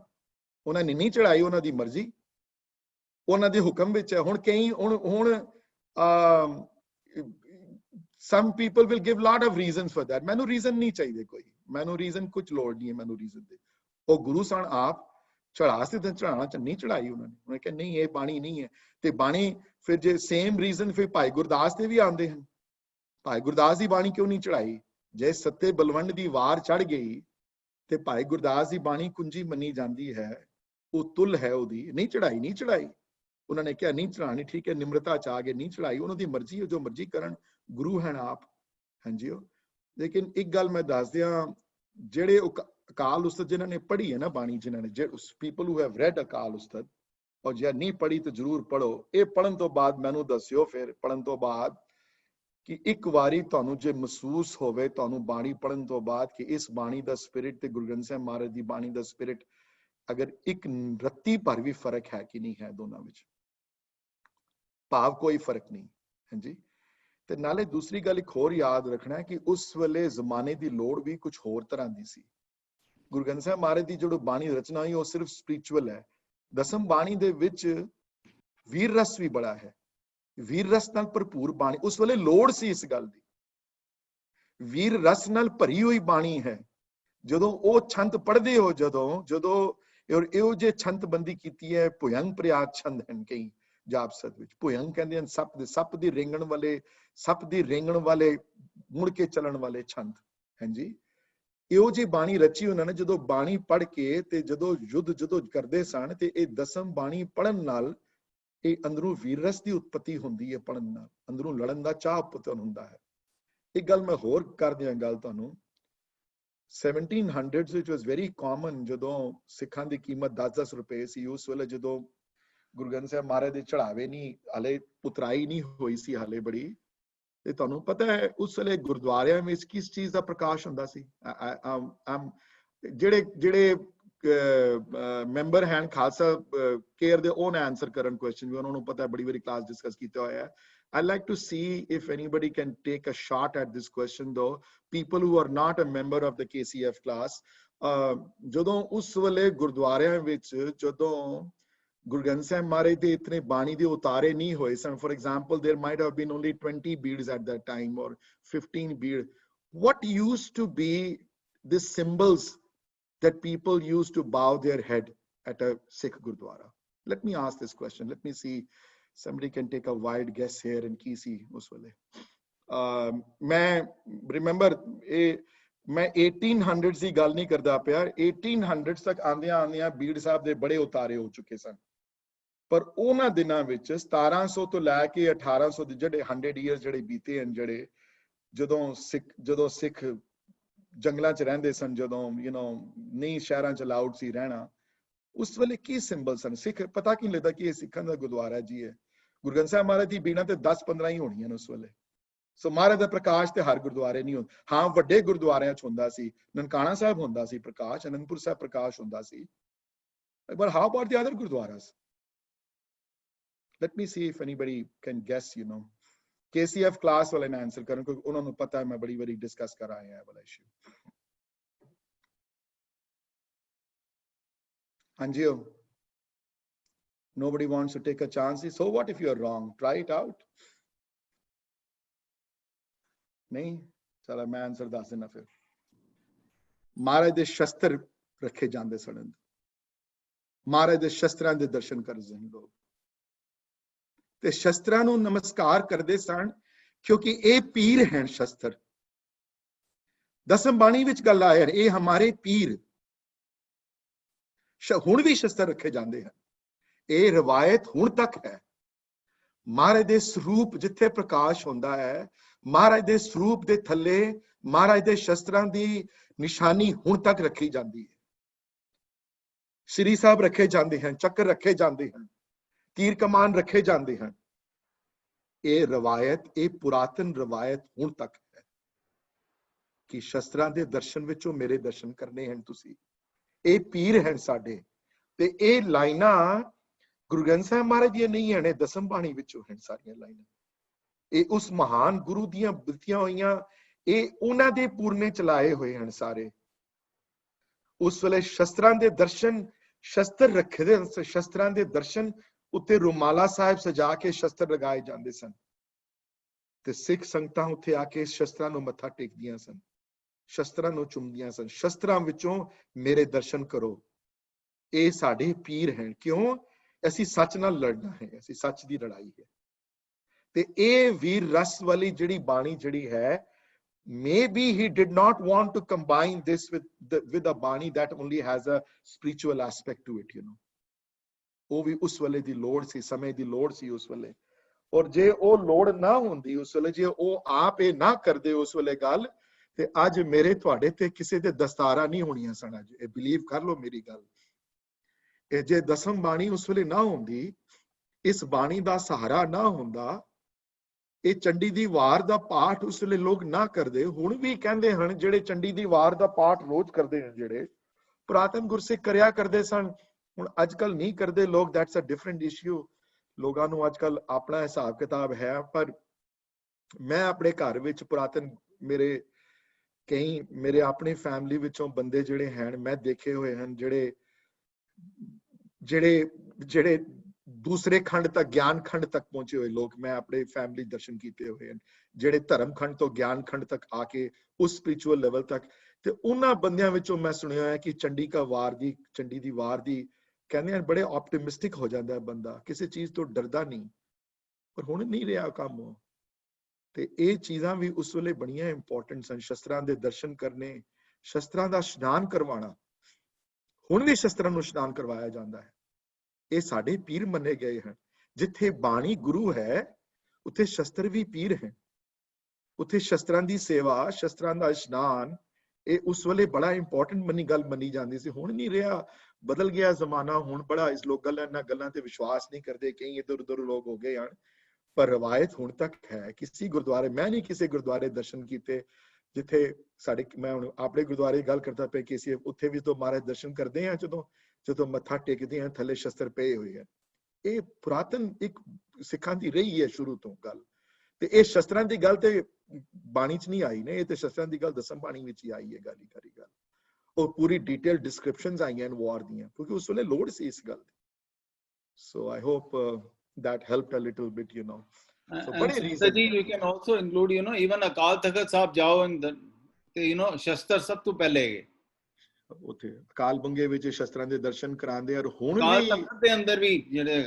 ਉਹਨਾਂ ਨੇ ਨਹੀਂ ਚੜਾਈ, ਉਹਨਾਂ ਦੀ ਮਰਜ਼ੀ, ਉਹਨਾਂ ਦੇ ਹੁਕਮ ਵਿੱਚ ਹੈ। ਹੁਣ ਕਈ ਹੁਣ some people will give lot of reasons for that, ਮੈਨੂੰ ਰੀਜ਼ਨ ਨਹੀਂ ਚਾਹੀਦੇ ਕੋਈ, ਮੈਨੂੰ ਰੀਜ਼ਨ ਕੁਝ ਲੋੜ ਨਹੀਂ ਹੈ ਮੈਨੂੰ ਰੀਜ਼ਨ ਦੇ। ਉਹ ਗੁਰੂ ਸਨ ਆਪ ਚੜਾ ਸੀ ਤੇ ਚੜਾਣਾ ਚ ਨਹੀਂ ਚੜਾਈ ਉਹਨਾਂ ਨੇ, ਉਹਨੇ ਕਿਹਾ ਨਹੀਂ ਇਹ ਬਾਣੀ ਨਹੀਂ ਹੈ। ਤੇ ਬਾਣੀ ਫਿਰ ਜੇ ਸੇਮ ਰੀਜ਼ਨ ਫਿਰ ਭਾਈ ਗੁਰਦਾਸ ਦੇ ਵੀ ਆਉਂਦੇ ਹਨ, ਭਾਈ ਗੁਰਦਾਸ ਦੀ ਬਾਣੀ ਕਿਉਂ ਨਹੀਂ ਚੜਾਈ? ਜੇ ਸੱਤੇ ਬਲਵੰਡ ਦੀ ਵਾਰ ਚੜ ਗਈ ਤੇ ਭਾਈ ਗੁਰਦਾਸ ਦੀ ਬਾਣੀ ਕੁੰਜੀ ਮੰਨੀ ਜਾਂਦੀ ਹੈ, ਉਹ ਤੁਲ ਹੈ ਉਹਦੀ, ਨਹੀਂ ਚੜਾਈ। ਉਹਨਾਂ ਨੇ ਕਿਹਾ ਨਹੀਂ ਚੜਾਣੀ, ਠੀਕ ਹੈ, ਨਿਮਰਤਾ ਚ ਆ ਕੇ ਨਹੀਂ ਚੜਾਈ, ਉਹਨਾਂ ਦੀ ਮਰਜ਼ੀ ਹੈ, ਜੋ ਮਰਜ਼ੀ ਕਰਨ, ਗੁਰੂ ਹਨ ਆਪ, ਹਾਂਜੀ। ਲੇਕਿਨ ਇੱਕ ਗੱਲ ਮੈਂ ਦੱਸ ਦਿਆਂ, ਜਿਹੜੇ ਅਕਾਲ ਉਸਤਤ ਜਿਨ੍ਹਾਂ ਨੇ ਪੜ੍ਹੀ ਹੈ ਨਾ ਬਾਣੀ, ਜਿਨ੍ਹਾਂ ਨੇ ਪੀਪਲ ਹੂ ਹੈਵ ਰੈਡ ਅਕਾਲ ਉਸਤਤ, ਔਰ ਜੇ ਨਹੀਂ ਪੜ੍ਹੀ ਤਾਂ ਜ਼ਰੂਰ ਪੜ੍ਹੋ। ਇਹ ਪੜ੍ਹਨ ਤੋਂ ਬਾਅਦ ਮੈਨੂੰ ਦੱਸਿਓ ਫਿਰ ਪੜ੍ਹਨ ਤੋਂ ਬਾਅਦ ਕਿ ਇੱਕ ਵਾਰੀ ਤੁਹਾਨੂੰ ਜੇ ਮਹਿਸੂਸ ਹੋਵੇ ਤੁਹਾਨੂੰ ਬਾਣੀ ਪੜ੍ਹਨ ਤੋਂ ਬਾਅਦ ਕਿ ਇਸ ਬਾਣੀ ਦਾ ਸਪਿਰਿਟ ਤੇ ਗੁਰੂ ਗ੍ਰੰਥ ਸਾਹਿਬ ਮਹਾਰਾਜ ਦੀ ਬਾਣੀ ਦਾ ਸਪਿਰਿਟ ਅਗਰ ਇੱਕ ਰੱਤੀ ਭਰ ਵੀ ਫਰਕ ਹੈ ਕਿ ਨਹੀਂ ਹੈ ਦੋਨਾਂ ਵਿੱਚ, ਭਾਵ ਕੋਈ ਫਰਕ ਨਹੀਂ, ਹਾਂਜੀ। ਤੇ ਨਾਲੇ ਦੂਸਰੀ ਗੱਲ ਇੱਕ ਹੋਰ ਯਾਦ ਰੱਖਣਾ ਕਿ ਉਸ ਵੇਲੇ ਜ਼ਮਾਨੇ ਦੀ ਲੋੜ ਵੀ ਕੁਝ ਹੋਰ ਤਰ੍ਹਾਂ ਦੀ ਸੀ। ਗੁਰੂ ਗ੍ਰੰਥ ਸਾਹਿਬ ਮਹਾਰਾਜ ਦੀ ਜਿਹੜੀ ਬਾਣੀ ਰਚਨਾ ਹੋਈ ਉਹ ਸਿਰਫ ਸਪਿਰਿਚੁਅਲ ਹੈ। ਦਸਮ ਬਾਣੀ ਦੇ ਵਿੱਚ ਵੀਰ ਰਸ ਵੀ ਬੜਾ ਹੈ, ਵੀਰ ਰਸ ਨਾਲ ਭਰਪੂਰ ਬਾਣੀ, ਉਸ ਵੇਲੇ ਲੋੜ ਸੀ ਇਸ ਗੱਲ ਦੀ, ਵੀਰ ਰਸ ਨਾਲ ਭਰੀ ਹੋਈ ਬਾਣੀ ਹੈ। ਜਦੋਂ ਉਹ ਛੰਦ ਪੜ੍ਹਦੇ ਹੋ, ਜਦੋਂ ਇਹੋ ਜਿਹੇ ਛੰਦਬੰਦੀ ਕੀਤੀ ਹੈ, ਭੁਯੰਗ ਪ੍ਰਿਆਤ ਛੰਦ ਹਨ ਕਈ ਜਾਪ ਸਤ ਵਿੱਚ, ਭੁਯੰਗ ਕਹਿੰਦੇ ਹਨ ਸੱਪ ਦੀ ਰੇਂਗਣ ਵਾਲੇ ਮੁੜ ਕੇ ਚੱਲਣ ਵਾਲੇ ਛੰਦ, ਹਾਂਜੀ। ਇਹੋ ਜਿਹੀ ਬਾਣੀ ਰਚੀ ਉਹਨਾਂ ਨੇ। ਜਦੋਂ ਬਾਣੀ ਪੜ੍ਹ ਕੇ ਤੇ ਜਦੋਂ ਜਦੋਂ ਕਰਦੇ ਸਨ ਤੇ ਇਹ ਦਸਮ ਬਾਣੀ ਪੜ੍ਹਨ ਨਾਲ ਇਹ ਅੰਦਰੋਂ ਵੀਰ ਰਸ ਦੀ ਉਤਪਤੀ ਹੁੰਦੀ ਹੈ, ਪੜ੍ਹਨ ਨਾਲ ਅੰਦਰੋਂ ਲੜਨ ਦਾ ਚਾਹ ਉਤਪੰਨ ਹੁੰਦਾ ਹੈ। ਇੱਕ ਗੱਲ ਮੈਂ ਹੋਰ ਕਰ ਦਿਆਂ ਗੱਲ ਤੁਹਾਨੂੰ, 1700s ਵਿੱਚ ਵਾਸ ਵੈਰੀ ਕਾਮਨ, ਜਦੋਂ ਸਿੱਖਾਂ ਦੀ ਕੀਮਤ 10-10 ਰੁਪਏ ਸੀ, ਉਸ ਵੇਲੇ ਜਦੋਂ ਗੁਰੂ ਗ੍ਰੰਥ ਸਾਹਿਬ ਮਹਾਰਾਜ ਦੇ ਚੜਾਵੇ ਨਹੀਂ ਹਾਲੇ ਉਤਰਾਈ ਨਹੀਂ ਹੋਈ ਸੀ ਹਾਲੇ ਬੜੀ, ਤੇ ਤੁਹਾਨੂੰ ਪਤਾ ਹੈ ਉਸ ਵੇਲੇ ਗੁਰਦੁਆਰਿਆਂ ਵਿੱਚ ਕਿਸ ਚੀਜ਼ ਦਾ ਪ੍ਰਕਾਸ਼ ਹੁੰਦਾ ਸੀ? ਜਿਹੜੇ ਮੈਂਬਰ ਹਨ ਖਾਲਸਾ ਕੇਅਰ ਦੇ, ਉਹ ਨਾ ਆਨਸਰ ਕਰਨ ਕੁਐਸਚਨ ਵੀ, ਉਹਨਾਂ ਨੂੰ ਪਤਾ, ਬੜੀ ਵਾਰੀ ਕਲਾਸ ਡਿਸਕਸ ਕੀਤਾ ਹੋਇਆ ਹੈ। I'd like to see if anybody can take a shot at this question though, people who are not a member of the KCF class. ਜਦੋਂ ਉਸ ਵੇਲੇ ਗੁਰਦੁਆਰਿਆਂ ਵਿੱਚ ਜਦੋਂ ਗੁਰੂ ਗ੍ਰੰਥ ਸਾਹਿਬ ਮਹਾਰਾਜ ਦੇ ਇਤਨੇ ਬਾਣੀ ਦੇ ਉਤਾਰੇ ਨਹੀਂ ਹੋਏ ਸਨ, for example there might have been only 20 beads at that time or 15 bead, what used to be the symbols that people used to bow their head at a Sikh Gurdwara? Let me ask this question, let me see, somebody can take a wide guess here in Kisi us wale. मैं remember मैं 1800s ਦੀ ਗੱਲ ਨਹੀਂ ਕਰਦਾ ਪਿਆ, 1800s ਤੱਕ ਆਂਦਿਆਂ ਬੀੜ ਸਾਹਿਬ ਦੇ ਬੜੇ ਉਤਾਰੇ ਹੋ ਚੁੱਕੇ ਸਨ, ਪਰ ਉਹਨਾਂ ਦਿਨਾਂ ਵਿੱਚ 1700 ਤੋਂ ਲੈ ਕੇ 1800 ਦੇ ਜਿਹੜੇ 100 years ਜਿਹੜੇ ਬੀਤੇ ਹਨ, ਜਦੋਂ ਸਿੱਖ ਜੰਗਲਾਂ 'ਚ ਰਹਿੰਦੇ ਸਨ, ਜਦੋਂ ਨਹੀਂ ਸ਼ਹਿਰਾਂ 'ਚ ਅਲਾਉਡ ਸੀ ਰਹਿਣਾ, ਉਸ ਵੇਲੇ ਕੀ ਸਿੰਬਲ ਸਨ? ਸਿੱਖ ਪਤਾ ਕੀ ਲੱਗਦਾ ਕਿ ਇਹ ਸਿੱਖਾਂ ਦਾ ਗੁਰਦੁਆਰਾ ਜੀ ਹੈ। ਗੁਰੂ ਗ੍ਰੰਥ ਸਾਹਿਬ ਮਹਾਰਾਜ ਦੀ ਬੀੜਾਂ ਤੇ 10-15 ਹੀ ਹੋਣੀਆਂ ਨੇ ਉਸ ਵੇਲੇ। ਸੋ ਮਹਾਰਾਜ ਦਾ ਪ੍ਰਕਾਸ਼ ਤੇ ਹਰ ਗੁਰਦੁਆਰੇ ਨਹੀਂ ਹੁੰਦਾ, ਹਾਂ ਵੱਡੇ ਗੁਰਦੁਆਰਿਆਂ 'ਚ ਹੁੰਦਾ ਸੀ, ਨਨਕਾਣਾ ਸਾਹਿਬ ਹੁੰਦਾ ਸੀ ਪ੍ਰਕਾਸ਼, ਅਨੰਦਪੁਰ ਸਾਹਿਬ ਪ੍ਰਕਾਸ਼ ਹੁੰਦਾ ਸੀ, but how about the other gurdwaras? Let me see if anybody can guess, KCF class वाले ने आंसर करन क्योंकि उन्होंने पता है मैं बड़ी बारी डिस्कस कर आए हैं वाला इशू। हाँ जी, nobody wants to take a chance. So what if you are wrong? Try it out. नहीं चलो मैं आंसर दस देना फिर। महाराज दे शस्त्र रखे जाते सन, महाराज दे शस्त्रां दे दर्शन करदे सन लोग ते शस्त्रां नूं नमस्कार करदे सन क्योंकि ये पीर हैं शस्त्र। दसम बाणी विच गल आया ये हमारे पीर हुण भी शस्त्र रखे जाते हैं। ये रवायत हुण तक है। महाराज दे स्वरूप जिथे प्रकाश होंदा है, महाराज दे स्वरूप दे थल्ले महाराज दे शस्त्रां दी निशानी हुण तक रखी जाती है। श्री साहब रखे जाते हैं, चक्र रखे जाते हैं, तीर कमान रखे जाते हैं। ये रवायत, ये पुरातन रवायत हुण तक है कि शस्त्रां दे दर्शन विचों मेरे दर्शन करने हैं तुसी। ये पीर हैं साडे ते ये लाइना गुरु ग्रंथ साहिब महाराज ये नहीं है, दसम बाणी विचों हैं सारियां लाइना। ये उस महान गुरु दियां बिरतियां होइयां, ये उन्हां दे पूरने चलाए हुए हैं सारे। उस वेले शस्त्रां दे दर्शन, शस्त्र रखे दे, शस्त्रां दे दर्शन उत्ते रुमाला साहिब सजा के शस्त्र लगाए जाते सन ते सिख संगतां उत्थे आके शस्त्रां नूं मत्था टेकदियां सन, शस्त्रां नूं चुमदियां सन। शस्त्रां विचों मेरे दर्शन करो। ये साडे पीर हैं। क्यों? असीं सच नाल लड़ना है, असीं सच दी लड़ाई है। ते ये वीर रस वाली जिहड़ी बाणी जिहड़ी है, maybe he did not want to combine this with a bani that only has a spiritual aspect to it, you know। ਉਹ ਵੀ ਉਸ ਵੇਲੇ ਦੀ ਲੋੜ ਸੀ, ਸਮੇਂ ਦੀ ਲੋੜ ਸੀ ਉਸ ਵੇਲੇ। ਔਰ ਜੇ ਉਹ ਲੋੜ ਨਾ ਹੁੰਦੀ ਉਸ ਵੇਲੇ, ਜੇ ਉਹ ਆਪ ਇਹ ਨਾ ਕਰਦੇ ਉਸ ਵੇਲੇ ਗੱਲ, ਤੇ ਅੱਜ ਮੇਰੇ ਤੁਹਾਡੇ ਤੇ ਕਿਸੇ ਦੇ ਦਸਤਾਰਾਂ ਨਹੀਂ ਹੋਣੀਆਂ ਸਨ। ਅੱਜ ਇਹ ਬਿਲੀਵ ਕਰ ਲਓ ਮੇਰੀ ਗੱਲ। ਇਹ ਜੇ ਦਸਮ ਬਾਣੀ ਉਸ ਵੇਲੇ ਨਾ ਹੁੰਦੀ, ਇਸ ਬਾਣੀ ਦਾ ਸਹਾਰਾ ਨਾ ਹੁੰਦਾ, ਇਹ ਚੰਡੀ ਦੀ ਵਾਰ ਦਾ ਪਾਠ ਉਸ ਵੇਲੇ ਲੋਕ ਨਾ ਕਰਦੇ। ਹੁਣ ਵੀ ਕਹਿੰਦੇ ਹਨ ਜਿਹੜੇ ਚੰਡੀ ਦੀ ਵਾਰ ਦਾ ਪਾਠ ਰੋਜ਼ ਕਰਦੇ ਹਨ, ਜਿਹੜੇ ਪੁਰਾਤਨ ਗੁਰਸਿੱਖ ਕਰਿਆ ਕਰਦੇ ਸਨ, ਹੁਣ ਅੱਜ ਕੱਲ ਨਹੀਂ ਕਰਦੇ ਲੋਕ। That's a different issue. ਲੋਕਾਂ ਨੂੰ ਅੱਜ ਕੱਲ ਆਪਣਾ ਹਿਸਾਬ ਕਿਤਾਬ ਹੈ। ਪਰ ਮੈਂ ਆਪਣੇ ਘਰ ਵਿੱਚ ਪੁਰਾਤਨ ਮੇਰੇ ਕਈ ਮੇਰੇ ਆਪਣੇ ਫੈਮਿਲੀ ਵਿੱਚੋਂ ਬੰਦੇ ਜਿਹੜੇ ਹਨ ਮੈਂ ਦੇਖੇ ਹੋਏ ਹਨ, ਜਿਹੜੇ ਜਿਹੜੇ ਜਿਹੜੇ दूसरे खंड तक, ज्ञान खंड तक पहुंचे हुए लोग मैं अपने फैमिली दर्शन किए हुए हैं, जेड़े धर्म खंड तो ज्ञान खंड तक आके उस स्पिरिचुअल लेवल तक। ते उन्हां बंदियां विचों मैं सुनिया है कि चंडी का वार दी, चंडी दी वार दी कहने हैं बड़े ऑप्टिमिस्टिक हो जाता है बंदा, किसी चीज तो डरदा नहीं। पर हुण नहीं रहा काम। ते ये चीज़ां भी उस वेले बड़ियां इंपॉर्टेंट सन। शस्त्रां दे दर्शन करने, शस्त्रां दा स्नान करवाना। हुण भी शस्त्रां नूं स्नान करवाया जाता है। ये साडे पीर मने गए हैं। जिथे बाणी गुरु है उत्थे शस्त्र भी पीर हैं। उत्थे शस्त्रां दी सेवा, शस्त्रां दा इशनान, ये उस वेले बड़ा इंपॉर्टेंट मनी गल मनी जाती सी। हुण नहीं रहा, बदल गया जमाना। हुण बड़ा इस लोग गल्लां ते विश्वास नहीं करते, कई इधर उधर लोग हो गए हैं। पर रवायत हुण तक है। किसी गुरुद्वारे, मैं नहीं किसी गुरुद्वारे दर्शन किए जिथे साडे, मैं हुण अपने गुरुद्वारे गल करता पे किसी, उत्थे भी तो महाराज दर्शन करते हैं ਜਦੋਂ ਮੱਥਾ ਟੇਕਦੇ ਆ ਥੱਲੇ ਸ਼ਸਤਰ ਪਏ ਹੋਏ ਆ। ਇਹ ਪੁਰਾਤਨ ਇੱਕ ਸਿੱਖਾਂ ਦੀ ਰਹੀ ਹੈ ਸ਼ੁਰੂ ਤੋਂ ਗੱਲ। ਤੇ ਇਹ ਸ਼ਸਤਰਾਂ ਦੀ ਗੱਲ ਤੇ ਬਾਣੀ ਚ ਨਹੀਂ ਆਈ ਨੇ, ਇਹ ਤੇ ਸ਼ਸਤਰਾਂ ਦੀ ਗੱਲ ਦਸਮ ਬਾਣੀ ਵਿੱਚ ਹੀ ਆਈ ਹੈ। ਗੱਲ ਹੀ ਕਰੀ ਗੱਲ। ਉਹ ਪੂਰੀ ਡਿਟੇਲ ਡਿਸਕ੍ਰਿਪਸ਼ਨਸ ਆਈਆਂ ਵਾਰ ਦੀਆਂ, ਕਿਉਂਕਿ ਉਸ ਵੇਲੇ ਲੋੜ ਸੀ ਇਸ ਗੱਲ ਦੀ। So I hope that helped a little bit, you know। So bade reason you can also include, you know, even Akal Takht Sahib jao and you know ਸ਼ਸਤਰ ਸਭ ਤੋਂ ਪਹਿਲੇ ਗਏ ਉੱਥੇ ਅਕਾਲ ਬੰਗੇ ਵਿੱਚ ਸ਼ਸਤਰਾਂ ਦੇ ਦਰਸ਼ਨ ਕਰਾਉਂਦੇ। ਔਰ ਹੁਣ ਅਕਾਲ ਵੀ ਤਖਤ ਦੇ ਅੰਦਰ ਵੀ ਜਿਹੜੇ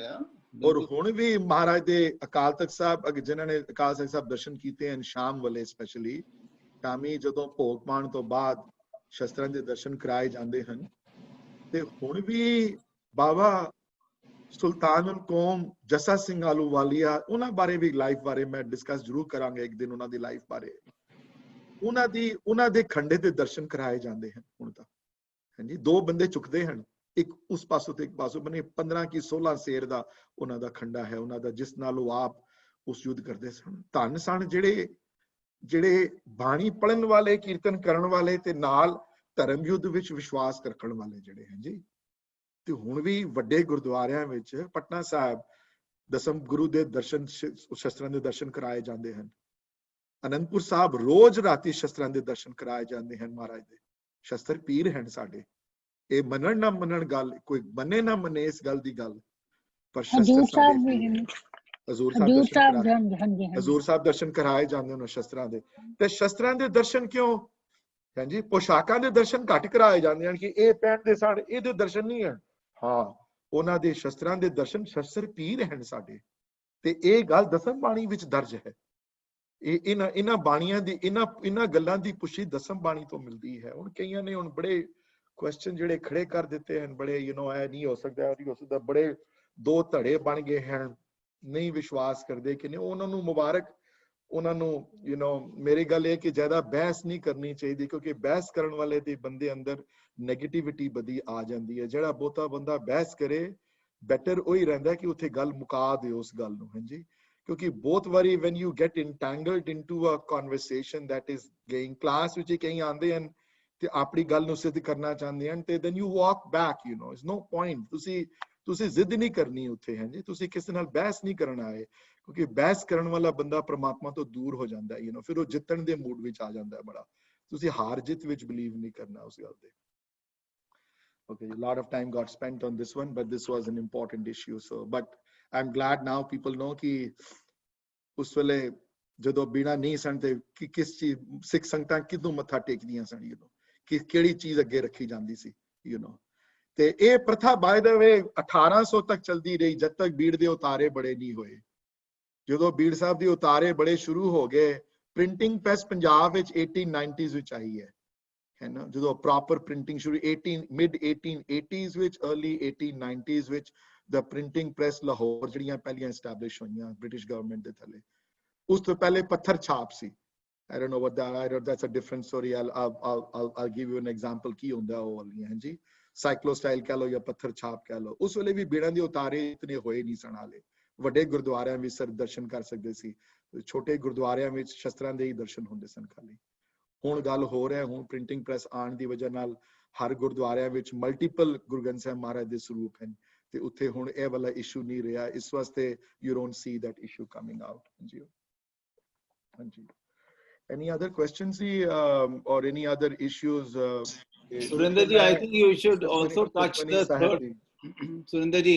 ਔਰ ਹੁਣ ਵੀ ਮਹਾਰਾਜ ਦੇ ਅਕਾਲ ਤਖਤ ਸਾਹਿਬ, ਜਿਨ੍ਹਾਂ ਨੇ ਅਕਾਲ ਤਖਤ ਸਾਹਿਬ ਦਰਸ਼ਨ ਕੀਤੇ ਹਨ ਸ਼ਾਮ ਵੇਲੇ, ਸਪੈਸ਼ਲੀ ਸ਼ਾਮੀ ਜਦੋਂ ਭੋਗ ਪਾਉਣ ਤੋਂ ਬਾਅਦ ਸ਼ਸਤਰਾਂ ਦੇ ਦਰਸ਼ਨ ਕਰਾਏ ਜਾਂਦੇ ਹਨ। ਤੇ ਹੁਣ ਵੀ ਬਾਬਾ ਸੁਲਤਾਨੁਲ ਕੌਮ ਜੱਸਾ ਸਿੰਘ ਆਹਲੂਵਾਲੀਆ, ਉਹਨਾਂ ਬਾਰੇ ਵੀ ਲਾਈਫ ਬਾਰੇ ਮੈਂ ਡਿਸਕਸ ਜ਼ਰੂਰ ਕਰਾਂਗਾ ਇੱਕ ਦਿਨ, ਉਹਨਾਂ ਦੀ ਲਾਈਫ ਬਾਰੇ। ਉਹਨਾਂ ਦੇ ਖੰਡੇ ਦੇ ਦਰਸ਼ਨ ਕਰਾਏ ਜਾਂਦੇ ਹਨ ਹੁਣ ਤੱਕ। ਹਾਂਜੀ, ਦੋ ਬੰਦੇ ਚੁੱਕਦੇ ਹਨ, ਇੱਕ ਉਸ ਪਾਸੋਂ ਤੇ ਇੱਕ ਪਾਸੋਂ ਬਣੇ 15 ਕੀ 16 ਸ਼ੇਰ ਦਾ ਉਹਨਾਂ ਦਾ ਖੰਡਾ ਹੈ, ਉਹਨਾਂ ਦਾ, ਜਿਸ ਨਾਲ ਉਹ ਆਪ ਉਸ ਯੁੱਧ ਕਰਦੇ ਸਨ। ਧੰਨ ਸਨ ਜਿਹੜੇ ਬਾਣੀ ਪੜਨ ਵਾਲੇ, ਕੀਰਤਨ ਕਰਨ ਵਾਲੇ ਤੇ ਨਾਲ ਧਰਮ ਯੁੱਧ ਵਿੱਚ ਵਿਸ਼ਵਾਸ ਰੱਖਣ ਵਾਲੇ ਜਿਹੜੇ ਹਨ ਜੀ। ਤੇ ਹੁਣ ਵੀ ਵੱਡੇ ਗੁਰਦੁਆਰਿਆਂ ਵਿੱਚ, ਪਟਨਾ ਸਾਹਿਬ ਦਸਮ ਗੁਰੂ ਦੇ ਦਰਸ਼ਨ ਸ਼ਸਤਰਾਂ ਦੇ ਦਰਸ਼ਨ ਕਰਾਏ ਜਾਂਦੇ ਹਨ। ਅਨੰਦਪੁਰ ਸਾਹਿਬ ਰੋਜ਼ ਰਾਤੀ ਸ਼ਸਤਰਾਂ ਦੇ ਦਰਸ਼ਨ ਕਰਾਏ ਜਾਂਦੇ ਹਨ ਮਹਾਰਾਜ ਦੇ। ਸ਼ਸਤਰ ਪੀਰ ਹਨ ਸਾਡੇ। ਇਹ ਮੰਨਣ ਨਾ ਮੰਨਣ ਗੱਲ, ਕੋਈ ਮੰਨੇ ਨਾ ਮੰਨੇ ਇਸ ਗੱਲ ਦੀ ਗੱਲ, ਪਰ ਸ਼ਸਤਰ ਸਾਡੇ ਪੀਰ ਹਨ। ਹਜ਼ੂਰ ਸਾਹਿਬ ਦਰਸ਼ਨ ਕਰਾਏ ਜਾਂਦੇ ਨੇ ਸ਼ਸਤਰਾਂ ਦੇ। ਤੇ ਸ਼ਸਤਰਾਂ ਦੇ ਦਰਸ਼ਨ ਕਿਉਂ? ਹਾਂਜੀ, ਪੋਸ਼ਾਕਾਂ ਦੇ ਦਰਸ਼ਨ ਘੱਟ ਕਰਾਏ ਜਾਂਦੇ ਹਨ ਕਿ ਇਹ ਪਹਿਨਦੇ ਸਨ, ਇਹਦੇ ਦਰਸ਼ਨ ਨਹੀਂ ਹਨ। ਹਾਂ, ਉਹਨਾਂ ਦੇ ਸ਼ਸਤਰਾਂ ਦੇ ਦਰਸ਼ਨ, ਸ਼ਸਤਰ ਪੀਰ ਹਨ ਸਾਡੇ। ਤੇ ਇਹ ਗੱਲ ਦਸਮ ਬਾਣੀ ਵਿੱਚ ਦਰਜ ਹੈ। ਇਹਨਾਂ ਬਾਣੀਆਂ ਦੀ ਇਹਨਾਂ ਗੱਲਾਂ ਦੀ ਪੁਸ਼ਟੀ ਦਸਮ ਬਾਣੀ ਤੋਂ ਮਿਲਦੀ ਹੈ। ਹੁਣ ਕਈਆਂ ਨੇ ਹੁਣ ਬੜੇ ਕੁਐਸਚਨ ਜਿਹੜੇ ਖੜੇ ਕਰ ਦਿੱਤੇ ਹਨ, ਬੜੇ ਇਹ ਨਹੀਂ ਹੋ ਸਕਦਾ, ਨਹੀਂ ਹੋ ਸਕਦਾ, ਬੜੇ ਦੋ ਧੜੇ ਬਣ ਗਏ ਹਨ, ਨਹੀਂ ਵਿਸ਼ਵਾਸ ਕਰਦੇ ਕਿ ਨਹੀਂ। ਉਹਨਾਂ ਨੂੰ ਮੁਬਾਰਕ, ਉਹਨਾਂ ਨੂੰ ਮੇਰੀ ਗੱਲ ਇਹ ਕਿ ਜ਼ਿਆਦਾ ਬਹਿਸ ਨਹੀਂ ਕਰਨੀ ਚਾਹੀਦੀ, ਕਿਉਂਕਿ ਬਹਿਸ ਕਰਨ ਵਾਲੇ ਦੇ ਬੰਦੇ ਅੰਦਰ ਨੈਗੇਟਿਵਿਟੀ ਬਦੀ ਆ ਜਾਂਦੀ ਹੈ। ਜਿਹੜਾ ਬਹੁਤਾ ਬੰਦਾ ਬਹਿਸ ਕਰੇ, ਬੈਟਰ ਉਹੀ ਰਹਿੰਦਾ ਕਿ ਉੱਥੇ ਗੱਲ ਮੁਕਾ ਦੇ ਉਸ ਗੱਲ ਨੂੰ। ਹਾਂਜੀ, ਕਿਉਂਕਿ ਬਹੁਤ ਵਾਰੀ when you get entangled into a conversation that is going class ਵਿੱਚ ਕਈ ਆਉਂਦੇ ਹਨ ਤੇ ਆਪਣੀ ਗੱਲ ਨੂੰ ਸਿੱਧ ਕਰਨਾ ਚਾਹੁੰਦੇ ਹਨ, ਤੇ then you walk back, it's no point। ਤੁਸੀਂ ਜ਼ਿੱਦ ਨਹੀਂ ਕਰਨੀ ਉੱਥੇ। ਹਾਂਜੀ, ਤੁਸੀਂ ਕਿਸੇ ਨਾਲ ਬਹਿਸ ਨਹੀਂ ਕਰਨ ਆਏ, ਕਿਉਂਕਿ ਬਹਿਸ ਕਰਨ ਵਾਲਾ ਬੰਦਾ ਪ੍ਰਮਾਤਮਾ ਤੋਂ ਦੂਰ ਹੋ ਜਾਂਦਾ ਹੈ। ਫਿਰ ਉਹ ਜਿੱਤਣ ਦੇ ਮੂਡ ਵਿੱਚ ਆ ਜਾਂਦਾ ਹੈ ਬੜਾ। ਤੁਸੀਂ ਹਾਰ ਜਿੱਤ ਵਿੱਚ ਬਲੀਵ ਨਹੀਂ ਕਰਨਾ ਉਸ ਗੱਲ ਦੇ। Okay, a lot of time got spent on this one, but this was an important issue. So, but I'm glad now people know कि उस वेले जदों बीड़ा नहीं सन ते कि किस चीज सिख संगतां किदों मत्था टेकदियां सन, कि किहड़ी चीज अगे रखी जांदी सी, ते ये प्रथा बाय द वे 1800 तक चलदी रही, जब तक बीड़ दे उतारे बड़े नहीं होए। जदों बीड़ साहब दे उतारे बड़े शुरू हो गए, प्रिंटिंग प्रेस पंजाब विच 1890s विच आई है ना, जो प्रॉपर प्रिंटिंग शुरू mid 1880s ਵਿੱਚ early 1890s ਵਿੱਚ the printing press ਲਾਹੌਰ ਜਿਹੜੀਆਂ ਪਹਿਲੀਆਂ ਐਸਟੈਬਲਿਸ਼ ਹੋਈਆਂ ਬ੍ਰਿਟਿਸ਼ ਗਵਰਨਮੈਂਟ ਦੇ ਥੱਲੇ। ਉਸ ਤੋਂ ਪਹਿਲੇ ਪੱਥਰ ਛਾਪ ਸੀ। I don't know what that's a different story. I'll give you an example ਕੀ ਹੁੰਦਾ ਉਹ ਵਾਲੀਆਂ। ਹਾਂਜੀ, ਸਾਈਕਲੋਸਟਾਈਲ ਕਹਿ ਲਓ ਜਾਂ ਪੱਥਰ ਛਾਪ ਕਹਿ ਲਓ। ਉਸ ਵੇਲੇ ਵੀ ਬੀੜਾਂ ਦੇ ਉਤਾਰੇ ਇਤਨੇ ਹੋਏ ਨਹੀਂ ਸਨ ਹਾਲੇ। ਵੱਡੇ ਗੁਰਦੁਆਰਿਆਂ ਵਿੱਚ ਸਿਰ ਦਰਸ਼ਨ ਕਰ ਸਕਦੇ ਸੀ, ਛੋਟੇ ਗੁਰਦੁਆਰਿਆਂ ਵਿੱਚ ਸ਼ਸਤਰਾਂ ਦੇ ਹੀ ਦਰਸ਼ਨ ਹੁੰਦੇ ਸਨ ਖਾਲੀ। ਹੁਣ ਗੱਲ ਹੋ ਰਿਹਾ, ਹੁਣ ਪ੍ਰਿੰਟਿੰਗ ਪ੍ਰੈਸ ਆਉਣ ਦੀ ਵਜ੍ਹਾ ਨਾਲ ਹਰ ਗੁਰਦੁਆਰਿਆਂ ਵਿੱਚ ਮਲਟੀਪਲ ਗੁਰੂ ਗ੍ਰੰਥ ਸਾਹਿਬ ਮਹਾਰਾਜ ਦੇ ਸਰੂਪ ਹਨ, ਤੇ ਉੱਥੇ ਹੁਣ ਇਹ ਵਾਲਾ ਇਸ਼ੂ ਨਹੀਂ ਰਿਹਾ। ਇਸ ਵਾਸਤੇ you don't see that issue coming out. ਹਾਂਜੀ, any other questions or any other issues? Surinder ji, I think you should also touch the third. Surinder ji,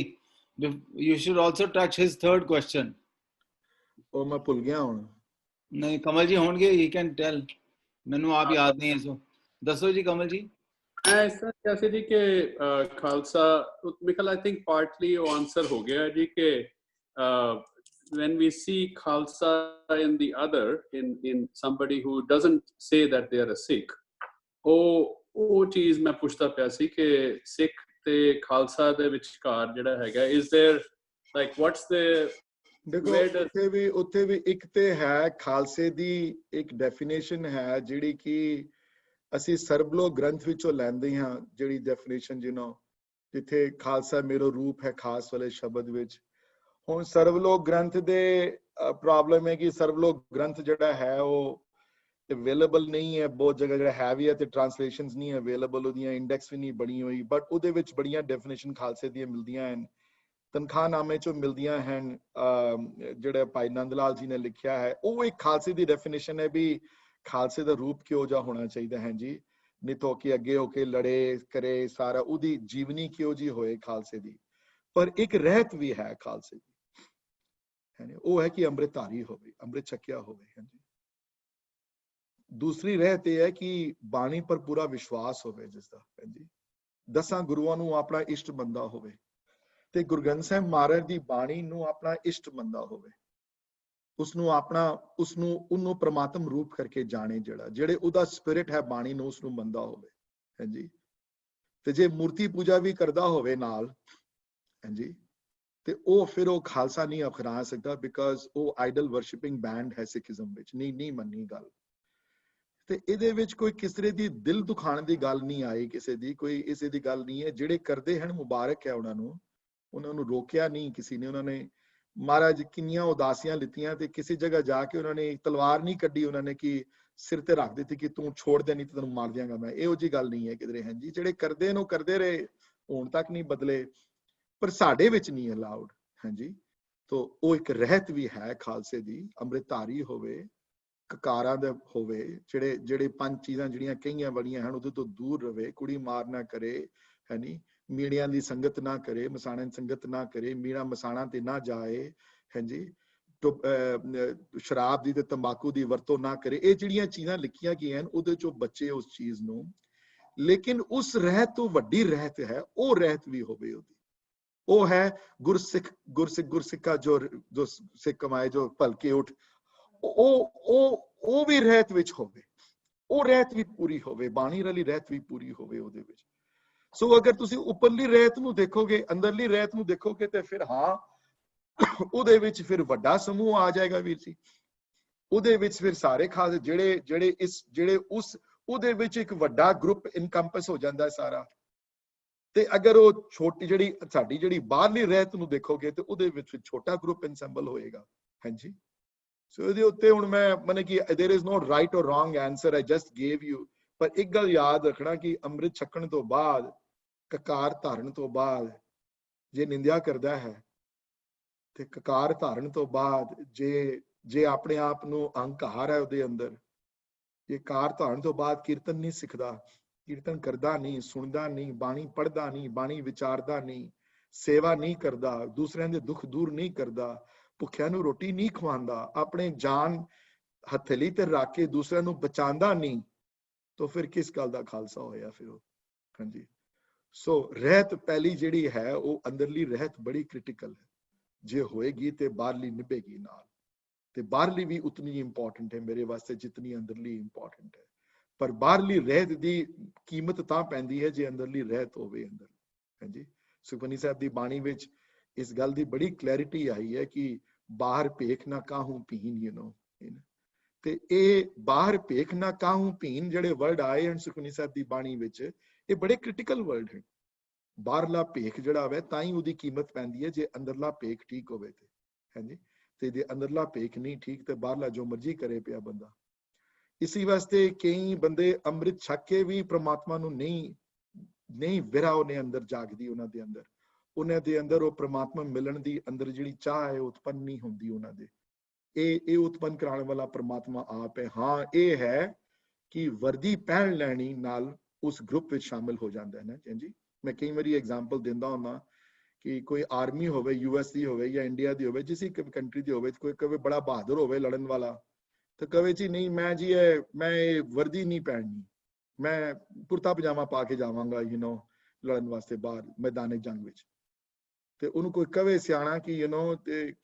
you should also touch his third question. ਉਹ ਮੈਂ ਭੁੱਲ ਗਿਆ ਹੁਣ। ਨਹੀਂ, ਕਮਲ ਜੀ ਹੋਣਗੇ, he can tell. ਮੈਨੂੰ ਆਪ ਯਾਦ ਨਹੀਂ ਹੈ, ਸੋ ਦੱਸੋ ਜੀ ਕਮਲ ਜੀ। ਮੈਂ ਇਸ ਤਰ੍ਹਾਂ ਕਿਹਾ ਸੀ ਜੀ ਕਿ ਖਾਲਸਾ ਮਿਕਲ I think partly ਉਹ ਆਨਸਰ ਹੋ ਗਿਆ ਜੀ ਕਿ when we see Khalsa in the other, in somebody who doesn't say that they are a Sikh, ਉਹ ਚੀਜ਼ ਮੈਂ ਪੁੱਛਦਾ ਪਿਆ ਸੀ ਕਿ ਸਿੱਖ ਤੇ ਖਾਲਸਾ ਦੇ ਵਿਚਕਾਰ ਜਿਹੜਾ ਹੈਗਾ, is there like what's the ਦੇਖੋ ਉੱਥੇ ਵੀ ਇੱਕ ਤੇ ਹੈ ਖਾਲਸੇ ਦੀ ਇੱਕ ਡੈਫੀਨੇਸ਼ਨ ਹੈ ਜਿਹੜੀ ਕਿ ਅਸੀਂ ਸਰਬਲੋਕ ਗ੍ਰੰਥ ਵਿੱਚੋਂ ਲੈਂਦੇ ਹਾਂ, ਜਿਹੜੀ ਡੈਫੀਨੇਸ਼ਨ ਜਿੱਥੇ ਖਾਲਸਾ ਮੇਰਾ ਰੂਪ ਹੈ ਖਾਸ ਵਾਲੇ ਸ਼ਬਦ ਵਿੱਚ। ਹੁਣ ਸਰਬਲੋਕ ਗ੍ਰੰਥ ਦੇ ਪ੍ਰੋਬਲਮ ਹੈ ਕਿ ਸਰਬਲੋਕ ਗ੍ਰੰਥ ਜਿਹੜਾ ਹੈ ਉਹ ਅਵੇਲੇਬਲ ਨਹੀਂ ਹੈ ਬਹੁਤ ਜਗ੍ਹਾ, ਜਿਹੜਾ ਹੈ ਵੀ ਹੈ ਤੇ ਟ੍ਰਾਂਸਲੇਸ਼ਨਸ ਨਹੀਂ ਅਵੇਲੇਬਲ, ਉਹਦੀਆਂ ਇੰਡੈਕਸ ਵੀ ਨਹੀਂ ਬਣੀ ਹੋਈ, ਬਟ ਉਹਦੇ ਵਿੱਚ ਬੜੀਆਂ ਡੈਫੀਨੇਸ਼ਨ ਖਾਲਸੇ ਦੀਆਂ ਮਿਲਦੀਆਂ ਹਨ, ਤਨਖਾਹਨਾਮੇ ਚੋਂ ਮਿਲਦੀਆਂ ਹਨ। ਜਿਹੜਾ ਭਾਈ ਨੰਦ ਲਾਲ ਜੀ ਨੇ ਲਿਖਿਆ ਹੈ ਉਹ ਇੱਕ ਖਾਲਸੇ ਦੀ ਡੈਫੀਨੇਸ਼ਨ ਹੈ ਵੀ ਖਾਲਸੇ ਦਾ ਰੂਪ ਕਿਹੋ ਜਿਹਾ ਹੋਣਾ ਚਾਹੀਦਾ ਹੈ ਜੀ, ਨਿਤ ਹੋ ਕੇ ਅੱਗੇ ਹੋ ਕੇ ਲੜੇ ਕਰੇ ਸਾਰਾ, ਉਹਦੀ ਜੀਵਨੀ ਕਿਹੋ ਜਿਹੀ ਹੋਏ ਖਾਲਸੇ ਦੀ। ਪਰ ਇੱਕ ਰਹਿਤ ਵੀ ਹੈ ਖਾਲਸੇ ਦੀ, ਉਹ ਹੈ ਕਿ ਅੰਮ੍ਰਿਤਧਾਰੀ ਹੋਵੇ, ਅੰਮ੍ਰਿਤ ਛਕਿਆ ਹੋਵੇ। ਹਾਂਜੀ, ਦੂਸਰੀ ਰਹਿਤ ਇਹ ਹੈ ਕਿ ਬਾਣੀ ਪਰ ਪੂਰਾ ਵਿਸ਼ਵਾਸ ਹੋਵੇ ਜਿਸਦਾ। ਹਾਂਜੀ, 10 ਗੁਰੂਆਂ ਨੂੰ ਆਪਣਾ ਇਸ਼ਟ ਮੰਨਦਾ ਹੋਵੇ ਤੇ ਗੁਰੂ ਗ੍ਰੰਥ ਸਾਹਿਬ ਮਹਾਰਾਜ ਦੀ ਬਾਣੀ ਨੂੰ ਆਪਣਾ ਇਸ਼ਟ ਮੰਨਦਾ ਹੋਵੇ, ਉਹਨੂੰ ਪ੍ਰਮਾਤਮ ਰੂਪ ਕਰਕੇ ਜਾਣੇ, ਜਿਹੜੇ ਉਹਦਾ ਸਪਿਰਿਟ ਹੈ ਬਾਣੀ ਨੂੰ ਉਸਨੂੰ ਮੰਨਦਾ ਹੋਵੇ। ਹਾਂਜੀ, ਤੇ ਜੇ ਮੂਰਤੀ ਪੂਜਾ ਵੀ ਕਰਦਾ ਹੋਵੇ ਨਾਲ, ਹਾਂਜੀ, ਤੇ ਉਹ ਫਿਰ ਉਹ ਖਾਲਸਾ ਨਹੀਂ ਅਖਰਾ ਸਕਦਾ, ਬਿਕਾਜ਼ ਉਹ ਆਈਡਲ ਵਰਸ਼ਿਪਿੰਗ ਬੈਂਡ ਹੈ ਸਿੱਖੀਜ਼ਮ ਵਿੱਚ। ਨਹੀਂ ਮੰਨੀ ਗੱਲ। ਤੇ ਇਹਦੇ ਵਿੱਚ ਕੋਈ ਕਿਸੇ ਦੀ ਦਿਲ ਦੁਖਾਣ ਦੀ ਗੱਲ ਨਹੀਂ ਆਈ, ਕਿਸੇ ਦੀ ਗੱਲ ਨਹੀਂ ਹੈ। ਜਿਹੜੇ ਕਰਦੇ ਹਨ ਮੁਬਾਰਕ ਹੈ ਉਹਨਾਂ ਨੂੰ ਰੋਕਿਆ ਨਹੀਂ ਕਿਸੇ ਨੇ। ਉਹਨਾਂ ਨੇ ਮਹਾਰਾਜ ਕਿੰਨੀਆਂ ਉਦਾਸੀਆਂ ਲਿੱਤੀਆਂ ਤੇ ਕਿਸੇ ਜਗ੍ਹਾ ਜਾ ਕੇ ਉਹਨਾਂ ਨੇ ਤਲਵਾਰ ਨਹੀਂ ਕੱਢੀ, ਉਹਨਾਂ ਨੇ ਕਿ ਸਿਰ ਤੇ ਰੱਖ ਦਿੱਤੀ ਕਿ ਤੂੰ ਛੋੜ ਦੇ ਨਹੀਂ ਤੇ ਤੈਨੂੰ ਮਾਰ ਦਿਆਂਗਾ ਮੈਂ। ਇਹੋ ਜਿਹੀ ਗੱਲ ਨਹੀਂ ਹੈ ਕਿਧਰੇ। ਹਾਂਜੀ, ਜਿਹੜੇ ਕਰਦੇ ਨੇ ਉਹ ਕਰਦੇ ਰਹੇ, ਹੁਣ ਤੱਕ ਨਹੀਂ ਬਦਲੇ, ਪਰ ਸਾਡੇ ਵਿੱਚ ਨਹੀਂ ਅਲਾਉਡ। ਹਾਂਜੀ, तो ਉਹ ਇੱਕ ਰਹਿਤ ਵੀ ਹੈ ਖਾਲਸੇ ਦੀ, ਅੰਮ੍ਰਿਤਧਾਰੀ ਹੋਵੇ, ਕਕਾਰਾਂ ਦੇ ਹੋਵੇ, ਜਿਹੜੇ ਪੰਜ ਚੀਜ਼ਾਂ ਜਿਹੜੀਆਂ ਕਈਆਂ ਬੜੀਆਂ ਹਨ ਉਹਦੇ ਤੋਂ ਦੂਰ ਰਵੇ, ਕੁੜੀ ਮਾਰ ਨਾ ਕਰੇ, ਹੈ ਨੀ, ਮੀਣਿਆਂ ਦੀ ਸੰਗਤ ਨਾ ਕਰੇ, ਮਸਾਣਾਂ ਦੀ ਸੰਗਤ ਨਾ ਕਰੇ, ਮੀਣਾ ਮਸਾਣਾਂ ਤੇ ਨਾ ਜਾਏ, ਹਾਂਜੀ, ਸ਼ਰਾਬ ਦੀ ਤੇ ਤੰਬਾਕੂ ਦੀ ਵਰਤੋਂ ਨਾ ਕਰੇ। ਇਹ ਜਿਹੜੀਆਂ ਚੀਜ਼ਾਂ ਲਿਖੀਆਂ ਗਈਆਂ ਹਨ ਉਹਦੇ ਚੋਂ ਬੱਚੇ ਉਸ ਚੀਜ਼ ਨੂੰ, ਲੇਕਿਨ ਉਸ ਰਹਿਤ ਤੋਂ ਵੱਡੀ ਰਹਿਤ ਹੈ, ਉਹ ਰਹਿਤ ਵੀ ਹੋਵੇ ਉਹਦੀ। ਉਹ ਹੈ ਗੁਰਸਿੱਖਾ ਜੋ ਸਿੱਖ ਕਮਾਏ ਜੋ ਭਲਕੇ ਉੱਠ, ਉਹ ਵੀ ਰਹਿਤ ਵਿੱਚ ਹੋਵੇ, ਉਹ ਰਹਿਤ ਵੀ ਪੂਰੀ ਹੋਵੇ, ਬਾਣੀ ਵਾਲੀ ਰਹਿਤ ਵੀ ਪੂਰੀ ਹੋਵੇ ਉਹਦੇ ਵਿੱਚ। ਸੋ ਅਗਰ ਤੁਸੀਂ ਉੱਪਰਲੀ ਰਹਿਤ ਨੂੰ ਦੇਖੋਗੇ, ਅੰਦਰਲੀ ਰਹਿਤ ਨੂੰ ਦੇਖੋਗੇ, ਤੇ ਫਿਰ ਹਾਂ ਉਹਦੇ ਵਿੱਚ ਫਿਰ ਵੱਡਾ ਸਮੂਹ ਆ ਜਾਏਗਾ ਵੀਰ ਜੀ। ਉਹਦੇ ਵਿੱਚ ਫਿਰ ਸਾਰੇ ਖਾਸ ਜਿਹੜੇ ਉਹਦੇ ਵਿੱਚ ਇੱਕ ਵੱਡਾ ਗਰੁੱਪ ਇਨਕੰਪਸ ਹੋ ਜਾਂਦਾ ਹੈ ਸਾਰਾ। ਤੇ ਅਗਰ ਉਹ ਛੋਟੀ ਸਾਡੀ ਜਿਹੜੀ ਬਾਹਰਲੀ ਰਹਿਤ ਨੂੰ ਦੇਖੋਗੇ ਤੇ ਉਹਦੇ ਵਿੱਚ ਛੋਟਾ ਗਰੁੱਪ ਇਨਸੈਂਬਲ ਹੋਏਗਾ। ਹਾਂਜੀ, ਸੋ ਇਹਦੇ ਉੱਤੇ ਹੁਣ ਮੈਂ ਕਿ there is no right or wrong answer, I just gave you, ਪਰ ਇੱਕ ਗੱਲ ਯਾਦ ਰੱਖਣਾ ਕਿ ਅੰਮ੍ਰਿਤ ਛਕਣ ਤੋਂ ਬਾਅਦ, ਕਕਾਰ ਧਾਰਨ ਤੋਂ ਬਾਅਦ ਜੇ ਨਿੰਦਿਆ ਕਰਦਾ ਹੈ, ਤੇ ਕਕਾਰ ਧਾਰਨ ਤੋਂ ਬਾਅਦ ਜੇ ਆਪਣੇ ਆਪ ਨੂੰ ਅਹੰਕਾਰ ਹੈ ਉਹਦੇ ਅੰਦਰ, ਜੇ ਕਾਰ ਧਾਰਨ ਤੋਂ ਬਾਅਦ ਕੀਰਤਨ ਨਹੀਂ ਸਿੱਖਦਾ, ਕੀਰਤਨ ਕਰਦਾ ਨਹੀਂ, ਸੁਣਦਾ ਨਹੀਂ, ਬਾਣੀ ਪੜ੍ਹਦਾ ਨਹੀਂ, ਬਾਣੀ ਵਿਚਾਰਦਾ ਨਹੀਂ, ਸੇਵਾ ਨਹੀਂ ਕਰਦਾ, ਦੂਸਰਿਆਂ ਦੇ ਦੁੱਖ ਦੂਰ ਨਹੀਂ ਕਰਦਾ, ਭੁੱਖਿਆਂ ਨੂੰ ਰੋਟੀ ਨਹੀਂ ਖਵਾਉਂਦਾ, ਆਪਣੇ ਜਾਨ ਹਥੇਲੀ ਤੇ ਰੱਖ ਕੇ ਦੂਸਰਿਆਂ ਨੂੰ ਬਚਾਉਂਦਾ ਨਹੀਂ, ਤਾਂ ਫਿਰ ਕਿਸ ਗੱਲ ਦਾ ਖਾਲਸਾ ਹੋਇਆ ਫਿਰ ਉਹ। ਹਾਂਜੀ, ਸੋ ਰਹਿਤ ਪਹਿਲੀ ਜਿਹੜੀ ਹੈ ਉਹ ਅੰਦਰਲੀ ਰਹਿਤ ਬੜੀ ਕ੍ਰਿਟੀਕਲ ਹੈ। ਜੇ ਹੋਏਗੀ ਤੇ ਬਾਹਰਲੀ ਨਿਭੇਗੀ ਨਾਲ, ਤੇ ਬਾਹਰਲੀ ਵੀ ਉਤਨੀ ਇੰਪੋਰਟੈਂਟ ਹੈ ਮੇਰੇ ਵਾਸਤੇ ਜਿਤਨੀ ਅੰਦਰਲੀ ਇੰਪੋਰਟੈਂਟ ਹੈ। ਪਰ ਬਾਹਰਲੀ ਰਹਿਤ ਦੀ ਕੀਮਤ ਤਾਂ ਪੈਂਦੀ ਹੈ ਜੇ ਅੰਦਰਲੀ ਰਹਿਤ ਹੋਵੇ ਅੰਦਰ। ਹਾਂਜੀ, ਸੁਖਮਨੀ ਸਾਹਿਬ ਦੀ ਬਾਣੀ ਵਿੱਚ ਇਸ ਗੱਲ ਦੀ ਬੜੀ ਕਲੈਰਿਟੀ ਆਈ ਹੈ ਕਿ ਬਾਹਰ ਭੇਖ ਨਾ ਕਾਹੂ ਪੀਨ, ਤੇ ਇਹ ਬਾਹਰ ਭੇਖ ਨਾ ਕਾਹੂ ਪੀਨ ਜਿਹੜੇ ਵਰਡ ਆਏ ਹਨ ਸੁਖਮਨੀ ਸਾਹਿਬ ਦੀ ਬਾਣੀ ਵਿੱਚ, ਇਹ ਬੜੇ ਕ੍ਰਿਟੀਕਲ ਵਰਡ ਹੈ। ਬਾਹਰਲਾ ਭੇਖ ਜਿਹੜਾ ਹੋਵੇ ਤਾਂ ਹੀ ਉਹਦੀ ਕੀਮਤ ਪੈਂਦੀ ਹੈ ਜੇ ਅੰਦਰਲਾ ਭੇਖ ਠੀਕ ਹੋਵੇ ਤੇ। ਹਾਂਜੀ, ਤੇ ਜੇ ਅੰਦਰਲਾ ਭੇਖ ਨਹੀਂ ਠੀਕ ਤੇ ਬਾਹਰਲਾ ਜੋ ਮਰਜ਼ੀ ਕਰੇ ਪਿਆ ਬੰਦਾ। ਇਸੀ ਵਾਸਤੇ ਕਈ ਬੰਦੇ ਅੰਮ੍ਰਿਤ ਛਕ ਕੇ ਵੀ ਪ੍ਰਮਾਤਮਾ ਨੂੰ ਨਹੀਂ ਵਿਰਹਾ ਉਹਨੇ ਅੰਦਰ ਜਾਗਦੀ, ਉਹਨਾਂ ਦੇ ਅੰਦਰ ਉਹ ਪ੍ਰਮਾਤਮਾ ਮਿਲਣ ਦੀ ਅੰਦਰ ਜਿਹੜੀ ਚਾਹ ਹੈ ਉਤਪੰਨ ਨਹੀਂ ਹੁੰਦੀ ਉਹਨਾਂ ਦੇ। ਇਹ ਉਤਪੰਨ ਕਰਾਉਣ ਵਾਲਾ ਪ੍ਰਮਾਤਮਾ ਆਪ ਹੈ। ਹਾਂ, ਇਹ ਹੈ ਕਿ ਵਰਦੀ ਪਹਿਨ ਲੈਣੀ ਨਾਲ ਉਸ ਗਰੁੱਪ ਵਿੱਚ ਸ਼ਾਮਿਲ ਹੋ ਜਾਂਦਾ ਹੈ ਨਾ। ਹਾਂਜੀ, ਮੈਂ ਕਈ ਵਾਰੀ ਐਗਜ਼ਾਮਪਲ ਦਿੰਦਾ ਹੁੰਦਾ ਕਿ ਕੋਈ ਆਰਮੀ ਹੋਵੇ, US ਦੀ ਹੋਵੇ ਜਾਂ ਇੰਡੀਆ ਦੀ ਹੋਵੇ, ਜਿਸ ਕੰਟਰੀ ਦੀ ਹੋਵੇ, ਕੋਈ ਕਵੇ ਬੜਾ ਬਹਾਦਰ ਹੋਵੇ ਲੜਨ ਵਾਲਾ, ਤਾਂ ਕਵੇ ਜੀ ਨਹੀਂ ਮੈਂ ਇਹ ਵਰਦੀ ਨਹੀਂ ਪਹਿਨਣੀ, ਮੈਂ ਕੁਰਤਾ ਪਜਾਮਾ ਪਾ ਕੇ ਜਾਵਾਂਗਾ ਲੜਨ ਵਾਸਤੇ ਬਾਹਰ ਮੈਦਾਨੇ ਜੰਗ ਵਿੱਚ। ਤੇ ਉਹਨੂੰ ਕੋਈ ਕਵੇ ਸਿਆਣਾ ਕਿ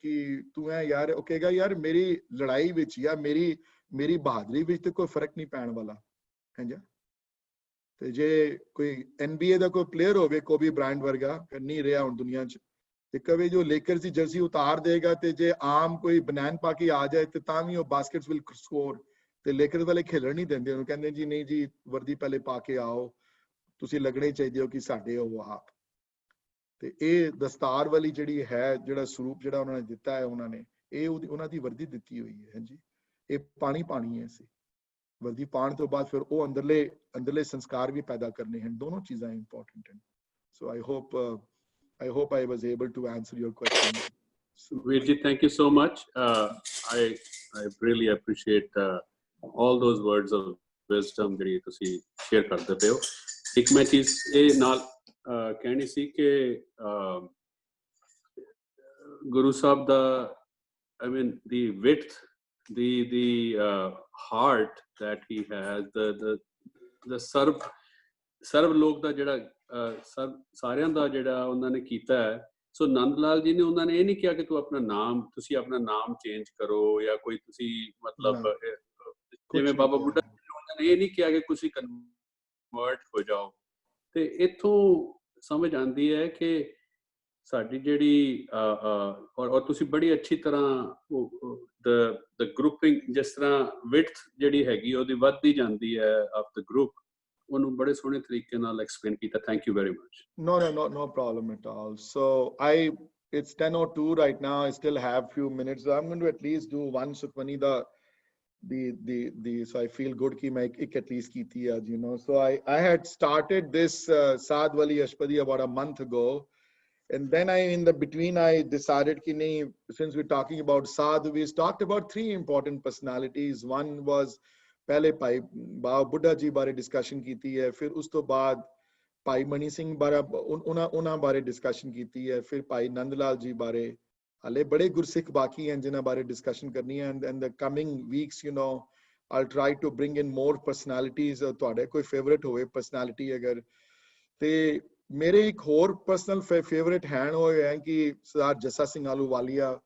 ਕਿ ਤੂੰ ਹੈ ਯਾਰ, ਉਹ ਕਹੇਗਾ ਯਾਰ ਮੇਰੀ ਲੜਾਈ ਵਿੱਚ ਜਾਂ ਮੇਰੀ ਬਹਾਦਰੀ ਵਿੱਚ ਤੇ ਕੋਈ ਫਰਕ ਨਹੀਂ ਪੈਣ ਵਾਲਾ। ਹਾਂਜੀ, ਤੇ ਜੇ ਕੋਈ NBA ਦਾ ਕੋਈ ਪਲੇਅਰ ਹੋਵੇ, ਕੋਬੀ ਬ੍ਰਾਇੰਟ ਵਰਗਾ, ਨਹੀਂ ਰਿਹਾ ਹੁਣ ਦੁਨੀਆ 'ਚ, ਤੇ ਕਵੇ ਜੋ ਲੇਕਰਸ ਦੀ ਜਰਸੀ ਉਤਾਰ ਦੇਗਾ ਤੇ ਜੇ ਆਮ ਕੋਈ ਬਨੈਨ ਪਾ ਕੇ ਆ ਜਾਏ ਤੇ ਤਾਂ ਵੀ ਉਹ ਬਾਸਕਟਸ ਵਿਲ ਸਕੋਰ, ਤੇ ਲੇਕਰਸ ਵਾਲੇ ਖੇਲਣ ਨਹੀਂ ਦਿੰਦੇ ਉਹਨੂੰ, ਕਹਿੰਦੇ ਜੀ ਨਹੀਂ ਜੀ ਵਰਦੀ ਪਹਿਲੇ ਪਾ ਕੇ ਆਓ, ਤੁਸੀਂ ਲੱਗਣੇ ਚਾਹੀਦੇ ਹੋ ਕਿ ਸਾਡੇ ਹੋ ਆਪ। ਤੇ ਇਹ ਦਸਤਾਰ ਵਾਲੀ ਜਿਹੜੀ ਹੈ, ਜਿਹੜਾ ਸਰੂਪ ਜਿਹੜਾ ਉਹਨਾਂ ਨੇ ਦਿੱਤਾ ਹੈ, ਇਹ ਉਹਨਾਂ ਦੀ ਵਰਦੀ ਦਿੱਤੀ ਹੋਈ ਹੈ। ਹਾਂਜੀ, ਇਹ ਪਾਣੀ ਹੈ ਅਸੀਂ ਵਰਦੀ ਪਾਉਣ ਤੋਂ ਬਾਅਦ ਫਿਰ ਉਹ ਅੰਦਰਲੇ ਸੰਸਕਾਰ ਵੀ ਪੈਦਾ ਕਰਨੇ ਹਨ। ਦੋਨੋਂ ਚੀਜ਼ਾਂ ਇੰਪੋਰਟੈਂਟ ਹਨ। ਸੋ I hope I was able to answer your question. Veerji, thank you so much. I really appreciate all those words of wisdom ਜਿਹੜੀ ਤੁਸੀਂ ਸ਼ੇਅਰ ਕਰਦੇ ਪਏ ਹੋ। ਇੱਕ ਮੈਂ ਚੀਜ਼ ਇਹ ਨਾਲ ਕਹਿਣੀ ਸੀ ਕਿ ਗੁਰੂ ਸਾਹਿਬ ਦਾ I mean the width, the heart that he has, the ਸਰਬ ਲੋਕ ਦਾ ਜਿਹੜਾ ਸਾਰਿਆਂ ਦਾ ਜਿਹੜਾ ਉਹਨਾਂ ਨੇ ਕੀਤਾ ਹੈ। ਸੋ ਨੰਦ ਲਾਲ ਜੀ ਨੇ ਉਹਨਾਂ ਨੇ ਇਹ ਨਹੀਂ ਕਿਹਾ ਕਿ ਤੁਸੀਂ ਆਪਣਾ ਨਾਮ ਚੇਂਜ ਕਰੋ ਜਾਂ ਕੋਈ ਤੁਸੀਂ ਮਤਲਬ ਜਿਵੇਂ ਬਾਬਾ ਬੁੱਢਾ ਉਹਨਾਂ ਨੇ ਇਹ ਨਹੀਂ ਕਿਹਾ ਕਿ ਤੁਸੀਂ ਕਨਵਰਟ ਹੋ ਜਾਓ। ਤੇ ਇੱਥੋਂ ਸਮਝ ਆਉਂਦੀ ਹੈ ਕਿ ਸਾਡੀ ਜਿਹੜੀ ਔਰ ਤੁਸੀਂ ਬੜੀ ਅੱਛੀ ਤਰ੍ਹਾਂ the grouping ਜਿਸ ਤਰ੍ਹਾਂ width ਜਿਹੜੀ ਹੈਗੀ ਉਹਦੀ ਵੱਧਦੀ ਜਾਂਦੀ ਹੈ of the group, ਉਹਨੂੰ ਬੜੇ ਸੋਹਣੇ ਤਰੀਕੇ ਨਾਲ ਐਕਸਪਲੇਨ ਕੀਤਾ। Thank you very much. No problem at all. So it's 10:02 right now. I still have few minutes. So I'm going to at least do one Sukhmani so I feel good ki main ek at least ki thi aaj, So I had started this Saad Wali Ashpadi about a month ago, And then in the between, I decided ki nahi, since we're talking about sadhu, we talked about three important personalities. One was pehle Bhai Baba Buddha ji bare discussion ਕੀਤੀ ਹੈ, ਫਿਰ ਉਸ ਤੋਂ ਬਾਅਦ ਭਾਈ ਮਨੀ ਸਿੰਘ ਬਾਰੇ ਉਹਨਾਂ ਬਾਰੇ ਡਿਸਕਸ਼ਨ ਕੀਤੀ ਹੈ, ਫਿਰ ਭਾਈ ਨੰਦ ਲਾਲ ਜੀ ਬਾਰੇ, ਹਲੇ ਬੜੇ ਗੁਰਸਿੱਖ ਬਾਕੀ ਹਨ ਜਿਨ੍ਹਾਂ ਬਾਰੇ ਡਿਸਕਸ਼ਨ ਕਰਨੀ ਹੈ। And the coming weeks you know I'll try to bring in more personalities। ਤੁਹਾਡੇ ਕੋਈ ਫੇਵਰਿਟ ਹੋਵੇ ਪਰਸਨੈਲਿਟੀ ਅਗਰ, ਤੇ ਮੇਰੇ ਇੱਕ ਹੋਰ ਪਰਸਨਲ ਫੇਵਰਿਟ ਹਨ ਉਹ ਹੈ ਕਿ ਸਰਦਾਰ ਜੱਸਾ ਸਿੰਘ ਆਹਲੂਵਾਲੀਆ,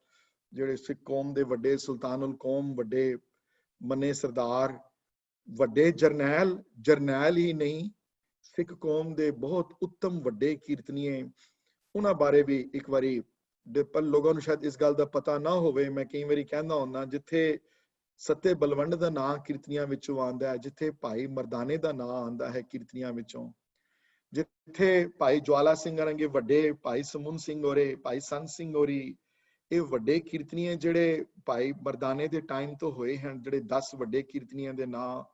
ਜਿਹੜੇ ਸਿੱਖ ਕੌਮ ਦੇ ਵੱਡੇ ਸੁਲਤਾਨੁਲ ਕੌਮ, ਵੱਡੇ ਮੰਨੇ ਸਰਦਾਰ, ਵੱਡੇ ਜਰਨੈਲ ਹੀ ਨਹੀਂ, ਸਿੱਖ ਕੌਮ ਦੇ ਬਹੁਤ ਉੱਤਮ ਵੱਡੇ ਕੀਰਤਨੀਏ, ਉਹਨਾਂ ਬਾਰੇ ਵੀ ਇੱਕ ਵਾਰੀ, ਪਰ ਲੋਕਾਂ ਨੂੰ ਸ਼ਾਇਦ ਇਸ ਗੱਲ ਦਾ ਪਤਾ ਨਾ ਹੋਵੇ, ਮੈਂ ਕਈ ਵਾਰੀ ਕਹਿੰਦਾ ਹੁੰਦਾ, ਜਿੱਥੇ ਸੱਤੇ ਬਲਵੰਡ ਦਾ ਨਾਂ ਕੀਰਤਨੀਆਂ ਵਿੱਚੋਂ ਆਉਂਦਾ ਹੈ, ਜਿੱਥੇ ਭਾਈ ਮਰਦਾਨੇ ਦਾ ਨਾਂ ਆਉਂਦਾ ਹੈ ਕੀਰਤਨੀਆਂ ਵਿੱਚੋਂ, ਜਿੱਥੇ ਭਾਈ ਜਵਾਲਾ ਸਿੰਘ ਵਰਗੇ ਵੱਡੇ, ਭਾਈ ਸਮੁੰਨ ਸਿੰਘ ਹੋਰੇ, ਭਾਈ ਸੰਤ ਸਿੰਘ ਹੋਰੀ, ਇਹ ਵੱਡੇ ਕੀਰਤਨੀਏ ਜਿਹੜੇ ਭਾਈ ਮਰਦਾਨੇ ਦੇ ਟਾਈਮ ਤੋਂ ਹੋਏ ਹਨ, ਜਿਹੜੇ 10 ਵੱਡੇ ਕੀਰਤਨੀਆਂ ਦੇ ਨਾਂ,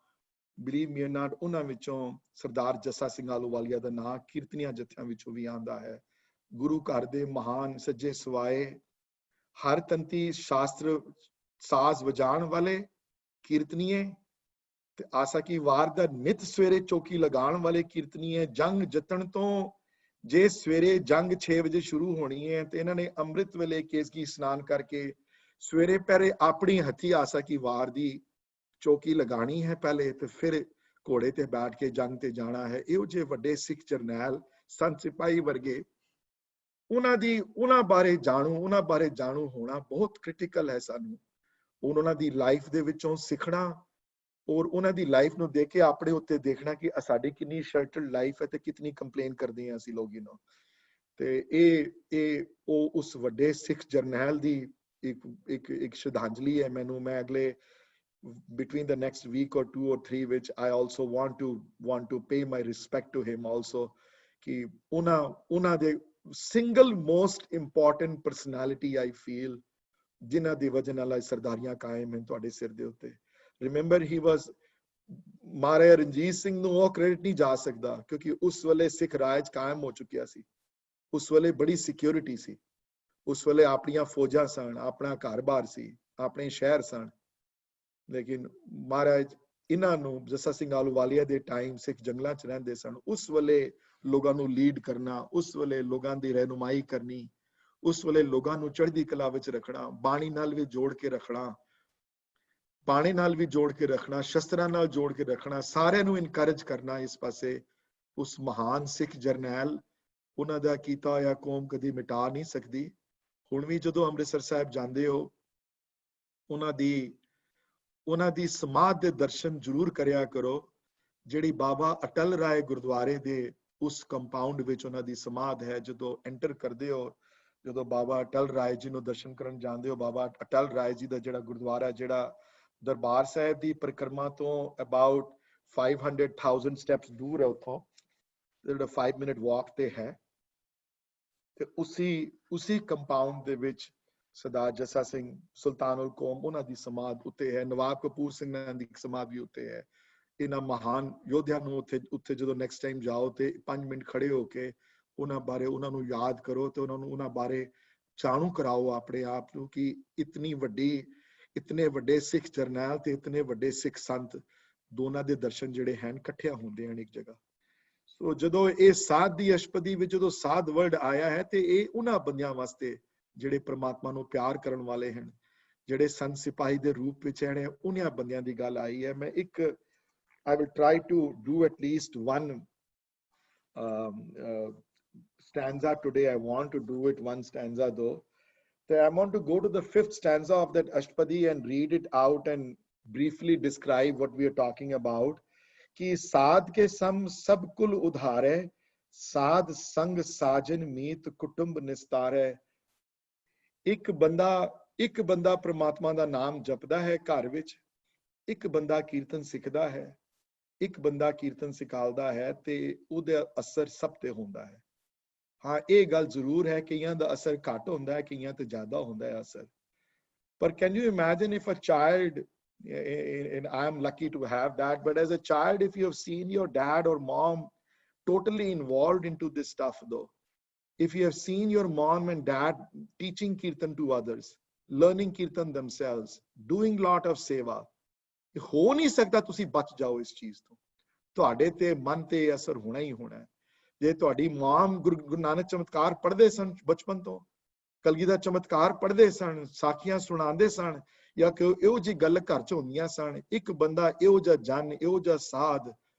ਬਲੀਵ ਮੀ ਨਾਟ, ਉਹਨਾਂ ਵਿੱਚੋਂ ਸਰਦਾਰ ਜੱਸਾ ਸਿੰਘ ਆਹਲੂਵਾਲੀਆ ਦਾ ਨਾਂ ਕੀਰਤਨੀਆਂ ਜਥਿਆਂ ਵਿੱਚੋਂ ਵੀ ਆਉਂਦਾ ਹੈ। ਗੁਰੂ ਘਰ ਦੇ ਮਹਾਨ ਸੱਜੇ ਸਵਾਏ, ਹਰ ਤੰਤੀ ਸ਼ਾਸਤਰ ਸਾਜ਼ ਵਜਾਉਣ ਵਾਲੇ ਕੀਰਤਨੀਏ, ਤੇ ਆਸਾ ਕੀ ਵਾਰ ਦਾ ਨਿਤ ਸਵੇਰੇ ਚੌਕੀ ਲਗਾਉਣ ਵਾਲੇ ਕੀਰਤਨੀਏ, ਜੰਗ ਜਿੱਤਣ ਤੋਂ ਜੇ ਸਵੇਰੇ ਜੰਗ 6 ਵਜੇ ਸ਼ੁਰੂ ਹੋਣੀ ਹੈ ਤੇ ਇਹਨਾਂ ਨੇ ਅੰਮ੍ਰਿਤ ਵੇਲੇ ਕੇਸਕੀ ਇਸ਼ਨਾਨ ਕਰਕੇ ਸਵੇਰੇ ਪਹਿਰੇ ਆਪਣੀ ਹੱਥੀ ਆਸਾ ਕੀ ਵਾਰ ਦੀ ਚੌਕੀ ਲਗਾਣੀ ਹੈ ਪਹਿਲੇ, ਤੇ ਫਿਰ ਘੋੜੇ ਤੇ ਬੈਠ ਕੇ ਜੰਗ ਤੇ ਜਾਣਾ ਹੈ। ਇਹੋ ਜਿਹੇ ਵੱਡੇ ਸਿੱਖ ਜਰਨੈਲ, ਸੰਤ ਸਿਪਾਹੀ ਵਰਗੇ, ਉਹਨਾਂ ਬਾਰੇ ਜਾਣੂ ਹੋਣਾ ਬਹੁਤ ਕ੍ਰਿਟੀਕਲ ਹੈ ਸਾਨੂੰ। ਉਹਨਾਂ ਦੀ ਲਾਈਫ ਦੇ ਵਿੱਚੋਂ ਸਿੱਖਣਾ, ਔਰ ਉਹਨਾਂ ਦੀ ਲਾਈਫ ਨੂੰ ਦੇਖ ਕੇ ਆਪਣੇ ਉੱਤੇ ਦੇਖਣਾ ਕਿ ਸਾਡੀ ਕਿੰਨੀ ਸ਼ੈਲਟਰਡ ਲਾਈਫ ਹੈ ਤੇ ਕਿਤਨੀ ਕੰਪਲੇਨ ਕਰਦੇ ਹਾਂ ਅਸੀਂ ਲੋਕ ਇਹਨੂੰ। ਤੇ ਇਹ ਉਹ ਉਸ ਵੱਡੇ ਸਿੱਖ ਜਰਨੈਲ ਦੀ ਇੱਕ ਸ਼ਰਧਾਂਜਲੀ ਹੈ ਮੈਨੂੰ। ਮੈਂ ਅਗਲੇ between the next week or 2 or 3 which I also want to pay my respect to him also, ki una de single most important personality I feel ਜਿਨ੍ਹਾਂ ਦੀ ਵਜ੍ਹਾ ਨਾਲ ਸਰਦਾਰੀਆਂ ਕਾਇਮ ਹਨ ਤੁਹਾਡੇ ਸਿਰ ਦੇ ਉੱਤੇ। ਰਿਮੈਂਬਰ ਹੀ ਵਾਸ, ਮਹਾਰਾਜਾ ਰਣਜੀਤ ਸਿੰਘ ਨੂੰ ਉਹ ਕ੍ਰੈਡਿਟ ਨਹੀਂ ਜਾ ਸਕਦਾ ਕਿਉਂਕਿ ਉਸ ਵੇਲੇ ਸਿੱਖ ਰਾਜ ਕਾਇਮ ਹੋ ਚੁੱਕਿਆ ਸੀ, ਉਸ ਵੇਲੇ ਬੜੀ ਸਿਕਿਉਰਿਟੀ ਸੀ, ਉਸ ਵੇਲੇ ਆਪਣੀਆਂ ਫੌਜਾਂ ਸਨ, ਆਪਣਾ ਘਰ-ਬਾਰ ਸੀ, ਆਪਣੇ ਸ਼ਹਿਰ ਸਨ। ਲੇਕਿਨ ਮਹਾਰਾਜ ਇਹਨਾਂ ਨੂੰ, ਜੱਸਾ ਸਿੰਘ ਆਹਲੂਵਾਲੀਆ ਦੇ ਟਾਈਮ ਸਿੱਖ ਜੰਗਲਾਂ 'ਚ ਰਹਿੰਦੇ ਸਨ, ਉਸ ਵੇਲੇ ਲੋਕਾਂ ਨੂੰ ਲੀਡ ਕਰਨਾ, ਉਸ ਵੇਲੇ ਲੋਕਾਂ ਦੀ ਰਹਿਨੁਮਾਈ ਕਰਨੀ, ਉਸ ਵੇਲੇ ਲੋਕਾਂ ਨੂੰ ਚੜ੍ਹਦੀ ਕਲਾ ਵਿੱਚ ਰੱਖਣਾ, ਬਾਣੀ ਨਾਲ ਵੀ ਜੋੜ ਕੇ ਰੱਖਣਾ, ਬਾਣੀ ਨਾਲ ਵੀ ਜੋੜ ਕੇ ਰੱਖਣਾ, ਸ਼ਸਤਰਾਂ ਨਾਲ ਜੋੜ ਕੇ ਰੱਖਣਾ, ਸਾਰਿਆਂ ਨੂੰ ਇਨਕਰੇਜ ਕਰਨਾ ਇਸ ਪਾਸੇ। ਉਸ ਮਹਾਨ ਸਿੱਖ ਜਰਨੈਲ, ਉਹਨਾਂ ਦਾ ਕੀਤਾ ਹੋਇਆ ਕੌਮ ਕਦੀ ਮਿਟਾ ਨਹੀਂ ਸਕਦੀ। ਹੁਣ ਵੀ ਜਦੋਂ ਅੰਮ੍ਰਿਤਸਰ ਸਾਹਿਬ ਜਾਂਦੇ ਹੋ, ਉਹਨਾਂ ਦੀ ਸਮਾਧ ਦੇ ਦਰਸ਼ਨ ਜ਼ਰੂਰ ਕਰਿਆ ਕਰੋ, ਜਿਹੜੀ ਬਾਬਾ ਅਟਲ ਰਾਏ ਗੁਰਦੁਆਰੇ ਦੇ ਉਸ ਕੰਪਾਊਂਡ ਵਿੱਚ ਉਹਨਾਂ ਦੀ ਸਮਾਧ ਹੈ। ਜਦੋਂ ਐਂਟਰ ਕਰਦੇ ਹੋ, ਜਦੋਂ ਬਾਬਾ ਅਟਲ ਰਾਏ ਜੀ ਨੂੰ ਦਰਸ਼ਨ ਕਰਨ ਜਾਂਦੇ ਹੋ, ਬਾਬਾ ਅਟਲ ਰਾਏ ਜੀ ਦਾ ਜਿਹੜਾ ਗੁਰਦੁਆਰਾ, ਜਿਹੜਾ ਦਰਬਾਰ ਸਾਹਿਬ ਦੀ ਪਰਿਕਰਮਾ ਤੋਂ ਅਬਾਊਟ 500,000 ਸਟੈਪਸ ਦੂਰ ਹੈ, ਉੱਥੋਂ ਜਿਹੜਾ 5 ਮਿੰਟ ਵਾਕ ਤੇ ਹੈ, ਤੇ ਉਸੀ ਕੰਪਾਊਂਡ ਦੇ ਵਿੱਚ ਸਰਦਾਰ ਜੱਸਾ ਸਿੰਘ ਸੁਲਤਾਨੁਲ ਕੌਮ, ਉਹਨਾਂ ਦੀ ਸਮਾਧ ਉੱਤੇ ਹੈ। ਨਵਾਬ ਕਪੂਰ ਸਿੰਘ ਦੀ ਸਮਾਧ ਵੀ ਉੱਤੇ ਹੈ। ਇਹਨਾਂ ਮਹਾਨ ਯੋਧਿਆਂ ਨੂੰ ਉੱਥੇ ਜਦੋਂ ਨੈਕਸਟ ਟਾਈਮ ਜਾਓ ਤੇ 5 ਮਿੰਟ ਖੜੇ ਹੋ ਕੇ ਉਹਨਾਂ ਬਾਰੇ, ਉਹਨਾਂ ਨੂੰ ਯਾਦ ਕਰੋ ਤੇ ਉਹਨਾਂ ਬਾਰੇ ਜਾਣੂ ਕਰਾਓ ਆਪਣੇ ਆਪ ਨੂੰ ਕਿ ਇਤਨੇ ਵੱਡੇ ਸਿੱਖ ਜਰਨੈਲ ਤੇ ਇਤਨੇ ਵੱਡੇ ਸਿੱਖ ਸੰਤ, ਦੋਨਾਂ ਦੇ ਦਰਸ਼ਨ ਜਿਹੜੇ ਹਨ ਇਕੱਠਿਆਂ ਹੁੰਦੇ ਹਨ ਇੱਕ ਜਗ੍ਹਾ। ਸੋ ਜਦੋਂ ਇਹ ਸਾਧ ਦੀ ਅਸ਼ਪਦੀ ਵਿੱਚ ਜਦੋਂ ਸਾਧ ਵਰਡ ਆਇਆ ਹੈ, ਤੇ ਇਹ ਉਹਨਾਂ ਬੰਦਿਆਂ ਵਾਸਤੇ ਜਿਹੜੇ ਪ੍ਰਮਾਤਮਾ ਨੂੰ ਪਿਆਰ ਕਰਨ ਵਾਲੇ ਹਨ, ਜਿਹੜੇ ਸੰਤ ਸਿਪਾਹੀ ਦੇ ਰੂਪ ਵਿੱਚ ਹਨ, ਉਹਨਾਂ ਬੰਦਿਆਂ ਦੀ ਗੱਲ ਆਈ ਹੈ। ਮੈਂ I will try to do at least one stanza today. I want to do it one stanza though. So I want to go to the 5th stanza of that Ashtapadi and read it out and briefly describe what we are talking about. Ki saad ke sam sab kul udhare, saad sang sajan meet kutumb nistare. ਇੱਕ ਬੰਦਾ ਪ੍ਰਮਾਤਮਾ ਦਾ ਨਾਮ ਜਪਦਾ ਹੈ ਘਰ ਵਿੱਚ, ਇੱਕ ਬੰਦਾ ਕੀਰਤਨ ਸਿੱਖਦਾ ਹੈ, ਇੱਕ ਬੰਦਾ ਕੀਰਤਨ ਸਿਖਾਉਂਦਾ ਹੈ, ਤੇ ਉਹਦਾ ਅਸਰ ਸਭ ਤੇ ਹੁੰਦਾ ਹੈ। ਹਾਂ, ਇਹ ਗੱਲ ਜ਼ਰੂਰ ਹੈ, ਕਈਆਂ ਦਾ ਅਸਰ ਘੱਟ ਹੁੰਦਾ ਹੈ, ਕਈਆਂ ਤੇ ਜ਼ਿਆਦਾ ਹੁੰਦਾ ਹੈ ਅਸਰ। ਪਰ can you imagine if a child, and I am lucky to have that, but as a child, if you have seen your dad or mom totally involved into this stuff though, if you have seen your mom and dad teaching kirtan to others, learning kirtan themselves, doing lot of seva, हो नहीं सकता ਤੁਸੀਂ ਬਚ ਜਾਓ ਇਸ ਚੀਜ਼ ਤੋਂ। ਤੁਹਾਡੇ ਤੇ ਮਨ ਤੇ ਅਸਰ ਹੋਣਾ ਹੀ ਹੋਣਾ। ਜੇ ਤੁਹਾਡੀ ਮਾਮ ਗੁਰੂ ਨਾਨਕ ਚਮਤਕਾਰ ਪੜ੍ਹਦੇ ਸਨ ਬਚਪਨ ਤੋਂ, ਕਲਗੀ ਦਾ ਚਮਤਕਾਰ ਪੜ੍ਹਦੇ ਸਨ, ਸਾਖੀਆਂ ਸੁਣਾਉਂਦੇ ਸਨ, ਜਾਂ ਕਿ ਇਹੋ ਜਿਹੀ ਗੱਲ ਘਰ ਚ ਹੁੰਦੀਆਂ ਸਨ, ਇੱਕ ਬੰਦਾ ਇਹੋ ਜਿਹਾ ਜਨ, ਇਹੋ ਜਿਹਾ ਸਾਧ,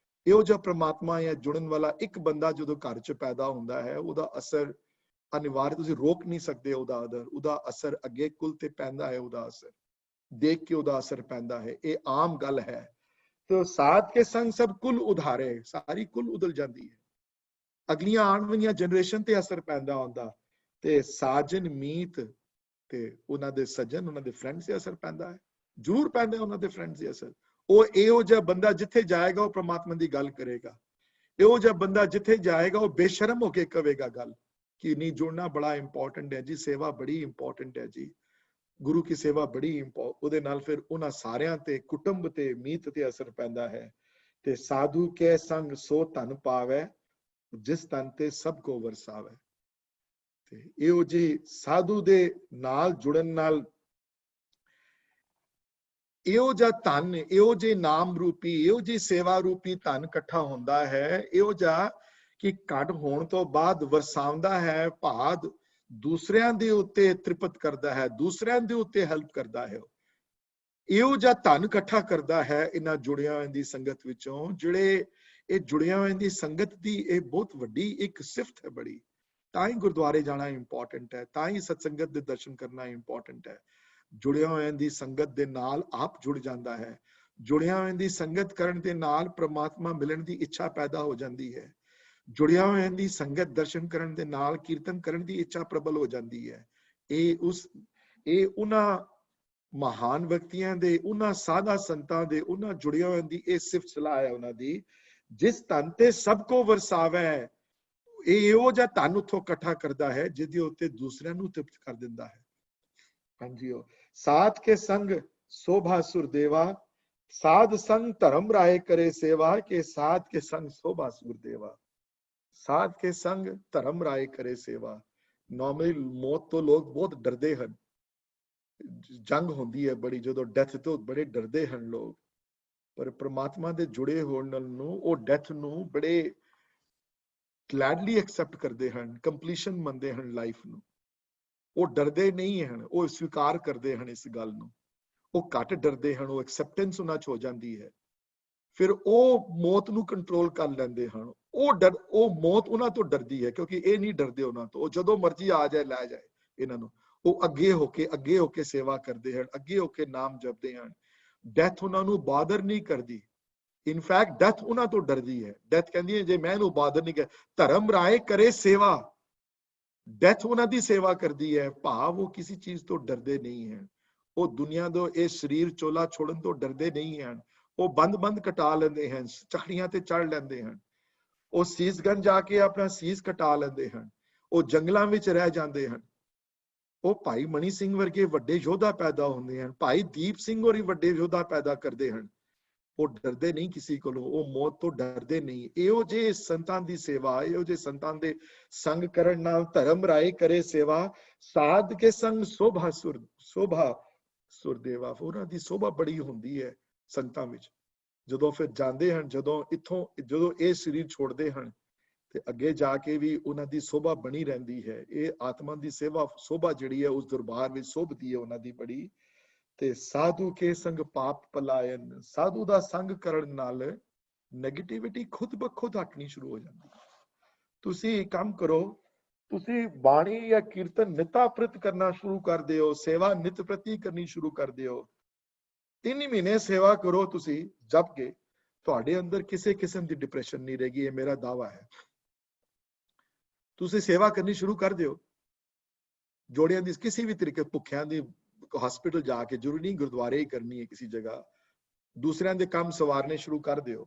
ਇਹੋ ਜਿਹਾ ਪ੍ਰਮਾਤਮਾ ਜਾਂ ਜੁੜਨ ਵਾਲਾ ਇੱਕ ਬੰਦਾ ਜਦੋਂ ਘਰ ਚ ਪੈਦਾ ਹੁੰਦਾ ਹੈ, ਉਹਦਾ ਅਸਰ ਅਨਿਵਾਰ, ਤੁਸੀਂ ਰੋਕ ਨਹੀਂ ਸਕਦੇ ਉਹਦਾ ਅਸਰ ਅੱਗੇ ਕੁਲ ਤੇ ਪੈਂਦਾ ਹੈ, ਉਹਦਾ ਅਸਰ ਦੇਖ ਕੇ ਉਹਦਾ ਅਸਰ ਪੈਂਦਾ ਹੈ। ਇਹ ਆਮ ਗੱਲ ਹੈ। ਤੇ ਸਾਧ ਕੇ ਸੰਗ ਸਭ ਕੁਲ ਉਧਾਰੇ, ਸਾਰੀ ਕੁਲ ਉਧਲ ਜਾਂਦੀ ਹੈ, ਅਗਲੀਆਂ ਆਉਣ ਵਾਲੀਆਂ ਜਨਰੇਸ਼ਨ ਤੇ ਅਸਰ ਪੈਂਦਾ ਹੁੰਦਾ, ਤੇ ਸਾਜਨ ਮੀਤ ਤੇ ਉਹਨਾਂ ਦੇ ਸੱਜਣ, ਉਹਨਾਂ ਦੇ ਫਰੈਂਡਸ ਤੇ ਅਸਰ ਪੈਂਦਾ ਹੈ, ਜ਼ਰੂਰ ਪੈਂਦਾ ਉਹਨਾਂ ਦੇ ਫਰੈਂਡਸ ਦੇ ਅਸਰ। ਉਹ ਇਹੋ ਜਿਹਾ ਬੰਦਾ ਜਿੱਥੇ ਜਾਏਗਾ ਉਹ ਪ੍ਰਮਾਤਮਾ ਦੀ ਗੱਲ ਕਰੇਗਾ, ਇਹੋ ਜਿਹਾ ਬੰਦਾ ਜਿੱਥੇ ਜਾਏਗਾ ਉਹ ਬੇਸ਼ਰਮ ਹੋ ਕੇ ਕਹੇਗਾ ਗੱਲ ਕਿ ਨਹੀਂ, ਜੁੜਨਾ ਬੜਾ ਇੰਪੋਰਟੈਂਟ ਹੈ ਜੀ, ਸੇਵਾ ਬੜੀ ਇੰਪੋਰਟੈਂਟ ਹੈ ਜੀ, ਗੁਰੂ ਕੀ ਸੇਵਾ ਬੜੀ ਇੰਪੋਰਟੈਂਟ। ਉਹਦੇ ਨਾਲ ਫਿਰ ਉਹਨਾਂ ਸਾਰਿਆਂ ਤੇ, ਕੁਟੁੰਬ ਤੇ, ਮੀਤ ਤੇ ਅਸਰ ਪੈਂਦਾ ਹੈ। ਤੇ ਸਾਧੂ ਕੇ ਸੰਗ ਸੋ ਧਨ ਪਾਵੇ, ਜਿਸ ਧਨ ਤੇ ਸਭ ਕੋ ਵਰਸਾਵੇ। ਤੇ ਇਹੋ ਜਿਹੇ ਸਾਧੂ ਦੇ ਨਾਲ ਜੁੜਨ ਨਾਲ ਇਹੋ ਜਿਹਾ ਧਨ, ਇਹੋ ਜਿਹੇ ਨਾਮ ਰੂਪੀ, ਇਹੋ ਜਿਹੀ ਸੇਵਾ ਰੂਪੀ ਧਨ ਇਕੱਠਾ ਹੁੰਦਾ ਹੈ, ਇਹੋ ਜਿਹਾ ਕਿ ਘਟ ਹੋਣ ਤੋਂ ਬਾਅਦ ਵਰਸਾਉਂਦਾ ਹੈ, ਭਾਦ ਦੂਸਰਿਆਂ ਦੇ ਉੱਤੇ ਤ੍ਰਿਪਤ ਕਰਦਾ ਹੈ, ਦੂਸਰਿਆਂ ਦੇ ਉੱਤੇ ਹੈਲਪ ਕਰਦਾ ਹੈ। ਇਹੋ ਜਿਹਾ ਧਨ ਇਕੱਠਾ ਕਰਦਾ ਹੈ ਇਹਨਾਂ ਜੁੜਿਆਂ ਹੋਇਆਂ ਦੀ ਸੰਗਤ ਵਿੱਚੋਂ। ਜਿਹੜੇ ਇਹ ਜੁੜਿਆਂ ਹੋਇਆਂ ਦੀ ਸੰਗਤ ਦੀ ਇਹ ਬਹੁਤ ਵੱਡੀ ਇੱਕ ਸਿਫਤ ਹੈ ਬੜੀ। ਤਾਂ ਹੀ ਗੁਰਦੁਆਰੇ ਜਾਣਾ ਇੰਪੋਰਟੈਂਟ ਹੈ, ਤਾਂ ਹੀ ਸਤਸੰਗਤ ਦੇ ਦਰਸ਼ਨ ਕਰਨਾ ਇੰਪੋਰਟੈਂਟ ਹੈ। ਜੁੜਿਆਂ ਹੋਇਆਂ ਦੀ ਸੰਗਤ ਦੇ ਨਾਲ ਆਪ ਜੁੜ ਜਾਂਦਾ ਹੈ। ਜੁੜਿਆਂ ਹੋਇਆਂ ਦੀ ਸੰਗਤ ਕਰਨ ਦੇ ਨਾਲ ਪ੍ਰਮਾਤਮਾ ਮਿਲਣ ਦੀ ਇੱਛਾ ਪੈਦਾ ਹੋ ਜਾਂਦੀ ਹੈ। ਜੁੜਿਆਂ ਹੋਇਆਂ ਦੀ ਸੰਗਤ ਦਰਸ਼ਨ ਕਰਨ ਦੇ ਨਾਲ ਕੀਰਤਨ ਕਰਨ ਦੀ ਇੱਛਾ ਪ੍ਰਬਲ ਹੋ ਜਾਂਦੀ ਹੈ। ਇਹ ਉਹਨਾਂ ਮਹਾਨ ਵਿਅਕਤੀਆਂ ਦੇ, ਉਹਨਾਂ ਸਾਧਾ ਸੰਤਾਂ ਦੇ, ਉਹਨਾਂ ਜੁੜਿਆਂ ਹੋਇਆਂ ਦੀ ਇਹ ਸਿਫਤ ਸਲਾਹ ਹੈ ਉਹਨਾਂ ਦੀ, ਜਿਸ ਧਨ ਤੇ ਸਭ ਕੋ ਵਰਸਾਵੇ। ਇਹ ਇਹੋ ਜਿਹਾ ਧਨ ਉੱਥੋਂ ਇਕੱਠਾ ਕਰਦਾ ਹੈ ਜਿਹਦੇ ਉੱਤੇ ਦੂਸਰਿਆਂ ਨੂੰ ਤ੍ਰਿਪਤ ਕਰ ਦਿੰਦਾ ਹੈ। ਹਾਂਜੀ, ਸਾਧ ਕੇ ਸੰਗ ਸੋਭਾ ਸੁਰਦੇਵਾ, ਸਾਧ ਸੰਗ ਧਰਮ ਰਾਏ ਕਰੇ ਸੇਵਾ, ਕੇ ਸਾਧ ਕੇ ਸੰਗ ਸੋਭਾ ਸੁਰਦੇਵਾ। ਸਾਧ ਕੇ ਸੰਗ ਧਰਮ ਰਾਏ ਕਰੇ ਸੇਵਾ। ਨॉर्मली ਮੌਤ ਤੋਂ ਲੋਕ ਬਹੁਤ ਡਰਦੇ ਹਨ, ਜੰਗ ਹੁੰਦੀ ਹੈ ਬੜੀ, ਜਦੋਂ ਡੈਥ ਤੋਂ ਬੜੇ ਡਰਦੇ ਹਨ ਲੋਕ, ਪਰ ਪ੍ਰਮਾਤਮਾ ਦੇ ਜੁੜੇ ਹੋਣ ਨਾਲ ਨੂੰ ਉਹ ਡੈਥ ਨੂੰ ਬੜੇ ਗਲੈਡਲੀ ਐਕਸੈਪਟ ਕਰਦੇ ਹਨ, ਕੰਪਲੀਸ਼ਨ ਮੰਨਦੇ ਹਨ ਲਾਈਫ ਨੂੰ। ਉਹ ਡਰਦੇ ਨਹੀਂ ਹਨ, ਉਹ ਸਵੀਕਾਰ ਕਰਦੇ ਹਨ ਇਸ ਗੱਲ ਨੂੰ। ਉਹ ਘੱਟ ਡਰਦੇ ਹਨ, ਉਹ ਐਕਸੈਪਟੈਂਸ ਉਹਨਾਂ 'ਚ ਹੋ ਜਾਂਦੀ ਹੈ। ਫਿਰ ਉਹ ਮੌਤ ਨੂੰ ਕੰਟਰੋਲ ਕਰ ਲੈਂਦੇ ਹਨ। ਉਹ ਮੌਤ ਉਹਨਾਂ ਤੋਂ ਡਰਦੀ ਹੈ, ਕਿਉਂਕਿ ਇਹ ਨਹੀਂ ਡਰਦੇ ਉਹਨਾਂ ਤੋਂ। ਉਹ ਜਦੋਂ ਮਰਜ਼ੀ ਆ ਜਾਏ, ਲੈ ਜਾਏ ਇਹਨਾਂ ਨੂੰ। ਉਹ ਅੱਗੇ ਹੋ ਕੇ ਸੇਵਾ ਕਰਦੇ ਹਨ, ਅੱਗੇ ਹੋ ਕੇ ਨਾਮ ਜਪਦੇ ਹਨ। ਡੈਥ ਉਹਨਾਂ ਨੂੰ ਬਾਦਰ ਨਹੀਂ ਕਰਦੀ। ਇਨਫੈਕਟ ਡੈਥ ਉਹਨਾਂ ਤੋਂ ਡਰਦੀ ਹੈ। ਡੈਥ ਕਹਿੰਦੀ ਹੈ ਜੇ ਮੈਂ ਇਹਨੂੰ ਬਾਦਰ ਨਹੀਂ ਕਰ, ਧਰਮ ਰਾਏ ਕਰੇ ਸੇਵਾ। ਡੈਥ ਉਹਨਾਂ ਦੀ ਸੇਵਾ ਕਰਦੀ ਹੈ, ਭਾਵ ਉਹ ਕਿਸੇ ਚੀਜ਼ ਤੋਂ ਡਰਦੇ ਨਹੀਂ ਹੈ। ਉਹ ਦੁਨੀਆ ਤੋਂ ਇਹ ਸਰੀਰ ਚੋਲਾ ਛੋੜਨ ਤੋਂ ਡਰਦੇ ਨਹੀਂ ਹਨ। ਉਹ ਬੰਦ ਕਟਾ ਲੈਂਦੇ ਹਨ, ਚੜੀਆਂ ਤੇ ਚੜ ਲੈਂਦੇ ਹਨ। ਉਹ ਸੀਸਗੰਜ ਜਾ ਕੇ ਆਪਣਾ ਸੀਸ ਕਟਾ ਲੈਂਦੇ ਹਨ। ਉਹ ਜੰਗਲਾਂ ਵਿੱਚ ਰਹਿ ਜਾਂਦੇ ਹਨ। ਉਹ ਭਾਈ ਮਣੀ ਸਿੰਘ ਵਰਗੇ ਵੱਡੇ ਯੋਧਾ ਪੈਦਾ ਹੁੰਦੇ ਹਨ। ਭਾਈ ਦੀਪ ਸਿੰਘ ਹੋਰੀ ਵੱਡੇ ਯੋਧਾ ਪੈਦਾ ਕਰਦੇ ਹਨ। ਉਹ ਡਰਦੇ ਨਹੀਂ ਕਿਸੇ ਕੋਲੋਂ, ਉਹ ਮੌਤ ਤੋਂ ਡਰਦੇ ਨਹੀਂ। ਇਹੋ ਜਿਹੇ ਸੰਤਾਂ ਦੀ ਸੇਵਾ, ਇਹੋ ਜਿਹੇ ਸੰਤਾਂ ਦੇ ਸੰਗ ਕਰਨ ਨਾਲ ਧਰਮ ਰਾਏ ਕਰੇ ਸੇਵਾ, ਸਾਧ ਕੇ ਸੰਗ ਸੋਭਾ ਸੁਰਦੇਵਾ। ਉਹਨਾਂ ਦੀ ਸੋਭਾ ਬੜੀ ਹੁੰਦੀ ਹੈ ਸੰਗਤਾਂ ਵਿੱਚ। ਜਦੋਂ ਫਿਰ ਜਾਂਦੇ ਹਨ, ਜਦੋਂ ਇਹ ਸਰੀਰ ਛੋੜਦੇ ਹਨ, ਤੇ ਅੱਗੇ ਜਾ ਕੇ ਵੀ ਉਹਨਾਂ ਦੀ ਸੋਭਾ ਬਣੀ ਰਹਿੰਦੀ ਹੈ। ਇਹ ਆਤਮਾ ਦੀ ਸੋਭਾ ਜਿਹੜੀ ਹੈ ਉਸ ਦਰਬਾਰ ਵਿੱਚ ਸੋਭਦੀ ਹੈ ਉਹਨਾਂ ਦੀ ਬੜੀ। ਤੇ ਸਾਧੂ ਕੇ ਸੰਗ ਪਾਪ ਪਲਾਇਨ। ਸਾਧੂ ਦਾ ਸੰਗ ਕਰਨ ਨਾਲ ਨੈਗੇਟਿਵਿਟੀ ਖੁਦ ਬ ਖੁਦ ਹਟਣੀ ਸ਼ੁਰੂ ਹੋ ਜਾਂਦੀ ਹੈ। ਤੁਸੀਂ ਕੰਮ ਕਰੋ, ਤੁਸੀਂ ਬਾਣੀ ਜਾਂ ਕੀਰਤਨ ਨਿਤਾ ਪ੍ਰਤ ਕਰਨਾ ਸ਼ੁਰੂ ਕਰ ਦਿਓ, ਸੇਵਾ ਨਿਤ ਪ੍ਰਤੀ ਕਰਨੀ ਸ਼ੁਰੂ ਕਰ ਦਿਓ। 3 ਮਹੀਨੇ ਸੇਵਾ ਕਰੋ ਤੁਸੀਂ ਜਪ ਕੇ, ਤੁਹਾਡੇ ਅੰਦਰ ਕਿਸੇ ਕਿਸਮ ਦੀ ਡਿਪਰੈਸ਼ਨ ਨਹੀਂ ਰਹੇਗੀ। ਇਹ ਮੇਰਾ ਦਾਵਾ ਹੈ। ਤੁਸੀਂ ਸੇਵਾ ਕਰਨੀ ਸ਼ੁਰੂ ਕਰ ਦਿਓ, ਜੋੜਿਆਂ ਦੀ ਕਿਸੇ ਵੀ ਤਰੀਕੇ, ਭੁੱਖਿਆਂ ਦੀ ਹਸਪੀਟਲ ਜਾ ਕੇ, ਜ਼ਰੂਰੀ ਨਹੀਂ ਗੁਰਦੁਆਰੇ ਹੀ ਕਰਨੀ ਹੈ ਕਿਸੇ ਜਗ੍ਹਾ, ਦੂਸਰਿਆਂ ਦੇ ਕੰਮ ਸਵਾਰਨੇ ਸ਼ੁਰੂ ਕਰ ਦਿਓ।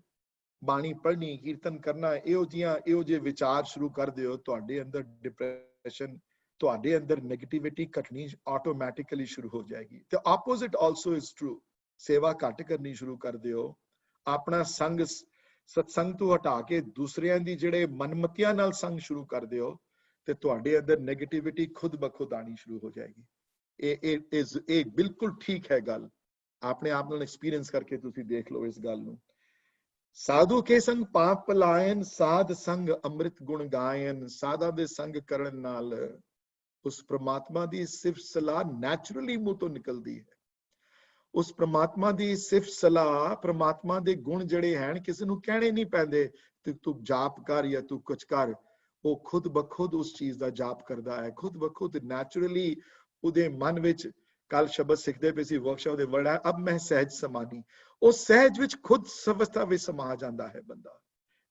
ਬਾਣੀ ਪੜ੍ਹਨੀ, ਕੀਰਤਨ ਕਰਨਾ, ਇਹੋ ਜਿਹੇ ਵਿਚਾਰ ਸ਼ੁਰੂ ਕਰ ਦਿਓ। ਤੁਹਾਡੇ ਅੰਦਰ ਡਿਪਰੈਸ਼ਨ, ਤੁਹਾਡੇ ਅੰਦਰ ਨੈਗੇਟਿਵਿਟੀ ਘਟਣੀ ਆਟੋਮੈਟਿਕਲੀ ਸ਼ੁਰੂ ਹੋ ਜਾਏਗੀ। ਤੇ ਆਪੋਜ਼ਿਟ ਆਲਸੋ ਇਜ਼ ਟਰੂ। ਸੇਵਾ ਘੱਟ ਕਰਨੀ ਸ਼ੁਰੂ ਕਰ ਦਿਓ। ਆਪਣਾ ਸੰਗ ਸਤਸੰਗ ਤੋਂ ਹਟਾ ਕੇ ਦੂਸਰਿਆਂ ਦੀ ਜਿਹੜੇ ਮਨਮਤੀਆਂ ਨਾਲ ਸੰਗ ਸ਼ੁਰੂ ਕਰ ਦਿਓ। ਤੇ ਤੁਹਾਡੇ ਅੰਦਰ ਨੈਗੇਟਿਵਿਟੀ ਖੁਦ ਬਖੁਦ ਆਣੀ ਸ਼ੁਰੂ ਹੋ ਜਾਏਗੀ। ਇਹ ਬਿਲਕੁਲ ਠੀਕ ਹੈ ਗੱਲ, ਆਪਣੇ ਆਪ ਨਾਲ ਐਕਸਪੀਰੀਅੰਸ ਕਰਕੇ ਤੁਸੀਂ ਦੇਖ ਲਓ ਇਸ ਗੱਲ ਨੂੰ। ਸਾਧੂ ਕੇ ਸੰਗ ਪਾਪ ਪਲਾਇਨ, ਸਾਧ ਸੰਗ ਅੰਮ੍ਰਿਤ ਗੁਣ ਗਾਇਨ। ਸਾਧਾ ਦੇ ਸੰਗ ਕਰਨ ਨਾਲ ਉਸ ਪ੍ਰਮਾਤਮਾ ਦੀ ਸਿਫਤ ਸਲਾਹ ਨੈਚੁਰਲੀ ਮੂੰਹ ਤੋਂ ਨਿਕਲਦੀ ਹੈ। ਉਸ ਪ੍ਰਮਾਤਮਾ ਦੀ ਸਿਫਤ ਸਲਾਹ, ਪ੍ਰਮਾਤਮਾ ਦੇ ਗੁਣ ਜਿਹੜੇ ਹਨ ਕਿਸੇ ਨੂੰ ਕਹਿਣੇ ਨਹੀਂ ਪੈਂਦੇ ਤੇ ਤੂੰ ਜਾਪ ਕਰ ਜਾਂ ਤੂੰ ਕੁਝ ਕਰ, ਉਹ ਖੁਦ ਬਖੁਦ ਉਸ ਚੀਜ਼ ਦਾ ਜਾਪ ਕਰਦਾ ਹੈ, ਖੁਦ ਬਖੁਦ ਨੈਚੁਰਲੀ ਉਹਦੇ ਮਨ ਵਿੱਚ। ਕੱਲ ਸ਼ਬਦ ਸਿੱਖਦੇ ਪਏ ਸੀ ਵਰਕਸ਼ਾਪ ਦੇ ਵਰਡ ਹੈ ਅਬ ਮੈਂ ਸਹਿਜ ਸਮਾਨੀ, ਉਹ ਸਹਿਜ ਵਿੱਚ ਖੁਦ ਸਵਸਥਾ ਵਿੱਚ ਸਮਾ ਜਾਂਦਾ ਹੈ ਬੰਦਾ।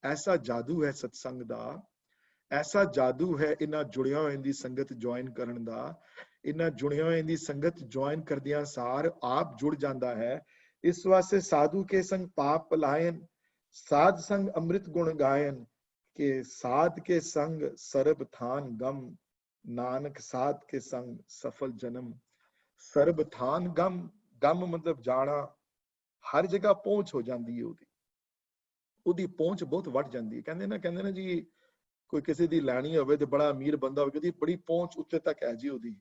ਐਸਾ ਜਾਦੂ ਹੈ ਸਤਸੰਗ ਦਾ, ਐਸਾ ਜਾਦੂ ਹੈ ਇਹਨਾਂ ਜੁੜਿਆ ਹੋਇਆਂ ਦੀ ਸੰਗਤ ਜੁਆਇਨ ਕਰਨ ਦਾ। ਇਹਨਾਂ ਜੁੜਿਆ ਹੋਇਆਂ ਦੀ ਸੰਗਤ ਜੁਆਇਨ ਕਰਦਿਆਂ ਸਾਰ ਆਪ ਜੁੜ ਜਾਂਦਾ ਹੈ। ਇਸ ਵਾਸਤੇ ਸਾਧੂ ਕੇ ਸੰਗ ਪਾਪ ਪਲਾਇਨ, ਸਾਧ ਸੰਗ ਅੰਮ੍ਰਿਤ ਗੁਣ ਗਾਇਨ। ਕਿ ਸਾਧ ਕੇ ਸੰਗ ਸਰਬ ਥਾਨ ਗਮ, ਨਾਨਕ ਸਾਧ ਕੇ ਸੰਗ ਸਫਲ ਜਨਮ। ਸਰਬ ਥਾਨ ਗਮ, ਗਮ ਮਤਲਬ ਜਾਣਾ, ਹਰ ਜਗ੍ਹਾ ਪਹੁੰਚ ਹੋ ਜਾਂਦੀ ਹੈ ਉਹਦੀ ਪਹੁੰਚ ਬਹੁਤ ਵੱਧ ਜਾਂਦੀ ਹੈ। ਕਹਿੰਦੇ ਨਾ ਜੀ ਕੋਈ ਕਿਸੇ ਦੀ ਲੈਣੀ ਹੋਵੇ ਤੇ ਬੜਾ ਅਮੀਰ ਬੰਦਾ ਹੋਵੇ, ਉਹਦੀ ਬੜੀ ਪਹੁੰਚ ਉੱਤੇ ਤੱਕ ਹੈ ਜੀ ਉਹਦੀ,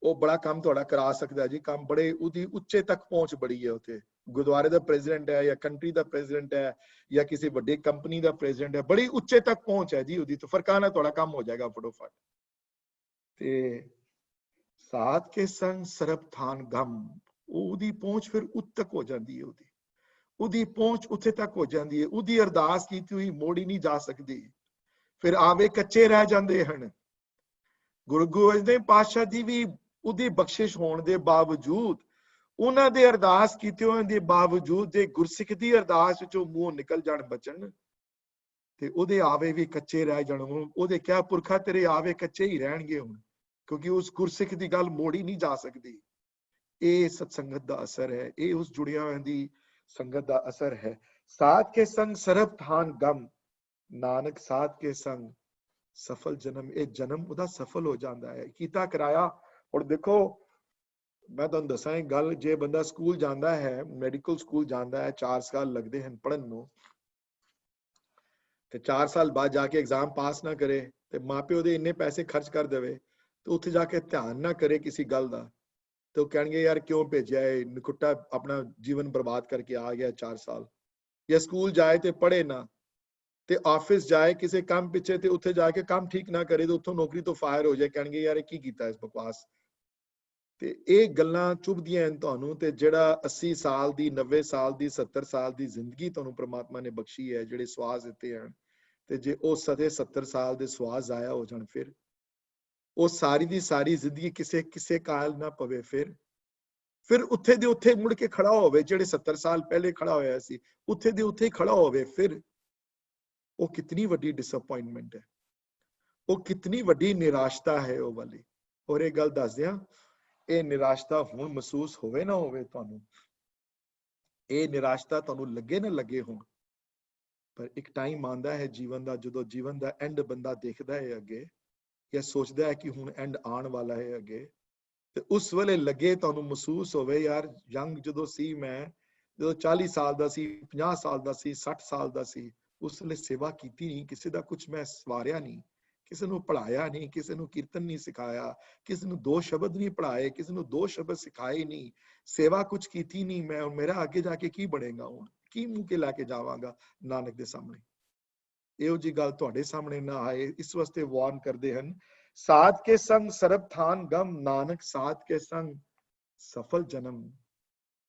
ਉਹ ਬੜਾ ਕੰਮ ਤੁਹਾਡਾ ਕਰਾ ਸਕਦਾ ਜੀ, ਕੰਮ ਬੜੇ ਉਹਦੀ ਉੱਚੇ ਤੱਕ ਪਹੁੰਚ ਬੜੀ ਹੈ। ਉੱਥੇ ਗੁਰਦੁਆਰੇ ਦਾ ਪ੍ਰੈਜ਼ੀਡੈਂਟ ਹੈ ਜਾਂ ਕੰਟਰੀ ਦਾ ਪ੍ਰੈਜ਼ੀਡੈਂਟ ਹੈ ਜਾਂ ਕਿਸੇ ਵੱਡੇ ਕੰਪਨੀ ਦਾ ਪ੍ਰੈਜ਼ੀਡੈਂਟ ਹੈ, ਬੜੀ ਉੱਚੇ ਤੱਕ ਪਹੁੰਚ ਹੈ ਜੀ ਉਹਦੀ, ਤਾਂ ਫਰਕਾਂ ਨਾਲ ਤੁਹਾਡਾ ਕੰਮ ਹੋ ਜਾਏਗਾ ਫਟੋਫਟ। ਤੇ ਸਾਧ ਕੇ ਸੰਗ ਸਰਬ ਥਾਨ ਗਮ, ਉਹਦੀ ਪਹੁੰਚ ਫਿਰ ਉੱਤੇ ਤੱਕ ਹੋ ਜਾਂਦੀ ਹੈ, ਉਹਦੀ ਪਹੁੰਚ ਉੱਥੇ ਤੱਕ ਹੋ ਜਾਂਦੀ ਹੈ। ਉਹਦੀ ਅਰਦਾਸ ਕੀਤੀ ਹੋਈ ਮੋੜੀ ਨਹੀਂ ਜਾ ਸਕਦੀ, ਫਿਰ ਆਵੇ ਕੱਚੇ ਰਹਿ ਜਾਂਦੇ ਹਨ। ਗੁਰੂ ਗੋਬਿੰਦ ਸਿੰਘ ਪਾਤਸ਼ਾਹ ਜੀ ਵੀ ਉਹਦੀ ਬਖਸ਼ਿਸ਼ ਹੋਣ ਦੇ ਬਾਵਜੂਦ, ਉਹਨਾਂ ਦੇ ਅਰਦਾਸ ਕੀਤੇ ਹੋਣ ਦੇ ਬਾਵਜੂਦ, ਜੇ ਗੁਰਸਿੱਖ ਦੀ ਅਰਦਾਸ ਵਿੱਚੋਂ ਮੂੰਹ ਨਿਕਲ ਜਾਣ ਬਚਨ ਤੇ ਉਹਦੇ ਆਵੇ ਵੀ ਕੱਚੇ ਰਹਿ ਜਾਣ। ਉਹਦੇ ਕਿਹਾ ਪੁਰਖਾ ਤੇਰੇ ਆਵੇ ਕੱਚੇ ਹੀ ਰਹਿਣਗੇ ਹੁਣ, ਕਿਉਂਕਿ ਉਸ ਗੁਰਸਿੱਖ ਦੀ ਗੱਲ ਮੋੜੀ ਨਹੀਂ ਜਾ ਸਕਦੀ। ਇਹ ਸਤਸੰਗਤ ਦਾ ਅਸਰ ਹੈ, ਇਹ ਉਸ ਜੁੜਿਆ ਹੋਇਆਂ ਦੀ ਸੰਗਤ ਦਾ ਅਸਰ ਹੈ। ਸਾਧ ਕੇ ਸੰਗ ਸਰਬ ਥਾਨ ਗਮ, ਨਾਨਕ ਸਾਧ ਕੇ ਸੰਗ ਸਫਲ ਜਨਮ। ਇਹ ਜਨਮ ਉਹਦਾ ਸਫਲ ਹੋ ਜਾਂਦਾ ਹੈ, ਕੀਤਾ ਕਰਾਇਆ। ਹੁਣ ਦੇਖੋ ਮੈਂ ਤੁਹਾਨੂੰ ਦੱਸਾਂ ਇਹ ਗੱਲ, ਜੇ ਬੰਦਾ ਸਕੂਲ ਜਾਂਦਾ ਹੈ, ਮੈਡੀਕਲ ਸਕੂਲ ਜਾਂਦਾ ਹੈ, 4 ਸਾਲ ਲੱਗਦੇ ਹਨ ਪੜ੍ਹਨ ਨੂੰ, ਤੇ 4 ਸਾਲ ਬਾਅਦ ਜਾ ਕੇ ਐਗਜ਼ਾਮ ਪਾਸ ਨਾ ਕਰੇ ਤੇ ਮਾਪਿਓ ਦੇ ਇੰਨੇ ਪੈਸੇ ਖਰਚ ਕਰ ਦੇਵੇ ਤੇ ਉੱਥੇ ਜਾ ਕੇ ਧਿਆਨ ਨਾ ਕਰੇ ਕਿਸੇ ਗੱਲ ਦਾ, ਤੇ ਉਹ ਕਹਿਣਗੇ ਯਾਰ ਕਿਉਂ ਭੇਜਿਆ ਇਹ ਨਿਕੁੱਟਾ, ਆਪਣਾ ਜੀਵਨ ਬਰਬਾਦ ਕਰਕੇ ਆ ਗਿਆ 4 ਸਾਲ। ਜਾਂ ਸਕੂਲ ਜਾਏ ਤੇ ਪੜ੍ਹੇ ਨਾ, ਤੇ ਆਫਿਸ ਜਾਏ ਕਿਸੇ ਕੰਮ ਪਿੱਛੇ ਤੇ ਉੱਥੇ ਜਾ ਕੇ ਕੰਮ ਠੀਕ ਨਾ ਕਰੇ ਤੇ ਉੱਥੋਂ ਨੌਕਰੀ ਤੋਂ ਫਾਇਰ ਹੋ ਜਾਏ, ਕਹਿਣਗੇ ਯਾਰ ਇਹ ਕੀ ਕੀਤਾ ਇਸ ਬਕਵਾਸ। ਤੇ ਇਹ ਗੱਲਾਂ ਚੁਭਦੀਆਂ ਹਨ ਤੁਹਾਨੂੰ। ਤੇ ਜਿਹੜਾ 80 ਸਾਲ ਦੀ, 90 ਸਾਲ ਦੀ, 70 ਸਾਲ ਦੀ ਜ਼ਿੰਦਗੀ ਤੁਹਾਨੂੰ ਪ੍ਰਮਾਤਮਾ ਨੇ ਬਖਸ਼ੀ ਹੈ, ਜਿਹੜੇ ਸਵਾਸ ਦਿੱਤੇ ਹਨ, ਤੇ ਜੇ ਉਹ 70 ਸਾਲ ਦੇ ਸਵਾਸ ਜ਼ਾਇਆ ਹੋ ਜਾਣ, ਫਿਰ ਉਹ ਸਾਰੀ ਦੀ ਸਾਰੀ ਜ਼ਿੰਦਗੀ ਕਿਸੇ ਕਾਲ ਨਾ ਪਵੇ, ਫਿਰ ਉੱਥੇ ਦੇ ਉੱਥੇ ਮੁੜ ਕੇ ਖੜਾ ਹੋਵੇ, ਜਿਹੜੇ 70 ਸਾਲ ਪਹਿਲੇ ਖੜਾ ਹੋਇਆ ਸੀ ਉੱਥੇ ਦੇ ਉੱਥੇ ਹੀ ਖੜਾ ਹੋਵੇ, ਫਿਰ ਉਹ ਕਿਤਨੀ ਵੱਡੀ ਡਿਸਅਪਾਇੰਟਮੈਂਟ ਹੈ, ਉਹ ਕਿਤਨੀ ਵੱਡੀ ਨਿਰਾਸ਼ਤਾ ਹੈ ਉਹ ਵਾਲੀ। ਔਰ ਇਹ ਗੱਲ ਦੱਸ ਦਿਆਂ, ਇਹ ਨਿਰਾਸ਼ਤਾ ਹੁਣ ਮਹਿਸੂਸ ਹੋਵੇ ਨਾ ਹੋਵੇ ਤੁਹਾਨੂੰ, ਇਹ ਨਿਰਾਸ਼ਤਾ ਤੁਹਾਨੂੰ ਲੱਗੇ ਨਾ ਲੱਗੇ ਹੁਣ, ਪਰ ਇੱਕ ਟਾਈਮ ਆਉਂਦਾ ਹੈ ਜੀਵਨ ਦਾ, ਜਦੋਂ ਜੀਵਨ ਦਾ ਐਂਡ ਬੰਦਾ ਦੇਖਦਾ ਹੈ ਅੱਗੇ, ਜਾਂ ਸੋਚਦਾ ਹੈ ਕਿ ਹੁਣ ਐਂਡ ਆਉਣ ਵਾਲਾ ਹੈ ਅੱਗੇ, ਤੇ ਉਸ ਵੇਲੇ ਲੱਗੇ ਤੁਹਾਨੂੰ ਮਹਿਸੂਸ ਹੋਵੇ ਯਾਰ ਯੰਗ ਜਦੋਂ ਸੀ ਮੈਂ, ਜਦੋਂ 40 ਸਾਲ ਦਾ ਸੀ, 50 ਸਾਲ ਦਾ ਸੀ, 60 ਸਾਲ ਦਾ ਸੀ, ਉਸ ਵੇਲੇ ਸੇਵਾ ਕੀਤੀ ਨਹੀਂ, ਕਿਸੇ ਦਾ ਕੁਝ ਮੈਂ ਸਵਾਰਿਆ ਨਹੀਂ, ਕਿਸੇ ਨੂੰ ਪੜ੍ਹਾਇਆ ਨਹੀਂ, ਕਿਸੇ ਨੂੰ ਕੀਰਤਨ ਨਹੀਂ ਸਿਖਾਇਆ, ਕਿਸੇ ਨੂੰ 2 ਸ਼ਬਦ ਨਹੀਂ ਪੜ੍ਹਾਏ, ਕਿਸੇ ਨੂੰ 2 ਸ਼ਬਦ ਸਿਖਾਏ ਨਹੀਂ, ਸੇਵਾ ਕੁਝ ਕੀਤੀ ਨਹੀਂ ਮੈਂ। ਮੇਰਾ ਅੱਗੇ ਜਾ ਕੇ ਕੀ ਬਣੇਗਾ ਹੁਣ, ਕੀ ਮੂੰਹ ਕੇ ਲੈ ਕੇ ਜਾਵਾਂਗਾ ਨਾਨਕ ਦੇ ਸਾਹਮਣੇ। ਇਹੋ ਜੀ ਗੱਲ ਤੁਹਾਡੇ ਸਾਹਮਣੇ ਨਾ ਆਏ, ਇਸ ਵਾਸਤੇ ਵਾਰਨ ਕਰਦੇ ਹਨ। ਸਾਧ ਕੇ ਸੰਗ ਸਰਬ ਥਾਨ ਗਮ, ਨਾਨਕ ਸਾਧ ਕੇ ਸੰਗ ਸਫਲ ਜਨਮ।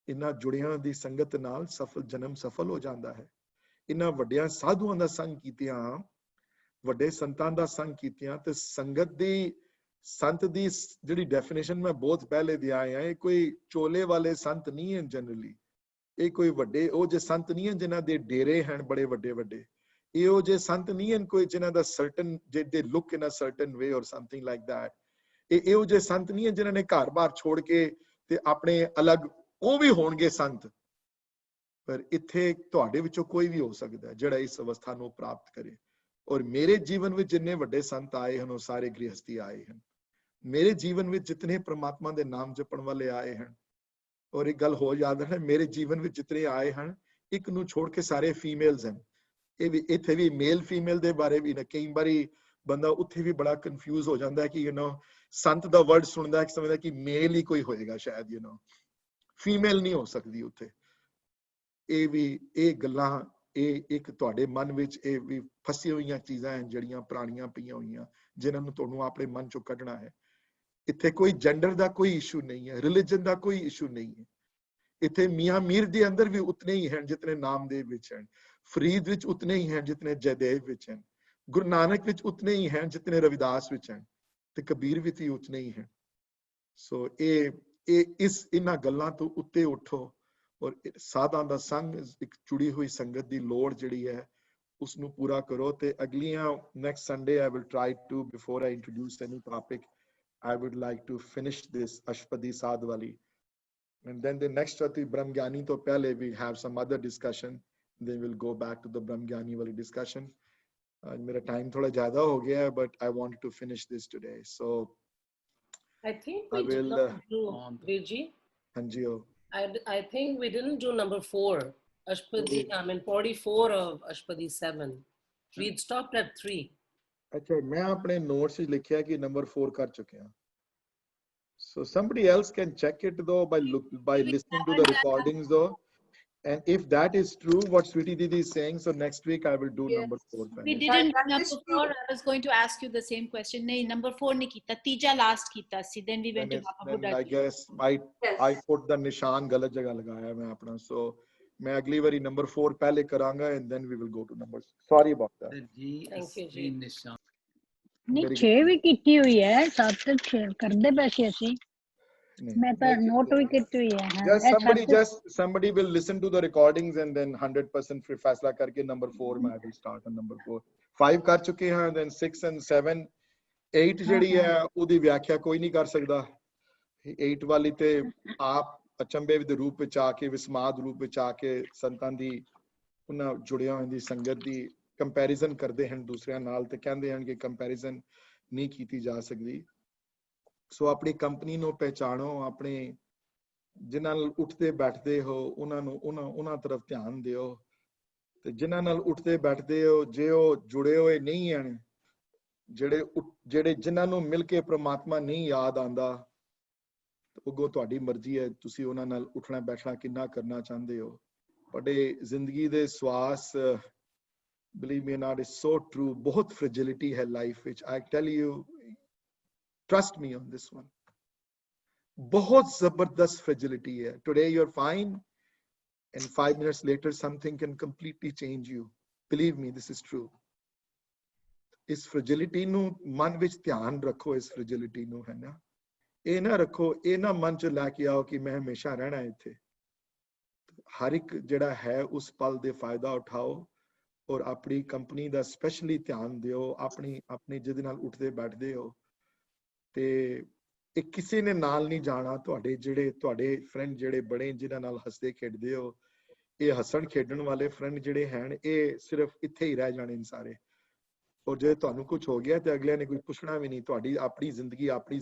ਇਹਨਾਂ ਜੁੜਿਆਂ ਦੀ ਸੰਗਤ ਨਾਲ ਸਫਲ ਜਨਮ ਸਫਲ ਹੋ ਜਾਂਦਾ ਹੈ। ਇਹਨਾਂ ਵੱਡਿਆਂ ਸਾਧੂਆਂ ਦਾ ਸੰਗ ਕੀਤਿਆਂ, ਵੱਡੇ ਸੰਤਾਂ ਦਾ ਸੰਗ ਕੀਤਿਆਂ, ਤੇ ਸੰਗਤ ਦੀ, ਸੰਤ ਦੀ ਜਿਹੜੀ ਡੈਫੀਨੇਸ਼ਨ ਮੈਂ ਬਹੁਤ ਪਹਿਲੇ ਦਿਆ ਆਇਆ, ਇਹ ਕੋਈ ਚੋਲੇ ਵਾਲੇ ਸੰਤ ਨਹੀਂ ਹਨ ਜਨਰਲੀ, ਇਹ ਕੋਈ ਵੱਡੇ ਉਹ ਜੇ ਸੰਤ ਨਹੀਂ ਹਨ ਜਿਨ੍ਹਾਂ ਦੇ ਡੇਰੇ ਹਨ ਬੜੇ ਵੱਡੇ ਵੱਡੇ, ਇਹੋ ਜਿਹੇ ਸੰਤ ਨਹੀਂ ਹਨ ਕੋਈ ਜਿਨ੍ਹਾਂ ਦਾ ਸਰਟਨ, ਦੇ ਲੁੱਕ ਇਨ ਅ ਸਰਟਨ ਵੇ ਔਰ ਸਮਥਿੰਗ ਲਾਈਕ ਦੈਟ। ਇਹੋ ਜਿਹੇ ਸੰਤ ਨਹੀਂ ਹਨ ਜਿਨ੍ਹਾਂ ਨੇ ਘਰ-ਬਾਰ ਛੋੜ ਕੇ ਤੇ ਆਪਣੇ ਅਲੱਗ, ਉਹ ਵੀ ਹੋਣਗੇ ਸੰਤ, ਪਰ ਇੱਥੇ ਤੁਹਾਡੇ ਵਿੱਚੋਂ ਕੋਈ ਵੀ ਹੋ ਸਕਦਾ ਜਿਹੜਾ ਇਸ ਅਵਸਥਾ ਨੂੰ ਪ੍ਰਾਪਤ ਕਰੇ। ਔਰ ਮੇਰੇ ਜੀਵਨ ਵਿੱਚ ਜਿੰਨੇ ਵੱਡੇ ਸੰਤ ਆਏ ਹਨ ਉਹ ਸਾਰੇ ਗ੍ਰਹਸਥੀ ਆਏ ਹਨ। ਮੇਰੇ ਜੀਵਨ ਵਿੱਚ ਜਿਤਨੇ ਪ੍ਰਮਾਤਮਾ ਦੇ ਨਾਮ ਜਪਣ ਵਾਲੇ ਆਏ ਹਨ, ਔਰ ਇੱਕ ਗੱਲ ਹੋਰ ਯਾਦ ਰੱਖਣਾ, ਮੇਰੇ ਜੀਵਨ ਵਿੱਚ ਜਿਤਨੇ ਆਏ ਹਨ ਇੱਕ ਨੂੰ ਛੋੜ ਕੇ ਸਾਰੇ ਫੀਮੇਲਸ ਹਨ। ਇਹ ਵੀ ਇੱਥੇ ਵੀ ਮੇਲ ਫੀਮੇਲ ਦੇ ਬਾਰੇ ਵੀ ਨਾ, ਕਈ ਵਾਰੀ ਬੰਦਾ ਉੱਥੇ ਵੀ ਬੜਾ ਕਨਫਿਊਜ਼ ਹੋ ਜਾਂਦਾ ਕਿ ਸੰਤ ਦਾ ਵਰਡ ਸੁਣਦਾ ਕਿ ਸਮਝਦਾ ਕਿ ਮੇਲ ਹੀ ਕੋਈ ਹੋਏਗਾ ਸ਼ਾਇਦ ਫੀਮੇਲ ਨਹੀਂ ਹੋ ਸਕਦੀ ਉੱਥੇ। ਇਹ ਗੱਲਾਂ ਇਹ ਇੱਕ ਤੁਹਾਡੇ ਮਨ ਵਿੱਚ ਇਹ ਵੀ ਫਸੀਆਂ ਹੋਈਆਂ ਚੀਜ਼ਾਂ ਹਨ ਜਿਹੜੀਆਂ ਪੁਰਾਣੀਆਂ ਪਈਆਂ ਹੋਈਆਂ, ਜਿਨ੍ਹਾਂ ਨੂੰ ਤੁਹਾਨੂੰ ਆਪਣੇ ਮਨ ਚੋਂ ਕੱਢਣਾ ਹੈ। ਇੱਥੇ ਕੋਈ ਜੈਂਡਰ ਦਾ ਕੋਈ ਇਸ਼ੂ ਨਹੀਂ ਹੈ, ਰਿਲੀਜਨ ਦਾ ਕੋਈ ਇਸ਼ੂ ਨਹੀਂ ਹੈ। ਇੱਥੇ ਮੀਆਂ ਮੀਰ ਦੇ ਅੰਦਰ ਵੀ ਉਤਨੇ ਹੀ ਹਨ ਜਿਤਨੇ ਨਾਮਦੇਵ ਵਿੱਚ ਹਨ, ਫਰੀਦ ਵਿੱਚ ਉਤਨੇ ਹੀ ਹਨ ਜਿਤਨੇ ਜयदेव ਵਿੱਚ ਹਨ, ਗੁਰੂ ਨਾਨਕ ਵਿੱਚ ਉਤਨੇ ਹੀ ਹਨ ਜਿਤਨੇ ਰਵਿਦਾਸ ਵਿੱਚ ਹਨ, ਤੇ ਕਬੀਰ ਵਿੱਚ ਵੀ ਉਤਨੇ ਹੀ ਹਨ। ਸੋ ਇਹਨਾਂ ਗੱਲਾਂ ਤੋਂ ਉੱਤੇ ਉੱਠੋ ਔਰ ਸਾਧਾਂ ਦਾ ਸੰਗ, ਇੱਕ ਜੁੜੀ ਹੋਈ ਸੰਗਤ ਦੀ ਲੋੜ ਜਿਹੜੀ ਹੈ ਉਸ ਨੂੰ ਪੂਰਾ ਕਰੋ। ਤੇ ਅਗਲੀਆਂ next Sunday I will try to, before I introduce any topic, I would like to finish this Ashpadi Sadh wali, and then the next Brahm Gyani to pehle we have some other discussion, then we'll go back to the Brahm Gyani wali discussion. Mera time thoda zyada ho gaya hai, but I wanted to finish this today, so I think we did not do Virji. Hanji ho. I think we didn't do number 4 Ashpadi, I mean 44 of Ashpadi 7. We'd stopped at 3. अच्छा, मैं अपने नोट्स में लिखा कि नंबर 4 कर चुके हैं। So somebody else can check it though by listening to the recordings though, and if that is true what Sweetie Didi is saying, so next week I will do number 4. We didn't do number 4. I was going to ask you the same question. No, number 4 nahi kita, tija last kita si, then we went to Baba Buddha. I guess I put the nishan galat jagah lagaya hai main apna, so मैं अगली बारी नंबर 4 पहले करांगा and then we will go to numbers. Sorry about that. Thank you जी। नहीं 6 भी ਕੀਤੀ ਹੋਈ ਹੈ, 7 ਕਰਦੇ ਪੈਸੇ ਅਸੀਂ, मैं तो नोट भी ਕੀਤੀ ਹੋਈ है। Somebody will listen to the recordings and then 100% फिर फैसला करके number 4 में I will start on number 4. 5 कर चुके हैं, then 6 and 7 8 ਜਿਹੜੀ ਹੈ ਉਹਦੀ ਵਿਆਖਿਆ ਕੋਈ ਨਹੀਂ ਕਰ ਸਕਦਾ। 8 ਵਾਲੀ ਤੇ ਆਪ ਅਚੰਬੇ ਦੇ ਰੂਪ ਵਿੱਚ ਆ ਕੇ, ਵਿਸਮਾਦ ਰੂਪ ਵਿੱਚ ਆ ਕੇ ਸੰਤਾਂ ਦੀ ਉਹਨਾਂ ਜੁੜਿਆ ਹੋਇਆਂ ਦੀ ਸੰਗਤ ਦੀ ਕੰਪੈਰੀਜ਼ਨ ਕਰਦੇ ਹਨ ਦੂਸਰਿਆਂ ਨਾਲ, ਤੇ ਕਹਿੰਦੇ ਹਨ ਕਿ ਕੰਪੈਰੀਜ਼ਨ ਨਹੀਂ ਕੀਤੀ ਜਾ ਸਕਦੀ। ਸੋ ਆਪਣੀ ਕੰਪਨੀ ਨੂੰ ਪਹਿਚਾਣੋ, ਆਪਣੇ ਜਿਨ੍ਹਾਂ ਨਾਲ ਉੱਠਦੇ ਬੈਠਦੇ ਹੋ ਉਹਨਾਂ ਤਰਫ ਧਿਆਨ ਦਿਓ, ਤੇ ਜਿਨ੍ਹਾਂ ਨਾਲ ਉੱਠਦੇ ਬੈਠਦੇ ਹੋ ਜੇ ਉਹ ਜੁੜੇ ਹੋਏ ਨਹੀਂ ਹਨ, ਜਿਹੜੇ ਜਿਨ੍ਹਾਂ ਨੂੰ ਮਿਲ ਕੇ ਪ੍ਰਮਾਤਮਾ ਨਹੀਂ ਯਾਦ ਆਉਂਦਾ, ਉਗੋ ਤੁਹਾਡੀ ਮਰਜ਼ੀ ਹੈ ਤੁਸੀਂ ਉਹਨਾਂ ਨਾਲ ਉੱਠਣਾ ਬੈਠਣਾ ਕਿੰਨਾ ਕਰਨਾ ਚਾਹੁੰਦੇ ਹੋ। ਤੁਹਾਡੇ ਜ਼ਿੰਦਗੀ ਦੇ ਸਵਾਸ, believe me or not, is so true, ਬਹੁਤ fragility ਹੈ ਲਾਈਫ ਵਿੱਚ। I tell you, trust me on this one, ਬਹੁਤ ਜ਼ਬਰਦਸਤ fragility ਹੈ। Today you're fine and 5 minutes later something can completely change you. Believe me, this is true. ਇਸ fragility ਨੂੰ ਮਨ ਵਿੱਚ ਧਿਆਨ ਰੱਖੋ, ਇਸ fragility ਨੂੰ, ਹੈ ਨਾ, ਇਹ ਨਾ ਰੱਖੋ, ਇਹ ਨਾ ਮਨ ਚ ਲੈ ਕੇ ਆਓ ਕਿ ਮੈਂ ਹਮੇਸ਼ਾ ਰਹਿਣਾ ਇੱਥੇ। ਹਰ ਇੱਕ ਜਿਹੜਾ ਹੈ ਉਸ ਪਲ ਦੇ ਫਾਇਦਾ ਉਠਾਓ ਔਰ ਆਪਣੀ ਕੰਪਨੀ ਦਾ ਸਪੈਸ਼ਲੀ ਧਿਆਨ ਦਿਓ, ਆਪਣੀ ਜਿਹਦੇ ਨਾਲ ਉੱਠਦੇ ਬੈਠਦੇ ਹੋ, ਤੇ ਇਹ ਕਿਸੇ ਨੇ ਨਾਲ ਨਹੀਂ ਜਾਣਾ। ਤੁਹਾਡੇ ਫਰੈਂਡ ਜਿਹੜੇ ਬੜੇ ਜਿਨ੍ਹਾਂ ਨਾਲ ਹੱਸਦੇ ਖੇਡਦੇ ਹੋ, ਇਹ ਹੱਸਣ ਖੇਡਣ ਵਾਲੇ ਫਰੈਂਡ ਜਿਹੜੇ ਹਨ ਇਹ ਸਿਰਫ ਇੱਥੇ ਹੀ ਰਹਿ ਜਾਣੇ ਨੇ ਸਾਰੇ। ਔਰ ਜੇ ਤੁਹਾਨੂੰ ਕੁਝ ਹੋ ਗਿਆ ਤੇ ਅਗਲਿਆਂ ਨੇ ਕੋਈ ਪੁੱਛਣਾ ਵੀ ਨਹੀਂ। ਤੁਹਾਡੀ ਆਪਣੀ ਜ਼ਿੰਦਗੀ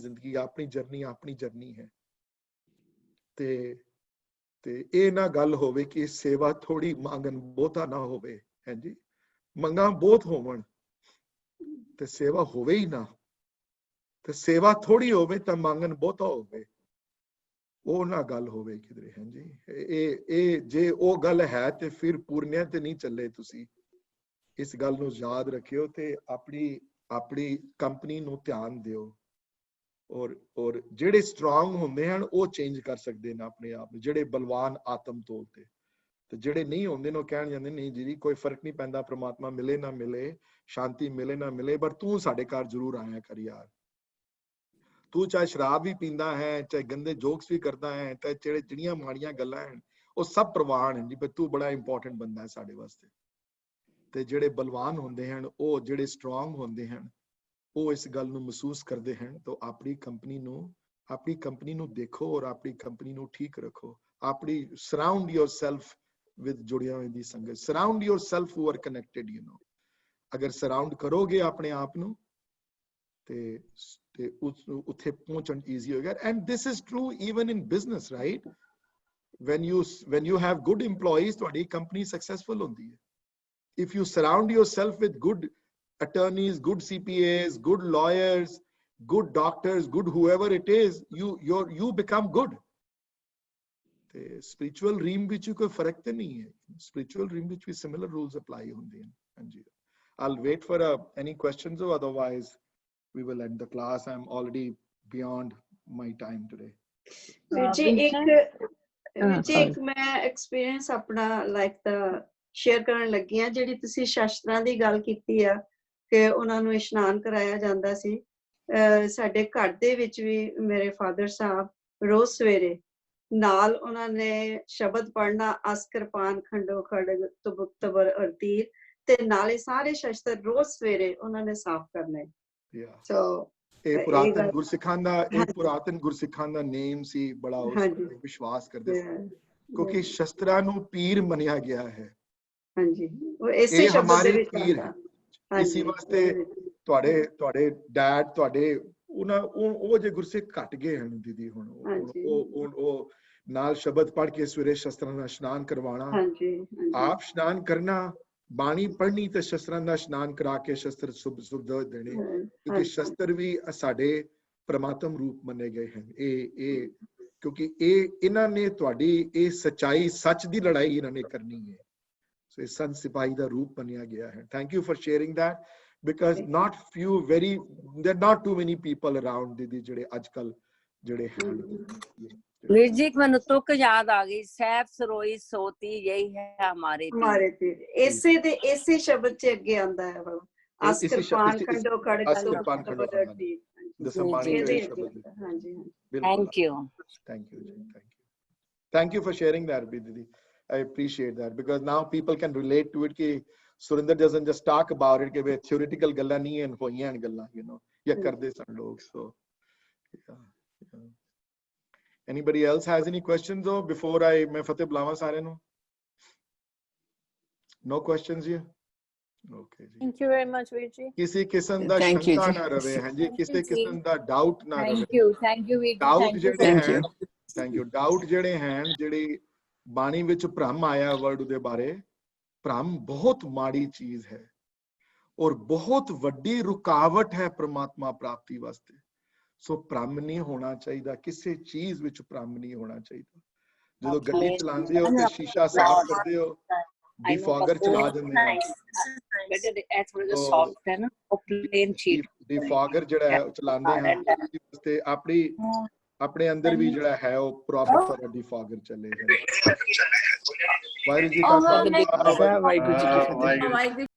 ਆਪਣੀ ਜਰਨੀ ਹੈ। ਤੇ ਇਹ ਨਾ ਗੱਲ ਹੋਵੇ ਕਿ ਸੇਵਾ ਥੋੜੀ ਮੰਗਣ ਬਹੁਤਾ ਨਾ ਹੋਵੇ, ਹੈ ਜੀ, ਮੰਗਾਂ ਬਹੁਤ ਹੋਵਣ ਤੇ ਸੇਵਾ ਹੋਵੇ ਹੀ ਨਾ, ਤੇ ਸੇਵਾ ਥੋੜੀ ਹੋਵੇ ਤਾਂ ਮੰਗਣ ਬਹੁਤਾ ਹੋਵੇ, ਉਹ ਨਾ ਗੱਲ ਹੋਵੇ ਕਿਧਰੇ, ਹੈ ਜੀ। ਇਹ ਜੇ ਉਹ ਗੱਲ ਹੈ ਤੇ ਫਿਰ ਪੂਰਨਿਆਂ ਤੇ ਨਹੀਂ ਚੱਲੇ ਤੁਸੀਂ। ਇਸ ਗੱਲ ਨੂੰ ਯਾਦ ਰੱਖਿਓ ਤੇ ਆਪਣੀ ਕੰਪਨੀ ਨੂੰ ਧਿਆਨ ਦਿਓ। ਔਰ ਜਿਹੜੇ ਸਟਰੋਂਗ ਹੁੰਦੇ ਹਨ ਉਹ ਚੇਂਜ ਕਰ ਸਕਦੇ ਨੇ ਆਪਣੇ ਆਪ ਨੂੰ, ਜਿਹੜੇ ਬਲਵਾਨ ਆਤਮ ਤੌਰ ਤੇ ਜਿਹੜੇ ਨਹੀਂ ਹੁੰਦੇ ਨੇ ਉਹ ਕਹਿਣ ਜਾਂਦੇ ਨਹੀਂ ਜੀ ਕੋਈ ਫਰਕ ਨਹੀਂ ਪੈਂਦਾ, ਪ੍ਰਮਾਤਮਾ ਮਿਲੇ ਨਾ ਮਿਲੇ, ਸ਼ਾਂਤੀ ਮਿਲੇ ਨਾ ਮਿਲੇ, ਪਰ ਤੂੰ ਸਾਡੇ ਘਰ ਜ਼ਰੂਰ ਆਇਆ ਕਰ ਯਾਰ। ਤੂੰ ਚਾਹੇ ਸ਼ਰਾਬ ਵੀ ਪੀਂਦਾ ਹੈ, ਚਾਹੇ ਗੰਦੇ ਜੋਕਸ ਵੀ ਕਰਦਾ ਹੈ, ਤੇ ਜਿਹੜੀਆਂ ਮਾੜੀਆਂ ਗੱਲਾਂ ਹਨ ਉਹ ਸਭ ਪ੍ਰਵਾਨ ਹਨ ਜੀ, ਪਰ ਤੂੰ ਬੜਾ ਇੰਪੋਰਟੈਂਟ ਬੰਦਾ ਹੈ ਸਾਡੇ ਵਾਸਤੇ। ਤੇ ਜਿਹੜੇ ਬਲਵਾਨ ਹੁੰਦੇ ਹਨ, ਉਹ ਜਿਹੜੇ ਸਟਰੋਂਗ ਹੁੰਦੇ ਹਨ, ਉਹ ਇਸ ਗੱਲ ਨੂੰ ਮਹਿਸੂਸ ਕਰਦੇ ਹਨ। ਤਾਂ ਆਪਣੀ ਕੰਪਨੀ ਨੂੰ ਦੇਖੋ ਔਰ ਆਪਣੀ ਕੰਪਨੀ ਨੂੰ ਠੀਕ ਰੱਖੋ। ਆਪਣੀ ਸਰਾਊਂਡ yourself with ਜੁੜਿਆ ਹੋਈ ਦੀ ਸੰਗਤ, ਸਰਾਊਂਡ yourself who are connected, you know। ਅਗਰ ਸਰਾਊਂਡ ਕਰੋਗੇ ਆਪਣੇ ਆਪ ਨੂੰ ਤੇ ਉੱਥੇ ਪਹੁੰਚਣ ਈਜ਼ੀ ਹੋਏਗਾ। And this is true even in business, right? when you have good employees, ਤੁਹਾਡੀ ਕੰਪਨੀ ਸਕਸੈਸਫੁਲ ਹੁੰਦੀ ਹੈ। If you surround yourself with good attorneys, good CPAs, good lawyers, good doctors, good whoever it is, you become good. The spiritual realm which you कोई फर्क तो नहीं है. Spiritual realm which भी similar rules apply होंगे हैं. हाँ जी. I'll wait for any questions, or otherwise we will end the class. I'm already beyond my time today. जी एक मैं एक्सपीरियंस अपना लाइक द शेयर ਕਰਨ ਲੱਗੀ ਆ ਜਿਹੜੀ ਤੁਸੀਂ ਸ਼ਸਤਰਾਂ ਦੀ ਗੱਲ ਕੀਤੀ ਆ ਕਿ ਉਹਨਾਂ ਨੂੰ ਇਸ਼ਨਾਨ ਕਰਾਇਆ ਜਾਂਦਾ ਸੀ ਸਾਡੇ ਘਰ ਦੇ ਵਿੱਚ ਵੀ ਮੇਰੇ ਫਾਦਰ ਸਾਹਿਬ ਰੋਜ਼ ਸਵੇਰੇ ਨਾਲ ਉਹਨਾਂ ਨੇ ਸ਼ਬਦ ਪੜ੍ਹਨਾ ਅਸਕਰਪਾਨ ਖੰਡੋ ਖੜਗ ਤੁਬਕ ਤਬਰ ਔਰ ਤੀਰ ਤੇ ਨਾਲੇ ਸਾਰੇ ਸ਼ਸਤਰ ਰੋਜ਼ ਸਵੇਰੇ ਉਹਨਾਂ ਨੇ ਸਾਫ਼ ਕਰਨੇ ਸੋ ਇਹ ਪੁਰਾਤਨ ਗੁਰਸਿੱਖਾਂ ਦਾ ਨੇਮ ਸੀ ਬੜਾ ਉਸ ਵਿਸ਼ਵਾਸ ਕਰਦੇ ਸੀ ਕਿਉਂਕਿ ਸ਼ਸਤਰਾਂ ਨੂੰ ਪੀਰ ਮੰਨਿਆ ਗਿਆ ਹੈ ਹਾਂਜੀ ਉਹ ਇਸੇ ਸ਼ਬਦ ਦੇ ਵਿੱਚ ਪੀਰ ਹੈ ਇਸੇ ਵਾਸਤੇ ਤੁਹਾਡੇ ਡੈਡ ਤੁਹਾਡੇ ਉਹ ਜੇ ਗੁਰਸਿੱਖ ਘਟ ਗਏ ਹਨ ਦੀਦੀ ਹੁਣ ਉਹ ਨਾਲ ਸ਼ਬਦ ਪੜ੍ਹ ਕੇ ਸਵੇਰੇ ਸ਼ਸਤਰਾਂ ਦਾ ਇਸ਼ਨਾਨ ਕਰਵਾਉਣਾ ਆਪ ਇਸ਼ਨਾਨ ਕਰਨਾ ਬਾਣੀ ਪੜ੍ਹਨੀ ਤੇ ਸ਼ਸਤਰਾਂ ਦਾ ਇਸ਼ਨਾਨ ਕਰਾ ਕੇ ਸ਼ਸਤਰ ਸੁਬਦ ਦੇਣੇ ਕਿਉਂਕਿ ਸ਼ਸਤਰ ਵੀ ਸਾਡੇ ਪ੍ਰਮਾਤਮ ਰੂਪ ਮੰਨੇ ਗਏ ਹਨ ਇਹ ਕਿਉਂਕਿ ਇਹਨਾਂ ਨੇ ਤੁਹਾਡੀ ਇਹ ਸੱਚਾਈ ਸੱਚ ਦੀ ਲੜਾਈ ਇਹਨਾਂ ਨੇ ਕਰਨੀ ਹੈ ਸੋ ਇਹ ਸੰਤ ਸਿਪਾਹੀ ਦਾ ਰੂਪ ਮੰਨਿਆ ਗਿਆ ਹੈ thank you for sharing that because not few there are not too many people around ਦੀਦੀ ਜਿਹੜੇ ਅੱਜਕੱਲ ਜਿਹੜੇ ਹਨ वीर जी ਮੈਨੂੰ ਤੁਕ याद आ गई सैफ सरोई सोती यही है हमारे पीर ऐसे शब्द से आगे आंदा है वाला आस्करपान खंडो खड़ग thank you for sharing that Bididi. I appreciate that because now people can relate to it ki Surinder doesn't just talk about it कि theoretical गल्ला नहीं है होइयां गल्ला you know या करदे सन लोग so yeah. Anybody else has any questions though before मैं फतेह बुलावा सारे नु no questions here okay ji thank you very much Veer ji किसी किस्म दा शंका ना रहे हां जी किसी किस्म दा डाउट ना रहे thank you Veer ji doubt जेडे हैं thank you डाउट जेडे हैं जेडी बाणी विच भ्रम आया वर्ड दे बारे भ्रम बहुत माड़ी चीज है और बहुत वड्डी रुकावट है परमात्मा प्राप्ति वास्ते सो भ्रम नहीं होना चाहिए किसी चीज विच भ्रम नहीं होना चाहिए जो गड्डी चलांदे हो ते शीशा साफ करदे हो डिफॉगर चला देंदे हो डिफॉगर जेड़ा है चलांदे हैं ते अपने अंदर भी जेड़ा है वो प्रॉपर तरह डिफॉगर चले है वाहिगुरू जी का खालसा वाहिगुरू जी की फतेह